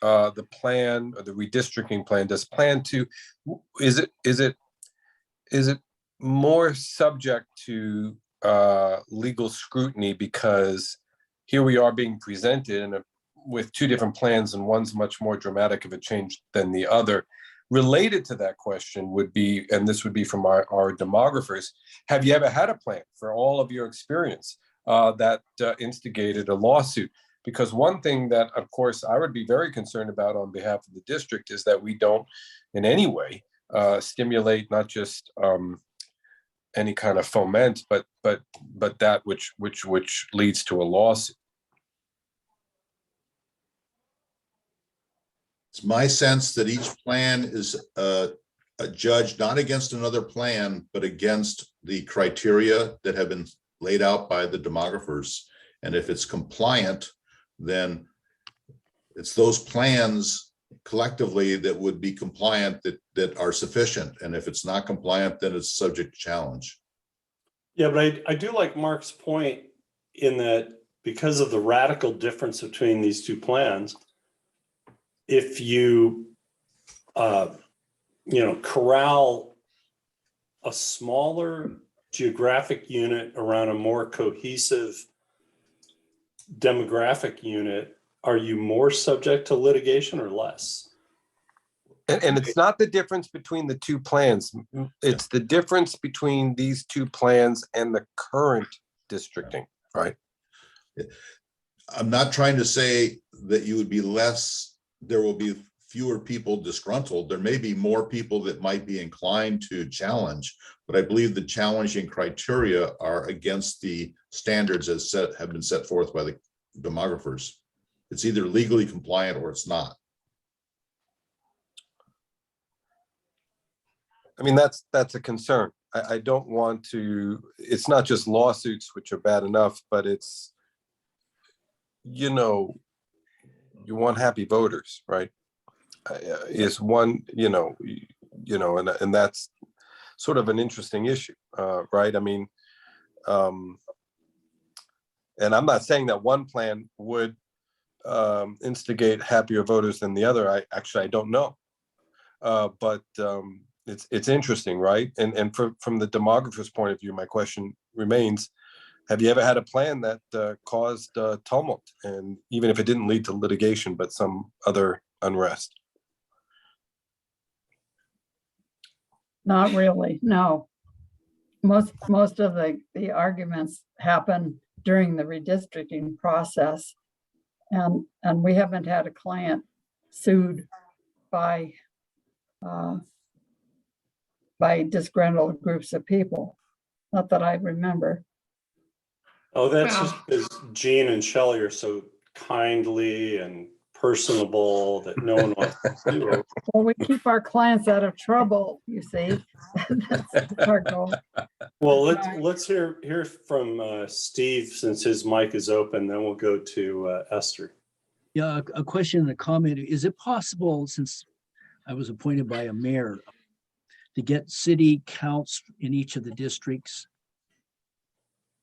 the plan or the redistricting plan? Does Plan 2 is it more subject to legal scrutiny because here we are being presented with two different plans, and one's much more dramatic of a change than the other? Related to that question would be, and this would be from our demographers, have you ever had a plan for all of your experience that instigated a lawsuit? Because one thing that, of course, I would be very concerned about on behalf of the district is that we don't in any way stimulate not just any kind of foment, but that which leads to a lawsuit. It's my sense that each plan is judged not against another plan, but against the criteria that have been laid out by the demographers. And if it's compliant, then it's those plans collectively that would be compliant that are sufficient. And if it's not compliant, then it's subject to challenge. Yeah, but I do like Mark's point in that because of the radical difference between these two plans, if you, corral a smaller geographic unit around a more cohesive demographic unit, are you more subject to litigation or less? And it's not the difference between the two plans. It's the difference between these two plans and the current districting, right? I'm not trying to say that you would be less, there will be fewer people disgruntled. There may be more people that might be inclined to challenge, but I believe the challenging criteria are against the standards as have been set forth by the demographers. It's either legally compliant or it's not. I mean, that's a concern. I don't want to, it's not just lawsuits, which are bad enough, but it's, you want happy voters, right? Is one, and that's sort of an interesting issue, right? I mean, and I'm not saying that one plan would instigate happier voters than the other. I don't know, but it's interesting, right? And from the demographer's point of view, my question remains: have you ever had a plan that caused tumult, and even if it didn't lead to litigation, but some other unrest? Not really, no. Most of the arguments happen during the redistricting process. And we haven't had a client sued by disgruntled groups of people. Not that I remember. Oh, that's just because Gene and Shelley are so kindly and personable that no one wants to sue them. Well, we keep our clients out of trouble, you see. That's our goal. Well, let's hear from Steve, since his mic is open, then we'll go to Esther. Yeah, a question and a comment. Is it possible, since I was appointed by a mayor, to get city counts in each of the districts?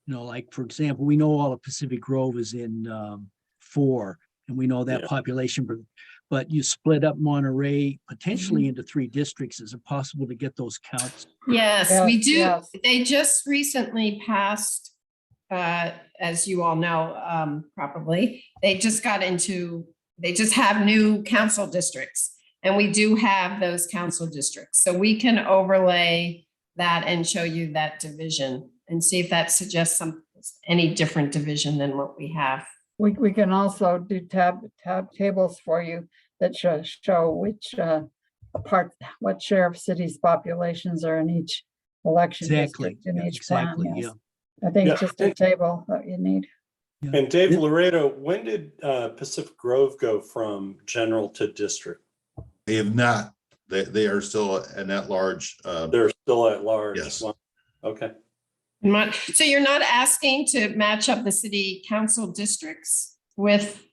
Like, for example, we know all of Pacific Grove is in 4, and we know that population, but you split up Monterey potentially into 3 districts. Is it possible to get those counts? Yes, we do. Yes. They just recently passed, as you all know, probably, they just have new council districts. And we do have those council districts. So we can overlay that and show you that division and see if that suggests any different division than what we have. We can also do tab tables for you that show which what share of cities' populations are in each election district in each plan. Yes. I think it's just a table that you need. And Dave Laredo, when did Pacific Grove go from general to district? They have not. They are still an at-large. They're still at large. Yes. Wow. Okay. So you're not asking to match up the city council districts with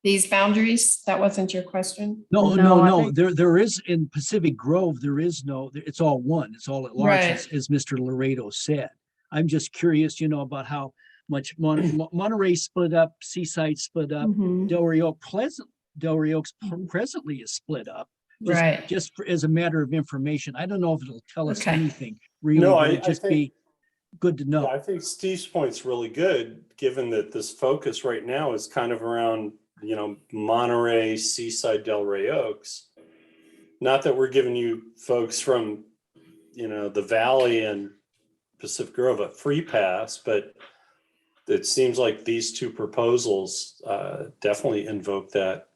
these boundaries? That wasn't your question? No, No, no, I no. think- There is in Pacific Grove, there is no, it's all one. It's all at large, Right. as Mr. Laredo said. I'm just curious, about how much Monterey split up, Seaside split up, Mhm. Del Rio Oaks presently is split up. Right. Just as a matter of information. I don't know if it'll tell us Okay. anything really, No, but I it'd just think- be good to know. Yeah, I think Steve's point's really good, given that this focus right now is kind of around, Monterey, Seaside, Delray Oaks. Not that we're giving you folks from, the Valley and Pacific Grove a free pass, but it seems like these two proposals definitely invoke that.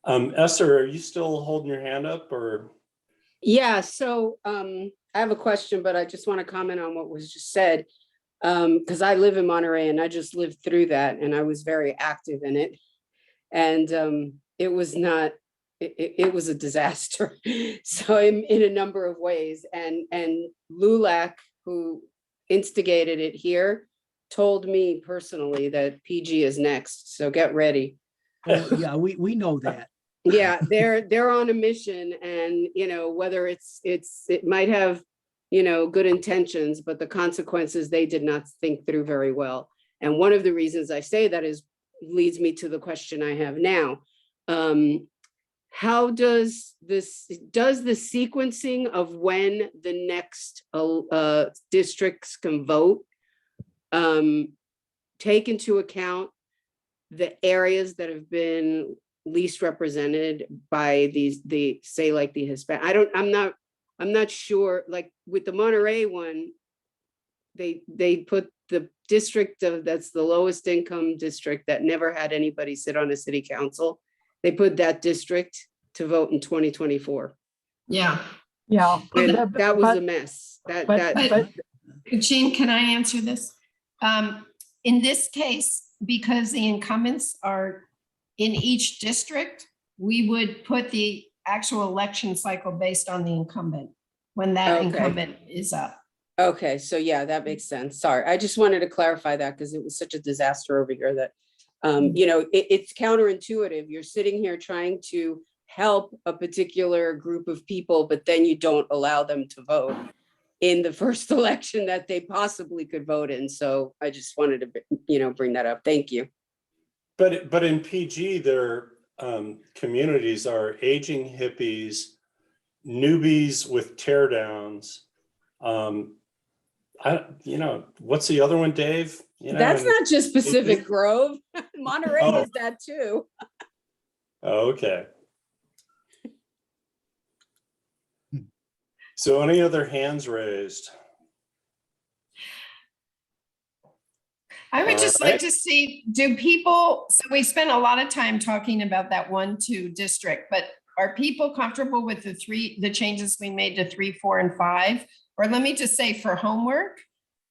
Esther, are you still holding your hand up, or? Yeah, so I have a question, but I just want to comment on what was just said. Because I live in Monterey and I just lived through that and I was very active in it. And it was not, it was a disaster. So in a number of ways. And LULAC, who instigated it here, told me personally that PG is next. So get ready. Yeah, we know that. Yeah, they're on a mission, and whether it might have good intentions, but the consequences they did not think through very well. And one of the reasons I say that leads me to the question I have now. How does the sequencing of when the next districts can vote take into account the areas that have been least represented by the Hispanic? I'm not sure, like with the Monterey one, they put the district that's the lowest income district that never had anybody sit on a city council. They put that district to vote in 2024. Yeah. Yeah. And that was but- a mess. but- Jean, can I answer this? In this case, because the incumbents are in each district, we would put the actual election cycle based on the incumbent when that Okay. incumbent is up. Okay, so yeah, that makes sense. Sorry, I just wanted to clarify that because it was such a disaster over here that, it's counterintuitive. You're sitting here trying to help a particular group of people, but then you don't allow them to vote in the first election that they possibly could vote in. So I just wanted to, bring that up. Thank you. But in PG, their communities are aging hippies, newbies with teardowns. What's the other one, Dave? That's not just Pacific Grove. Monterey Oh. is that too. Okay. So any other hands raised? I would All just right. like to see, so we spent a lot of time talking about that 1-2 district, but are people comfortable with the changes we made to 3, 4, and 5? Or let me just say for homework,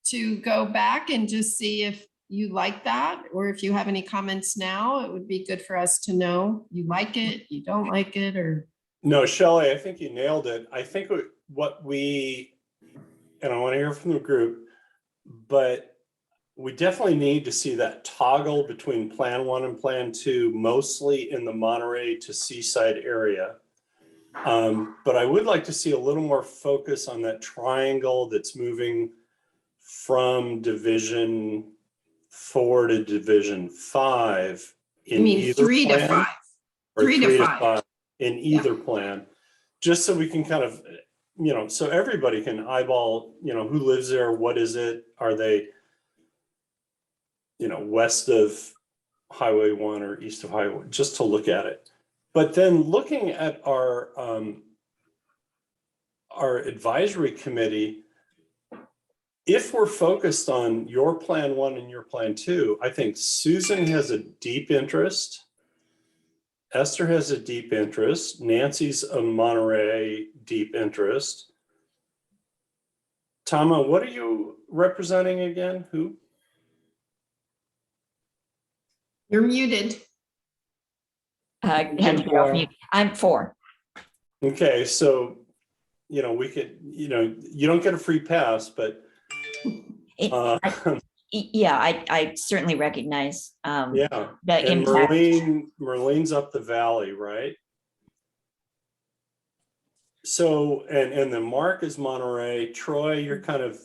to go back and just see if you like that, or if you have any comments now, it would be good for us to know you like it, you don't like it, or. No, Shelley, I think you nailed it. I think and I want to hear from the group, but we definitely need to see that toggle between Plan 1 and Plan 2, mostly in the Monterey to Seaside area. But I would like to see a little more focus on that triangle that's moving from Division 4 to Division 5 You in mean either 3 to plan, 5? or 3 to 3 to 5. 5 in either plan, just so we can kind of, so everybody can eyeball, who lives there, what is it, are they, west of Highway 1 or east of Highway 1, just to look at it. But then looking at our advisory committee, if we're focused on your Plan 1 and your Plan 2, I think Susan has a deep interest. Esther has a deep interest. Nancy's a Monterey deep interest. Tama, what are you representing again? Who? You're muted. Had to get off mute. I'm 4. Okay, so we could, you don't get a free pass, but Yeah, I certainly recognize yeah. the And impact. Merlene's up the valley, right? So, and then Mark is Monterey. Troy, you're kind of,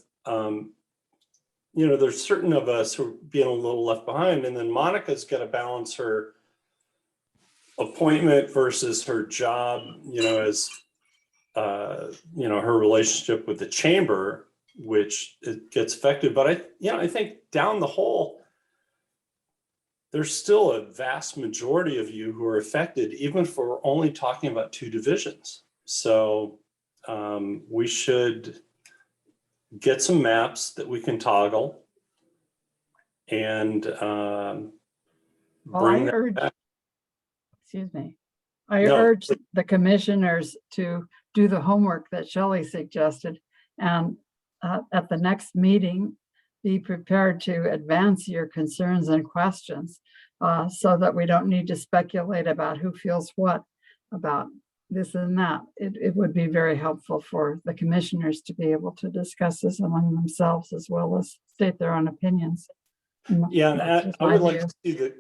there's certain of us who are being a little left behind. And then Monica's got to balance her appointment versus her job, as, her relationship with the chamber, which it gets affected. But I think down the whole, there's still a vast majority of you who are affected, even if we're only talking about 2 divisions. So we should get some maps that we can toggle and bring that back. Excuse me. I No. urge the commissioners to do the homework that Shelley suggested, and at the next meeting, be prepared to advance your concerns and questions so that we don't need to speculate about who feels what about this and that. It would be very helpful for the commissioners to be able to discuss this among themselves as well as state their own opinions. Yeah, That's and just I my would like view. to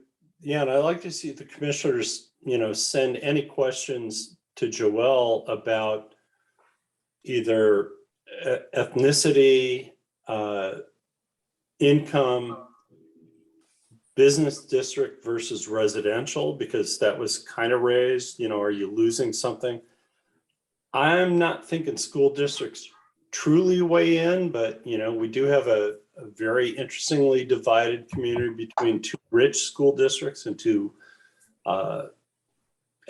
see and I'd like to see the commissioners, send any questions to Joelle about either ethnicity, income, business district versus residential, because that was kind of raised, are you losing something? I'm not thinking school districts truly weigh in, but we do have a very interestingly divided community between 2 rich school districts and 2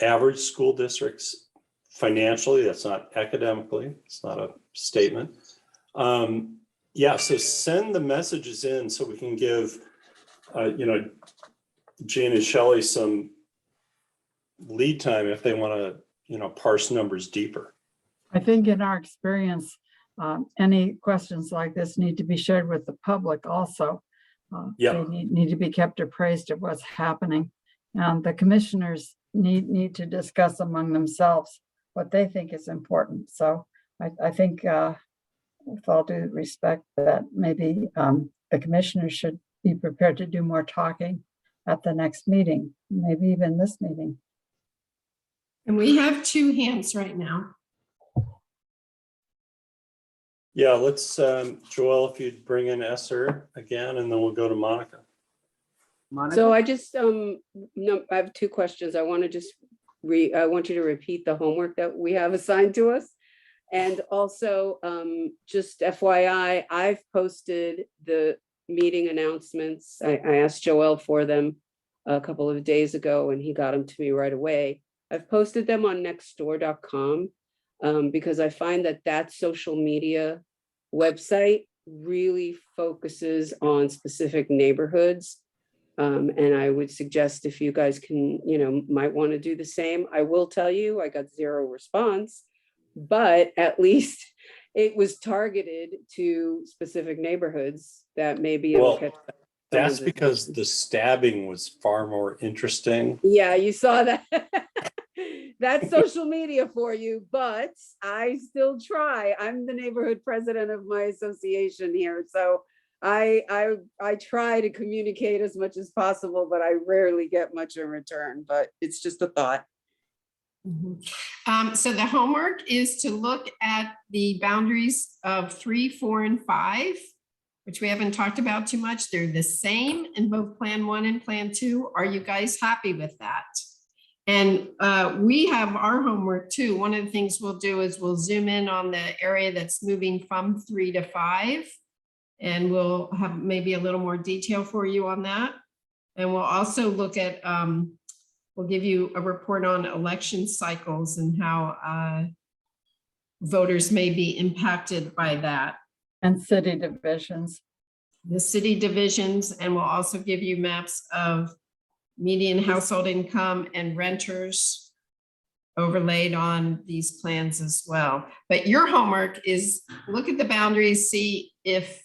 average school districts financially. That's not academically, it's not a statement. Yeah, so send the messages in so we can give Gene and Shelley some lead time if they want to parse numbers deeper. I think in our experience, any questions like this need to be shared with the public also. Yeah. They need to be kept appraised of what's happening. And the commissioners need to discuss among themselves what they think is important. So I think with all due respect that maybe the commissioners should be prepared to do more talking at the next meeting, maybe even this meeting. And we have 2 hands right now. Yeah, let's, Joelle, if you'd bring in Esther again, and then we'll go to Monica. So I just, no, I have 2 questions. I want to just I want you to repeat the homework that we have assigned to us. And also, just FYI, I've posted the meeting announcements. I asked Joel for them a couple of days ago and he got them to me right away. I've posted them on nextdoor.com because I find that social media website really focuses on specific neighborhoods. And I would suggest if you guys can, might want to do the same. I will tell you, I got 0 response, but at least it was targeted to specific neighborhoods that maybe it'll catch that's because the stabbing was far more interesting. Yeah, you saw that. That's social media for you, but I still try. I'm the neighborhood president of my association here, so I try to communicate as much as possible, but I rarely get much in return. But it's just a thought. So the homework is to look at the boundaries of 3, 4, and 5, which we haven't talked about too much. They're the same in both Plan 1 and Plan 2. Are you guys happy with that? And we have our homework too. One of the things we'll do is we'll zoom in on the area that's moving from 3 to 5. And we'll have maybe a little more detail for you on that. And we'll also look at, we'll give you a report on election cycles and how voters may be impacted by that. And city divisions. The city divisions, and we'll also give you maps of median household income and renters overlaid on these plans as well. But your homework is look at the boundaries, see if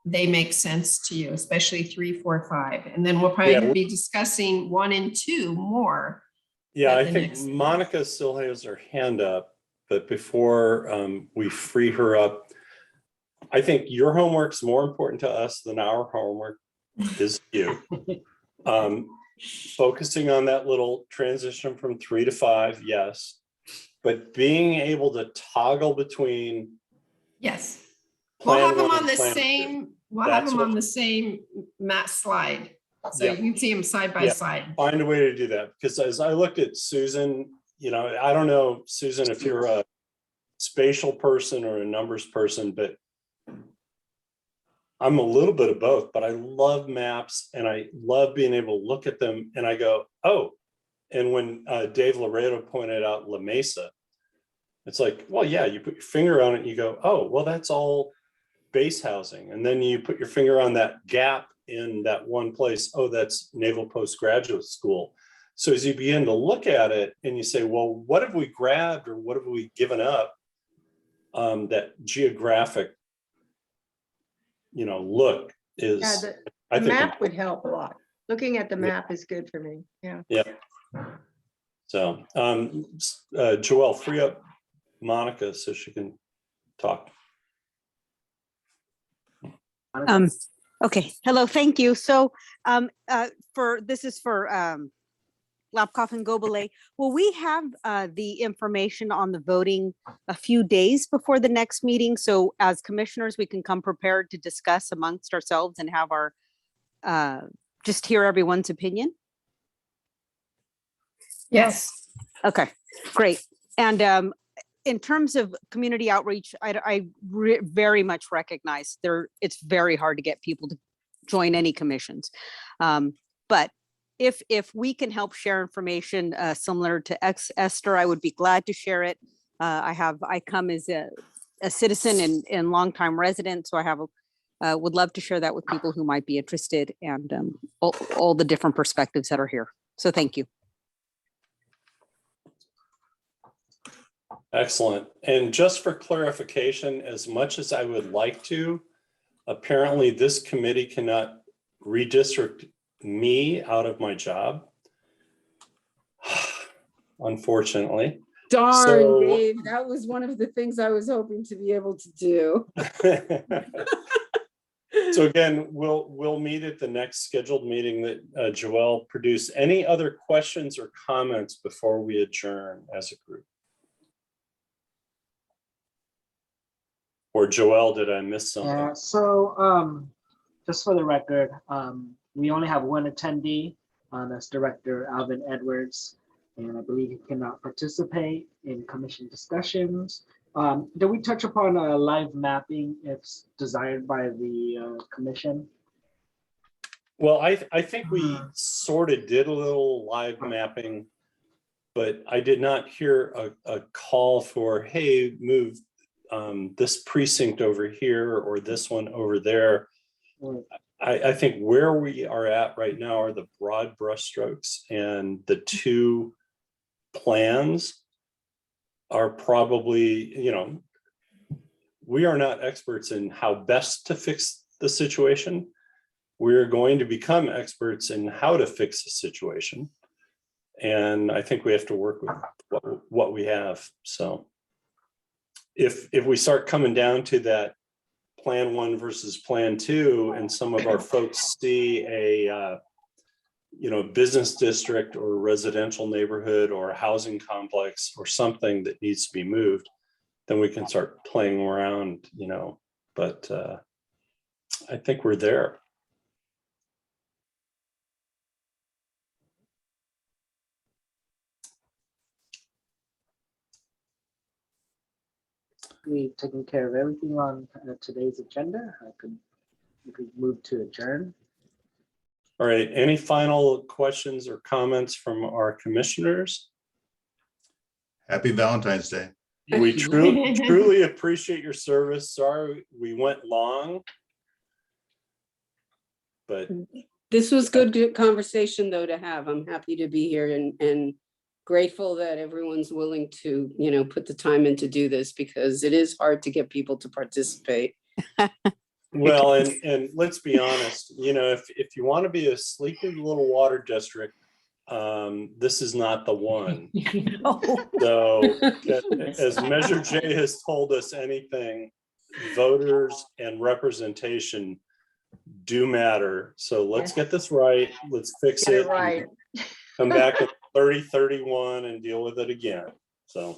they make sense to you, especially 3, 4, 5. And then we'll probably be discussing 1 and 2 more. Yeah, I think Monica still has her hand up. But before we free her up, I think your homework's more important to us than our homework is you. Focusing on that little transition from 3 to 5, yes. But being able to toggle between Yes. We'll have plan them one on and the plan two. same, we'll have That's them what- on the same map slide. So Yeah. you can see them side by Yeah. side. Find a way to do that, because as I looked at Susan, you know, I don't know, Susan, if you're a spatial person or a numbers person, but I'm a little bit of both, but I love maps and I love being able to look at them and I go, oh, and when Dave Laredo pointed out La Mesa, it's like, well, yeah, you put your finger on it and you go, oh, well, that's all base housing. And then you put your finger on that gap in that one place, oh, that's Naval Postgraduate School. So as you begin to look at it and you say, well, what have we grabbed or what have we given up? That geographic, you know, look is, Yeah, I the think, map would help a lot. Looking at the map is good for me. Yeah. yeah. So, Joelle, free up Monica so she can talk. Okay, hello, thank you. So this is for Lapkoff and Gobele. Will we have the information on the voting a few days before the next meeting? So as commissioners, we can come prepared to discuss amongst ourselves and have our, just hear everyone's opinion? Yes. Okay, great. And in terms of community outreach, I very much recognize it's very hard to get people to join any commissions. But if we can help share information similar to Esther, I would be glad to share it. I come as a citizen and longtime resident, so I have would love to share that with people who might be interested and all the different perspectives that are here. So thank you. Excellent. And just for clarification, as much as I would like to, apparently this committee cannot redistrict me out of my job. Unfortunately. Darn, So- Dave, that was one of the things I was hoping to be able to do. So again, we'll meet at the next scheduled meeting that Joelle produced. Any other questions or comments before we adjourn as a group? Or Joelle, did I miss something? Yeah, so just for the record, we only have one attendee, that's Director Alvin Edwards, and I believe he cannot participate in commission discussions. Did we touch upon live mapping if desired by the commission? Well, I think we sort of did a little live mapping, but I did not hear a call for, hey, move this precinct over here or this one over there. I think where we are at right now are the broad brushstrokes, and the two plans are probably, you know, we are not experts in how best to fix the situation. We're going to become experts in how to fix the situation. And I think we have to work with what we have. So if we start coming down to that plan 1 versus plan 2, and some of our folks see a you know, business district or residential neighborhood or a housing complex or something that needs to be moved, then we can start playing around, you know, but I think we're there. We've taken care of everything on today's agenda. We could move to adjourn. All right, any final questions or comments from our commissioners? Happy Valentine's Day. We truly appreciate your service. Sorry we went long, but This was good conversation though to have. I'm happy to be here and grateful that everyone's willing to, you know, put the time in to do this, because it is hard to get people to participate. well, and let's be honest, you know, if you want to be a sleepy little water district, this is not the one. No. So as Measure J has told us anything, voters and representation do matter. So let's get this right. Let's fix Get it. it right. Come back in 3031 and deal with it again. So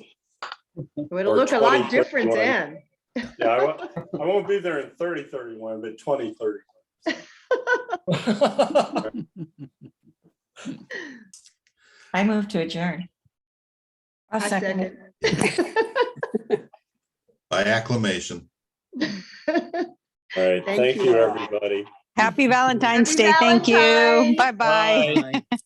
It'll Or look a lot 2031. different then. yeah, I won't be there in 3031, but 2030. I move to adjourn. I'll I second it. second. By acclamation. All right. Thank Thank you, you. everybody. Happy Valentine's Happy Day. Thank you. Valentine's. Bye-bye. Bye.